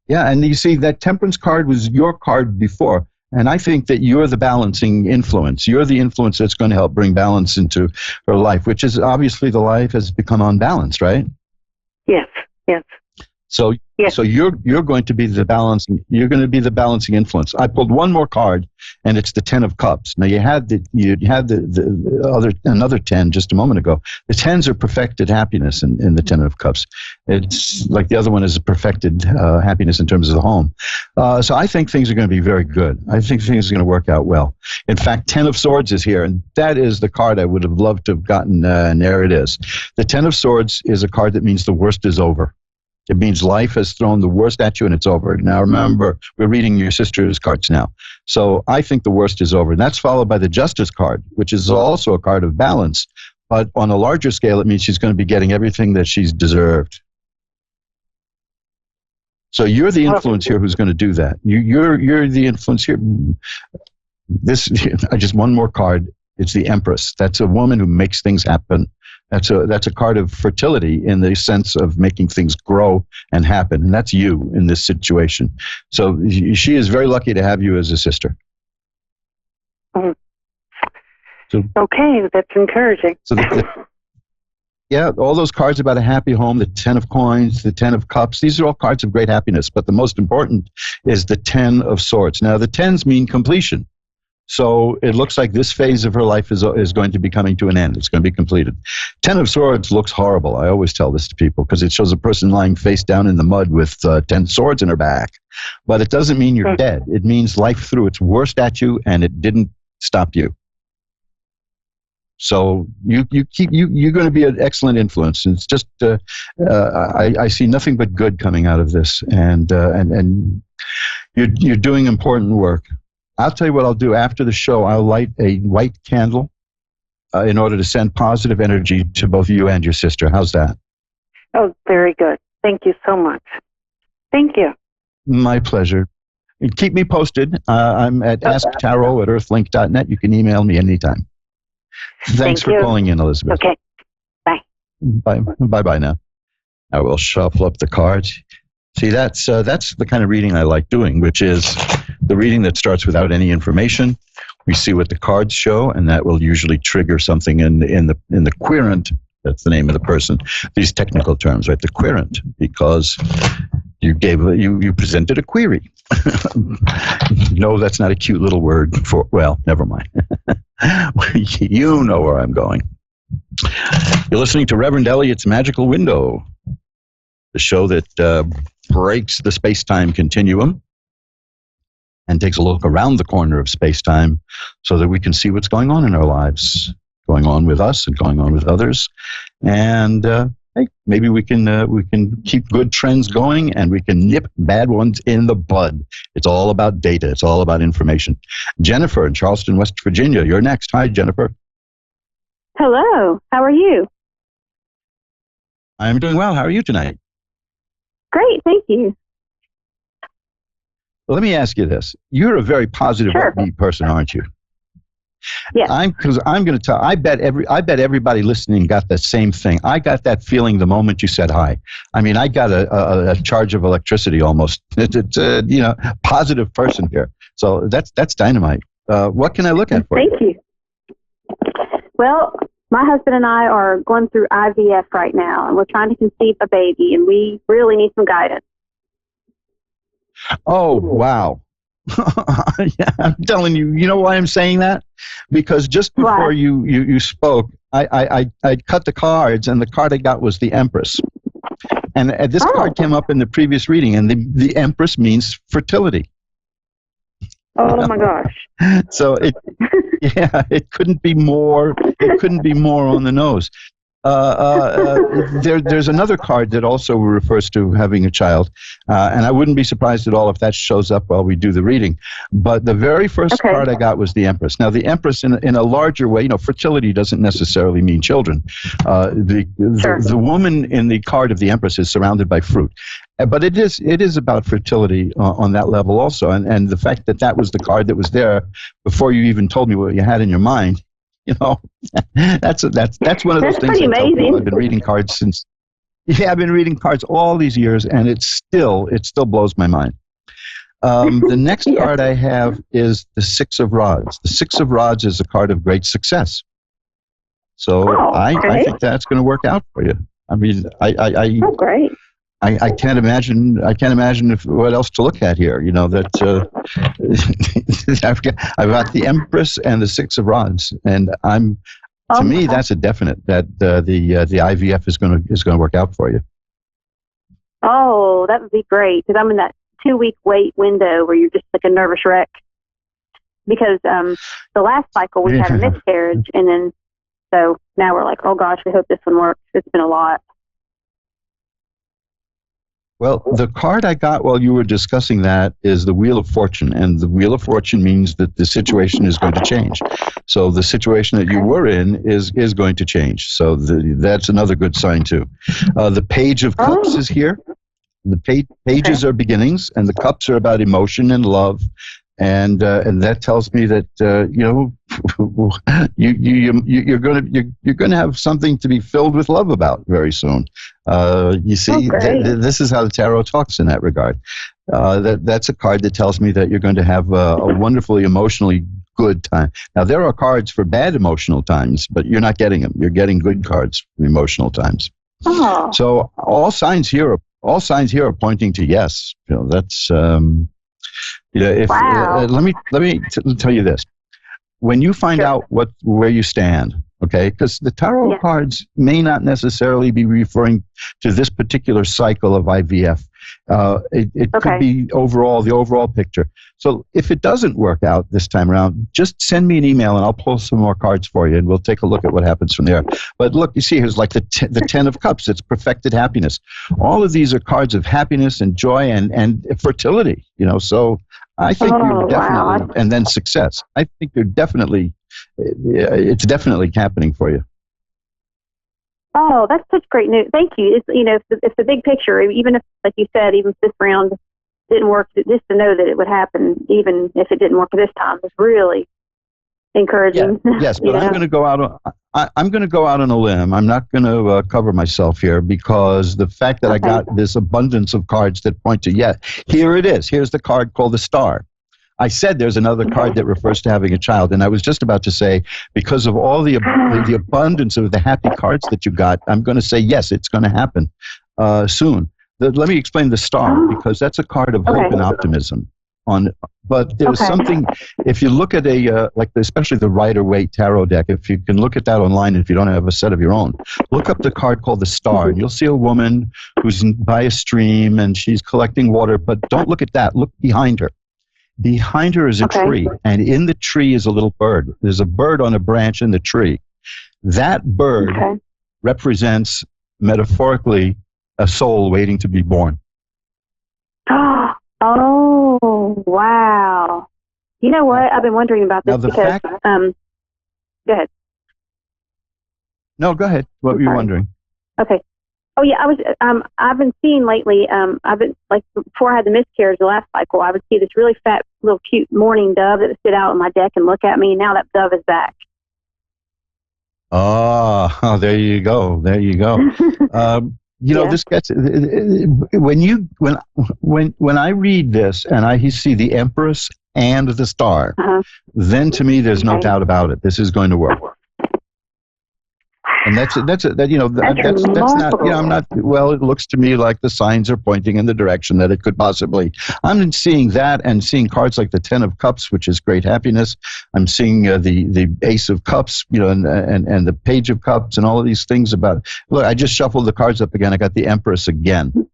S7: Yeah, and you see that Temperance card was your card before. And I think that you're the balancing influence. You're the influence that's going to help bring balance into her life, which is obviously the life has become unbalanced, right?
S6: Yes, yes.
S7: So, so you're going to be the balancing. You're going to be the balancing influence. I pulled one more card, and it's the 10 of Cups. Now you had the another 10 just a moment ago. The 10s are perfected happiness in the 10 of Cups. It's like the other one is a perfected happiness in terms of the home. So I think things are going to be very good. I think things are going to work out well. In fact, 10 of Swords is here, and that is the card I would have loved to have gotten, and there it is. The 10 of Swords is a card that means the worst is over. It means life has thrown the worst at you and it's over. Now remember, we're reading your sister's cards now. So I think the worst is over. And that's followed by the Justice card, which is also a card of balance. But on a larger scale, it means she's going to be getting everything that she's deserved. So you're the influence here who's going to do that. You're the influence here. Just one more card. It's the Empress. That's a woman who makes things happen. That's a card of fertility in the sense of making things grow and happen. And that's you in this situation. So she is very lucky to have you as a sister. So,
S6: okay, that's encouraging.
S7: So all those cards about a happy home, the 10 of Coins, the 10 of Cups, these are all cards of great happiness. But the most important is the 10 of Swords. Now, the 10s mean completion. So it looks like this phase of her life is going to be coming to an end. It's going to be completed. 10 of Swords looks horrible. I always tell this to people because it shows a person lying face down in the mud with 10 swords in her back. But it doesn't mean you're dead. It means life threw its worst at you and it didn't stop you. So you're going to be an excellent influence. It's just I see nothing but good coming out of this, and you're doing important work. I'll tell you what I'll do after the show. I'll light a white candle in order to send positive energy to both you and your sister. How's that?
S6: Oh, very good. Thank you so much. Thank you.
S7: My pleasure. And keep me posted. I'm at asktarot@earthlink.net. You can email me anytime. Thanks for calling in, Elizabeth.
S6: Okay. Bye.
S7: Bye now. I will shuffle up the cards. See, that's the kind of reading I like doing, which is the reading that starts without any information. We see what the cards show, and that will usually trigger something in the querent. That's the name of the person. These technical terms, right? The querent, because you presented a query. No, that's not a cute little word for. Well, never mind. You know where I'm going. You're listening to Reverend Elliot's Magical Window, the show that breaks the space-time continuum and takes a look around the corner of space-time so that we can see what's going on in our lives, going on with us and going on with others. And hey, maybe we can keep good trends going and we can nip bad ones in the bud. It's all about data. It's all about information. Jennifer in Charleston, West Virginia, you're next. Hi, Jennifer.
S4: Hello. How are you?
S7: I'm doing well. How are you tonight?
S4: Great, thank you.
S7: Well, let me ask you this. You're a very positive, upbeat person, aren't you?
S4: Yeah.
S7: Because I'm going to tell. I bet everybody listening got the same thing. I got that feeling the moment you said hi. I mean, I got a charge of electricity almost. It's a positive person here. So that's dynamite. What can I look at for you?
S4: Thank you. Well, my husband and I are going through IVF right now, and we're trying to conceive a baby, and we really need some guidance.
S7: Oh, wow. Yeah, I'm telling you, you know why I'm saying that? Because just before you spoke, I cut the cards, and the card I got was the Empress. And this card came up in the previous reading, and the Empress means fertility.
S4: Oh, my gosh.
S7: So it couldn't be more. It couldn't be more on the nose. There's another card that also refers to having a child, and I wouldn't be surprised at all if that shows up while we do the reading. But the very first card I got was the Empress. Now, the Empress, in a larger way, fertility doesn't necessarily mean children. The woman in the card of the Empress is surrounded by fruit. But it is about fertility on that level also, and the fact that was the card that was there before you even told me what you had in your mind. That's one of those things I tell people. I've been reading cards since. Yeah, I've been reading cards all these years, and it still blows my mind. The next card I have is the Six of Rods. The Six of Rods is a card of great success. So I think that's going to work out for you. I mean,
S4: great.
S7: I can't imagine what else to look at here. You know that I've got the Empress and the Six of Rods, and to me that's a definite that the IVF is going to work out for you.
S4: Oh, that would be great, because I'm in that 2-week wait window where you're just like a nervous wreck. Because the last cycle we had a miscarriage, and then so now we're like, oh gosh, we hope this one works. It's been a lot.
S7: Well, the card I got while you were discussing that is the Wheel of Fortune, and the Wheel of Fortune means that the situation is going to change. So the situation that you were in is going to change. So that's another good sign too. The Page of Cups is here. The pages are beginnings, and the cups are about emotion and love. And that tells me that you're going to have something to be filled with love about very soon. You see, this is how the tarot talks in that regard. That's a card that tells me that you're going to have a wonderfully emotionally good time. Now there are cards for bad emotional times, but you're not getting them. You're getting good cards for emotional times.
S4: Oh.
S7: So all signs here are pointing to yes. That's.
S4: Wow.
S7: Let me tell you this: when you find out where you stand, okay, because the tarot cards may not necessarily be referring to this particular cycle of IVF. It could be the overall picture. So if it doesn't work out this time around, just send me an email and I'll pull some more cards for you, and we'll take a look at what happens from there. But look, you see, here's like the Ten of Cups. It's perfected happiness. All of these are cards of happiness and joy and fertility. So I think you're definitely, and then success. I think you're definitely, it's definitely happening for you.
S4: Oh, that's such great news. Thank you. It's the big picture. Even if, like you said, even if this round didn't work, just to know that it would happen, even if it didn't work this time, is really encouraging.
S7: Yeah, yes, but I'm going to go out. I'm going to go out on a limb. I'm not going to cover myself here, because the fact that I got this abundance of cards that point to here it is. Here's the card called the Star. I said there's another card that refers to having a child, and I was just about to say, because of all the abundance of the happy cards that you got, I'm going to say yes, it's going to happen soon. Let me explain the Star, because that's a card of hope and optimism. But there's something, if you look at especially the Rider-Waite tarot deck, if you can look at that online, if you don't have a set of your own, look up the card called the Star, and you'll see a woman who's by a stream and she's collecting water, but don't look at that. Look behind her. Behind her is a tree, and in the tree is a little bird. There's a bird on a branch in the tree. That bird represents, metaphorically, a soul waiting to be born.
S4: Oh, wow. You know what? I've been wondering about this because, go ahead.
S7: No, go ahead. What were you wondering?
S4: Okay. Oh yeah, I've been seeing lately, I've been, like, before I had the miscarriage the last cycle, I would see this really fat, little cute mourning dove that would sit out on my deck and look at me, and now that dove is back. Oh,
S7: there you go. There you go. This gets, when I read this and I see the Empress and the Star, then to me there's no doubt about it. This is going to work. And that's not, I'm not, well, it looks to me like the signs are pointing in the direction that it could possibly. I'm seeing that and seeing cards like the Ten of Cups, which is great happiness. I'm seeing the Ace of Cups, and the Page of Cups and all of these things about, look, I just shuffled the cards up again. I got the Empress again.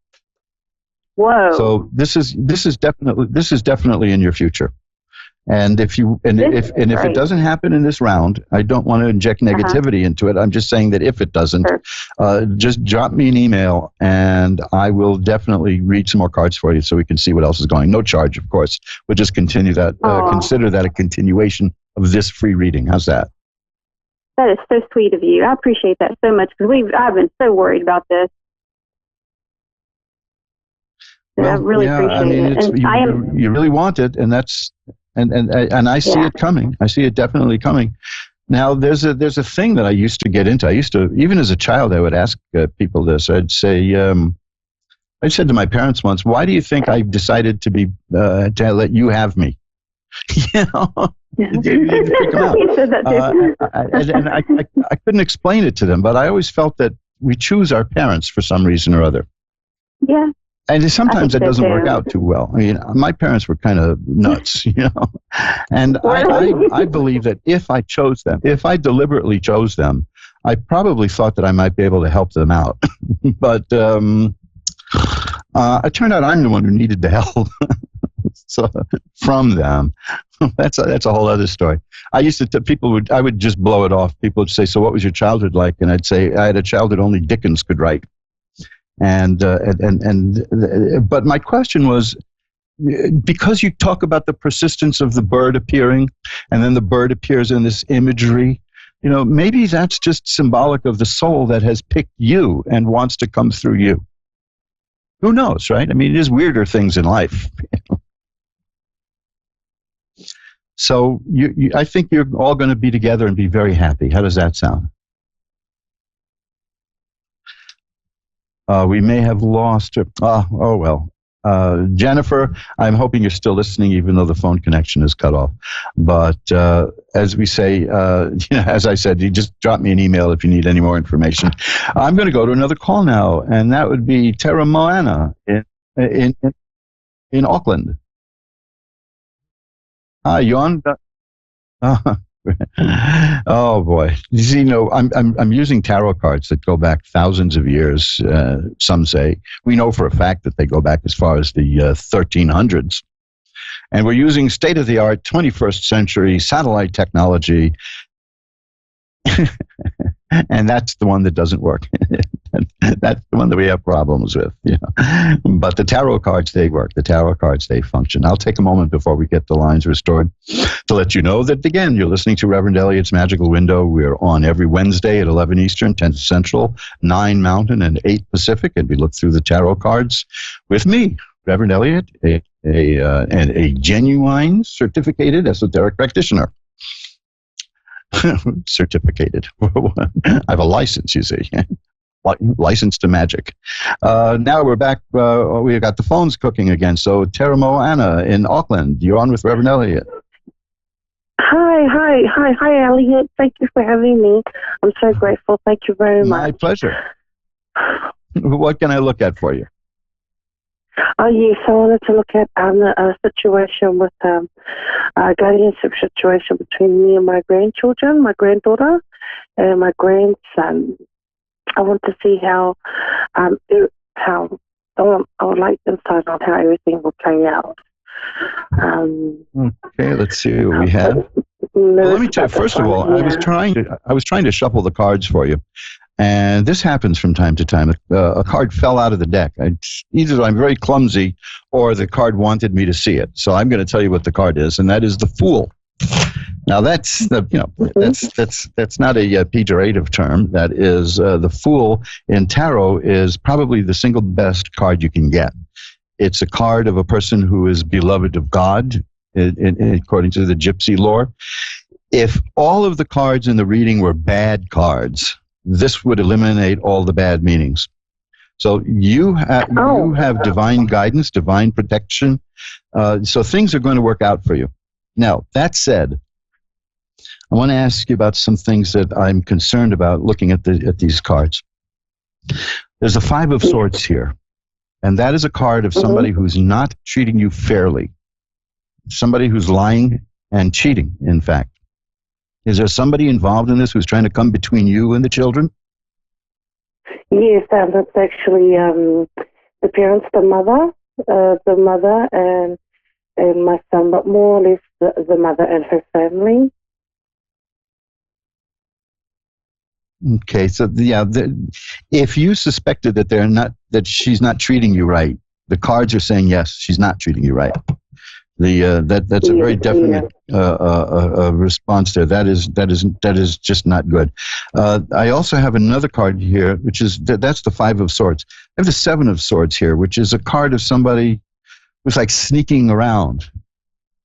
S4: Whoa.
S7: So this is definitely in your future. And if it doesn't happen in this round, I don't want to inject negativity into it. I'm just saying that if it doesn't, just drop me an email and I will definitely read some more cards for you so we can see what else is going. No charge, of course. We'll just continue that. Consider that a continuation of this free reading. How's that?
S4: That is so sweet of you. I appreciate that so much because I've been so worried about this. Well, I really appreciate it.
S7: You really want it, and that's. And I see it coming. I see it definitely coming. Now, there's a thing that I used to get into. I used to, even as a child, I would ask people this. I'd say, I said to my parents once, "Why do you think I decided to let you have me?" You freak them out. And I couldn't explain it to them, but I always felt that we choose our parents for some reason or other.
S4: Yeah.
S7: And sometimes it
S4: so
S7: doesn't work
S4: too.
S7: out too well. I mean, my parents were kind of nuts, you know. And I believe that if I chose them, if I deliberately chose them, I probably thought that I might be able to help them out. But it turned out I'm the one who needed the help. So from them, that's a whole other story. I used to I would just blow it off. People would say, "So what was your childhood like?" And I'd say, "I had a childhood only Dickens could write." But my question was, because you talk about the persistence of the bird appearing, and then the bird appears in this imagery, you know, maybe that's just symbolic of the soul that has picked you and wants to come through you. Who knows, right? I mean, there's weirder things in life. So I think you're all going to be together and be very happy. How does that sound? We may have lost her. Oh, well. Jennifer, I'm hoping you're still listening, even though the phone connection is cut off. But as we say, as I said, you just drop me an email if you need any more information. I'm going to go to another call now, and that would be Tara Moana in Auckland. Hi, you on? Oh boy! You see, I'm using tarot cards that go back thousands of years. Some say we know for a fact that they go back as far as the 1300s, and we're using state-of-the-art 21st century satellite technology. And that's the one that doesn't work. That's the one that we have problems with. But the tarot cards, they work. The tarot cards, they function. I'll take a moment before we get the lines restored to let you know that, again, you're listening to Reverend Elliot's Magical Window. We're on every Wednesday at 11 Eastern, 10 Central, 9 Mountain, and 8 Pacific, and we look through the tarot cards with me, Reverend Elliot, a genuine certificated esoteric practitioner. Certificated. I have a license, you see. License to magic. Now we're back. We've got the phones cooking again. So Tara Moana in Auckland, you're on with Reverend Elliot.
S21: Hi, Elliot. Thank you for having me. I'm so grateful. Thank you very much.
S7: My pleasure. What can I look at for you?
S21: Oh, yes, I wanted to look at a situation with a guardianship situation between me and my grandchildren, my granddaughter and my grandson. I want to see how I would like insight on how everything will play out.
S7: Okay, let's see what we have. Well, let me tell you, first of all, I was trying to shuffle the cards for you. And this happens from time to time. A card fell out of the deck. Either I'm very clumsy or the card wanted me to see it. So I'm going to tell you what the card is, and that is the Fool. Now that's not a pejorative term. That is the Fool in tarot is probably the single best card you can get. It's a card of a person who is beloved of God, according to the Gypsy lore. If all of the cards in the reading were bad cards, this would eliminate all the bad meanings. So you have divine guidance, divine protection. So things are going to work out for you. Now, that said, I want to ask you about some things that I'm concerned about looking at these cards. There's a 5 of Swords here, and that is a card of somebody who's not treating you fairly, somebody who's lying and cheating, in fact. Is there somebody involved in this who's trying to come between you and the children?
S21: Yes, that's actually the parents, the mother and my son, but more or less the mother and her family.
S7: Okay, so if you suspected that she's not treating you right, the cards are saying yes, she's not treating you right. That's a very definite response there. That is just not good. I also have another card here, which is that's the 5 of Swords. I have the 7 of Swords here, which is a card of somebody who's like sneaking around.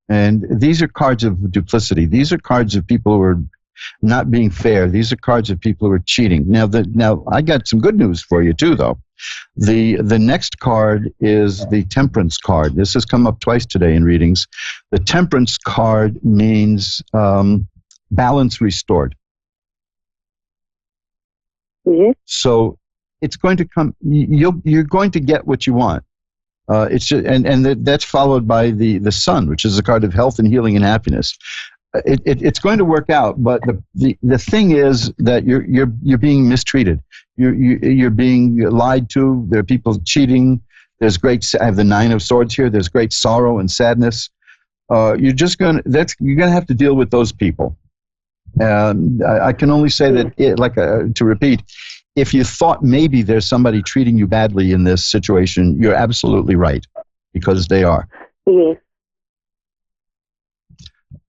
S7: And these are cards of duplicity. These are cards of people who are not being fair. These are cards of people who are cheating. Now I got some good news for you too, though. The next card is the Temperance card. This has come up twice today in readings. The Temperance card means balance restored.
S21: Mm-hmm.
S7: So it's going to come. You're going to get what you want. It's just, that's followed by the sun, which is a card of health and healing and happiness. It's going to work out, but the thing is that you're being mistreated. You're being lied to. There are people cheating. There's I have the 9 of Swords here. There's great sorrow and sadness. You're gonna have to deal with those people. I can only say that, to repeat, if you thought maybe there's somebody treating you badly in this situation, you're absolutely right, because they are.
S21: Yes.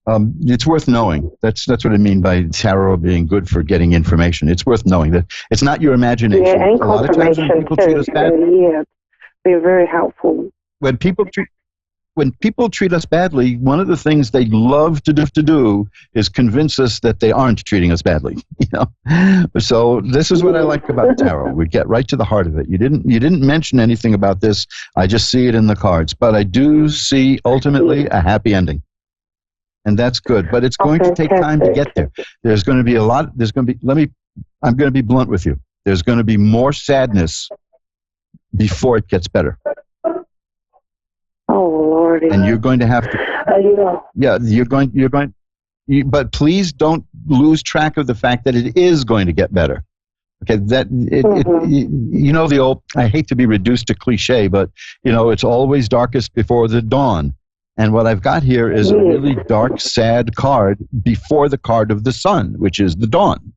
S7: It's worth knowing. That's what I mean by tarot being good for getting information. It's worth knowing that it's not your imagination.
S21: Yeah, and
S7: a lot of times when people treat us badly,
S21: yeah, they're very helpful.
S7: When people treat us badly, one of the things they love to do is convince us that they aren't treating us badly. So this is what I like about tarot. We get right to the heart of it. You didn't mention anything about this. I just see it in the cards, but I do see ultimately a happy ending. And that's good, but it's going to take time to get there. There's going to be I'm going to be blunt with you. There's going to be more sadness before it gets better.
S21: Oh, Lordy.
S7: And you're going to have to, but please don't lose track of the fact that it is going to get better. Okay, the old, I hate to be reduced to cliche, but it's always darkest before the dawn. And what I've got here is a really dark, sad card before the card of the sun, which is the dawn.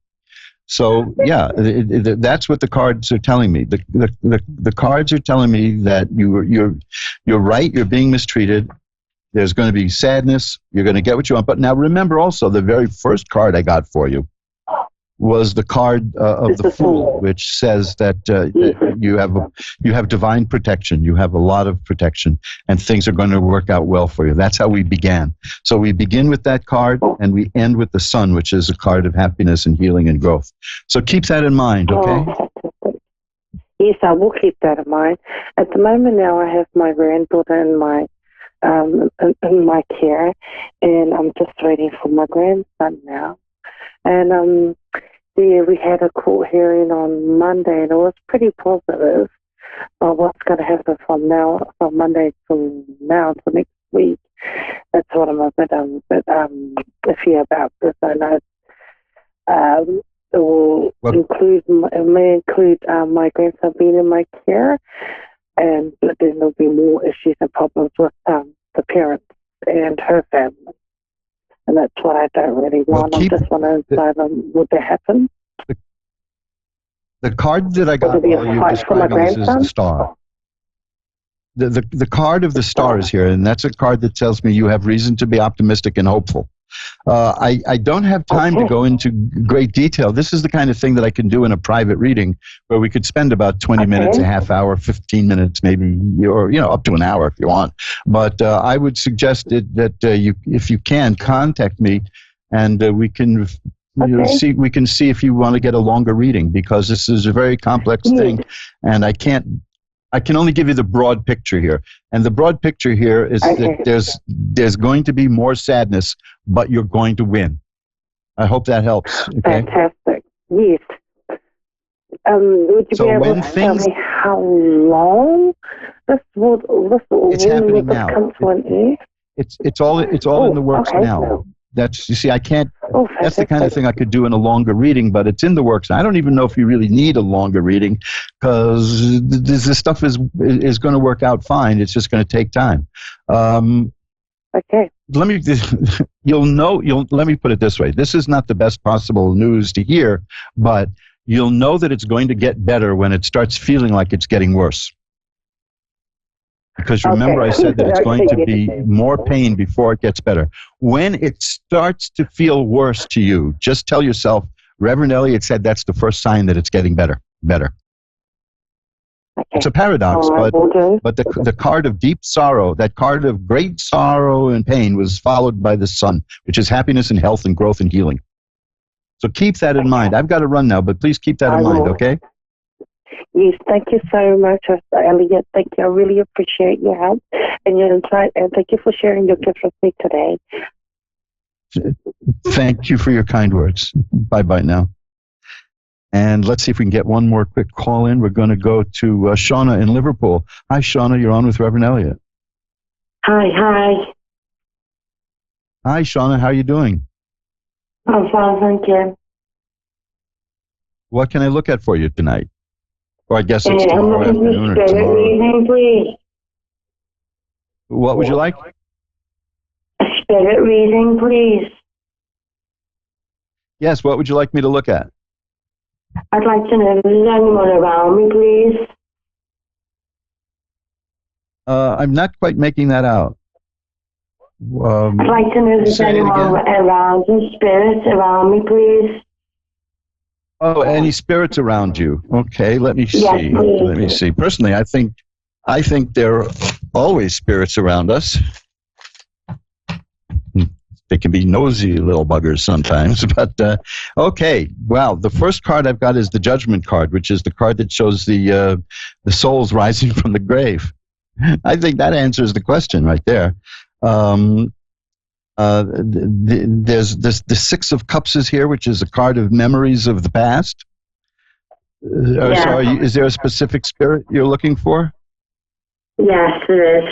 S7: So, yeah, that's what the cards are telling me. The cards are telling me that you're right, you're being mistreated. There's going to be sadness. You're going to get what you want. But now remember also, the very first card I got for you was the card of the Fool, which says that you have divine protection. You have a lot of protection, and things are going to work out well for you. That's how we began. So we begin with that card, and we end with the Sun, which is a card of happiness and healing and growth. So keep that in mind, okay?
S21: Yes, I will keep that in mind. At the moment now, I have my granddaughter in my care, and I'm just waiting for my grandson now. And we had a court hearing on Monday, and it was pretty positive on what's going to happen from Monday till next week. That's what I'm a bit iffy about, because I know it may include my grandson being in my care, but then there'll be more issues and problems with the parents and her family. And that's what I don't really want. I just want to decide would that happen.
S7: The card that I got while you're describing this is the Star. The card of the Star is here, and that's a card that tells me you have reason to be optimistic and hopeful. I don't have time to go into great detail. This is the kind of thing that I can do in a private reading, where we could spend about 20 minutes, a half hour, 15 minutes, maybe, or up to an hour if you want. But I would suggest that if you can, contact me, and we can see if you want to get a longer reading, because this is a very complex thing, and I can only give you the broad picture here. And the broad picture here is that there's going to be more sadness, but you're going to win. I hope that helps. Okay?
S21: Fantastic. Yes. Would you be able to tell me how long this will come to an end?
S7: It's all in the works now. That's, you see, I can't, that's the kind of thing I could do in a longer reading, but it's in the works. I don't even know if you really need a longer reading, because this stuff is going to work out fine. It's just going to take time.
S21: Okay.
S7: Let me put it this way. This is not the best possible news to hear, but you'll know that it's going to get better when it starts feeling like it's getting worse. Because remember, I said that it's going to be more pain before it gets better. When it starts to feel worse to you, just tell yourself, Reverend Elliott said that's the first sign that it's getting better. Okay. It's a paradox, but the card of deep sorrow, that card of great sorrow and pain, was followed by the Sun, which is happiness and health and growth and healing. So keep that in mind. I've got to run now, but please keep that in mind, okay?
S21: Yes, thank you so much, Elliot. Thank you. I really appreciate your help and your insight, and thank you for sharing your gift with me today.
S7: Thank you for your kind words. Bye-bye now. And let's see if we can get one more quick call in. We're going to go to Shauna in Liverpool. Hi, Shauna. You're on with Reverend Elliot.
S5: Hi.
S7: Hi, Shauna. How are you doing?
S5: I'm fine, thank you.
S7: What can I look at for you tonight? Or I guess it's
S5: I'm
S7: tomorrow
S5: looking for
S7: afternoon or
S5: spirit
S7: tomorrow.
S5: reading, please.
S7: What would you like?
S5: A spirit reading, please.
S7: Yes, what would you like me to look at?
S5: I'd like to know if there's anyone around me, please.
S7: I'm not quite making that out.
S5: I'd like to know if there's
S7: say it
S5: anyone
S7: again.
S5: around, some spirits around me, please.
S7: Oh, any spirits around you? Okay, let me see.
S5: Yes, please.
S7: Let me see. Personally, I think there are always spirits around us. They can be nosy little buggers sometimes, but okay. Well, the first card I've got is the Judgment card, which is the card that shows the souls rising from the grave. I think that answers the question right there. There's the Six of Cups is here, which is a card of memories of the past.
S5: Yeah.
S7: So is there a specific spirit you're looking for?
S5: Yes, there is.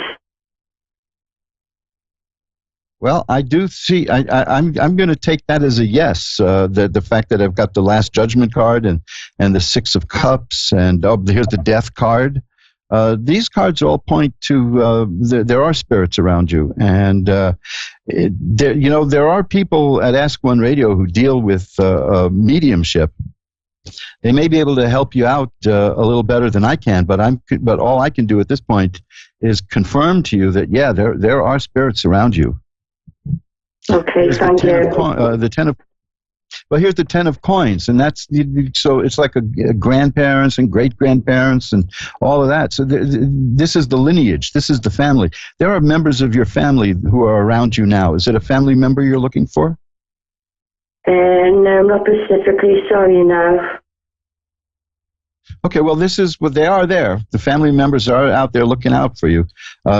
S7: Well, I do see. I'm going to take that as a yes. The fact that I've got the Last Judgment card and the Six of Cups and here's the Death card. These cards all point to there are spirits around you, and there are people at Ask One Radio who deal with mediumship. They may be able to help you out a little better than I can, but all I can do at this point is confirm to you that there are spirits around you.
S5: Okay, thank you.
S7: Well, here's the 10 of coins, and so it's like a grandparents and great-grandparents and all of that. So this is the lineage. This is the family. There are members of your family who are around you now. Is it a family member you're looking for?
S5: No, not specifically. Sorry, no.
S7: Okay, well, this is what they are there. The family members are out there looking out for you.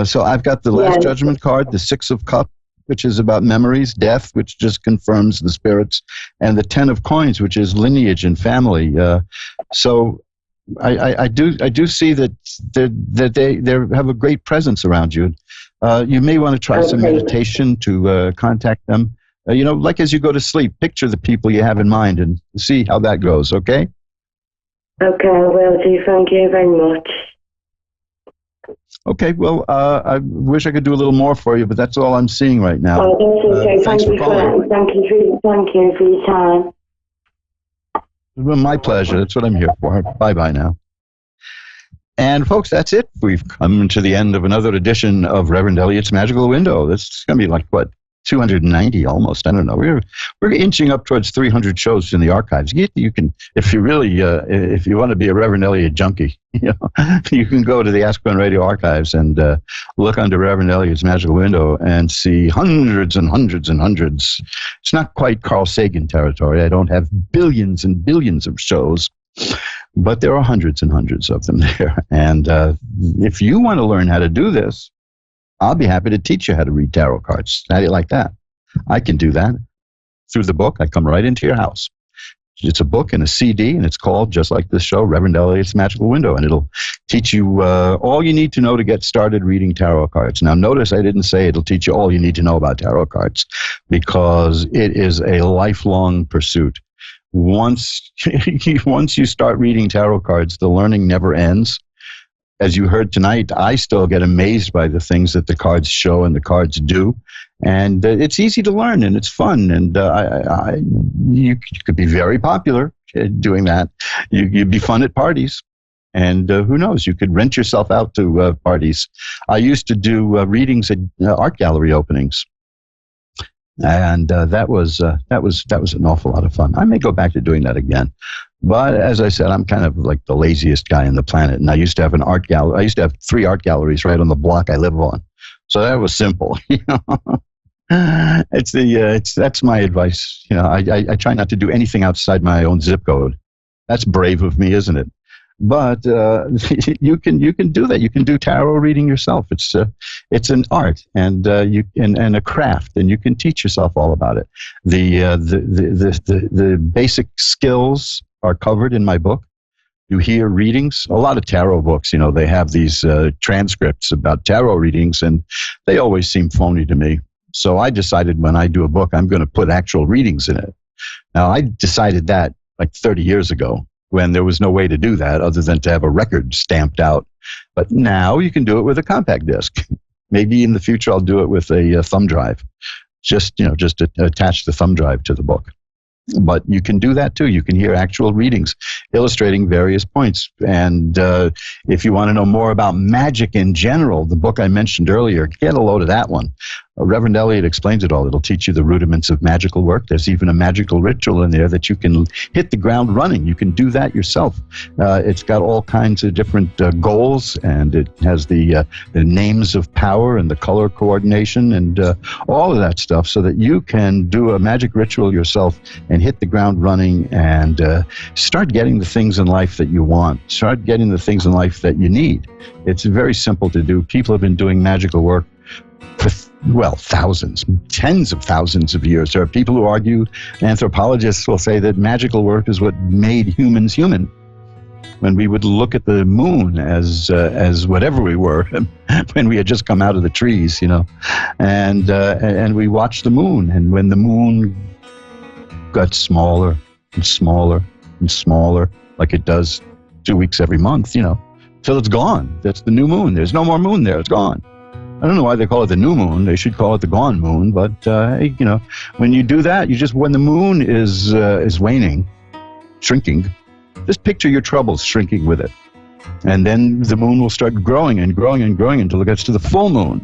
S7: So I've got the Last Judgment card, the Six of Cups, which is about memories, death, which just confirms the spirits, and the 10 of coins, which is lineage and family. So I do see that they have a great presence around you. You may want to try some meditation to contact them. Like as you go to sleep, picture the people you have in mind and see how that goes, okay?
S5: Okay, I will do. Thank you very much.
S7: Okay, well, I wish I could do a little more for you, but that's all I'm seeing right now.
S5: Oh, that's okay.
S7: Thanks for calling.
S5: Thank you for your time.
S7: Well, my pleasure. That's what I'm here for. Bye-bye now. And, folks, that's it. We've come to the end of another edition of Reverend Elliot's Magical Window. This is going to be like, 290 almost. I don't know. We're inching up towards 300 shows in the archives. You can, if you really, if you want to be a Reverend Elliot junkie, you can go to the Ask One Radio archives and look under Reverend Elliot's Magical Window and see hundreds and hundreds and hundreds. It's not quite Carl Sagan territory. I don't have billions and billions of shows, but there are hundreds and hundreds of them there. And if you want to learn how to do this, I'll be happy to teach you how to read tarot cards. How do you like that? I can do that. Through the book, I come right into your house. It's a book and a CD, and it's called, just like this show, Reverend Elliot's Magical Window, and it'll teach you all you need to know to get started reading tarot cards. Now, notice I didn't say it'll teach you all you need to know about tarot cards, because it is a lifelong pursuit. Once you start reading tarot cards, the learning never ends. As you heard tonight, I still get amazed by the things that the cards show and the cards do. And it's easy to learn, and it's fun. And you could be very popular doing that. You'd be fun at parties. And who knows, you could rent yourself out to parties. I used to do readings at art gallery openings. And that was an awful lot of fun. I may go back to doing that again. But as I said, I'm kind of like the laziest guy on the planet. And I used to have an art gallery. I used to have 3 art galleries right on the block I live on. So that was simple. That's my advice. I try not to do anything outside my own zip code. That's brave of me, isn't it? But you can do that. You can do tarot reading yourself. It's an art and a craft, and you can teach yourself all about it. The basic skills are covered in my book. You hear readings. A lot of tarot books, they have these transcripts about tarot readings, and they always seem phony to me. So I decided when I do a book, I'm going to put actual readings in it. Now, I decided that like 30 years ago, when there was no way to do that other than to have a record stamped out. But now you can do it with a compact disc. Maybe in the future I'll do it with a thumb drive. Just attach the thumb drive to the book. But you can do that too. You can hear actual readings illustrating various points. And if you want to know more about magic in general, the book I mentioned earlier, get a load of that one. Reverend Elliott explains it all. It'll teach you the rudiments of magical work. There's even a magical ritual in there that you can hit the ground running. You can do that yourself. It's got all kinds of different goals, and it has the names of power and the color coordination and all of that stuff, so that you can do a magic ritual yourself and hit the ground running and start getting the things in life that you want. Start getting the things in life that you need. It's very simple to do. People have been doing magical work for, thousands, tens of thousands of years. There are people who argue, anthropologists will say that magical work is what made humans human. When we would look at the moon as whatever we were, when we had just come out of the trees, and we watched the moon, and when the moon got smaller and smaller and smaller, like it does 2 weeks every month, till it's gone. That's the new moon. There's no more moon there. It's gone. I don't know why they call it the new moon. They should call it the gone moon. But, when you do that, when the moon is waning, shrinking, just picture your troubles shrinking with it. And then the moon will start growing and growing and growing until it gets to the full moon.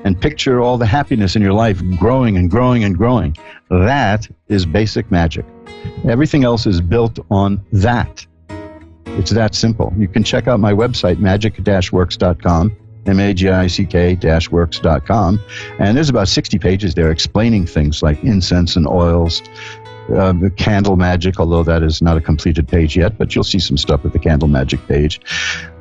S7: And picture all the happiness in your life growing and growing and growing. That is basic magic. Everything else is built on that. It's that simple. You can check out my website, magic-works.com. magic-works.com, and there's about 60 pages there explaining things like incense and oils, candle magic, although that is not a completed page yet, but you'll see some stuff at the candle magic page,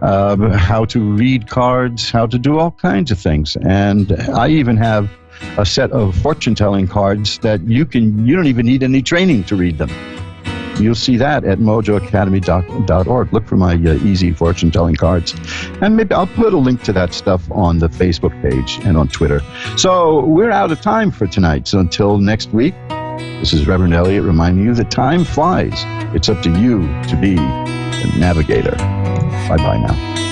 S7: how to read cards, how to do all kinds of things. And I even have a set of fortune-telling cards that you don't even need any training to read them. You'll see that at mojoacademy.org. Look for my easy fortune-telling cards. And maybe I'll put a link to that stuff on the Facebook page and on Twitter. So we're out of time for tonight. So until next week, this is Reverend Elliott reminding you that time flies. It's up to you to be the navigator. Bye-bye now.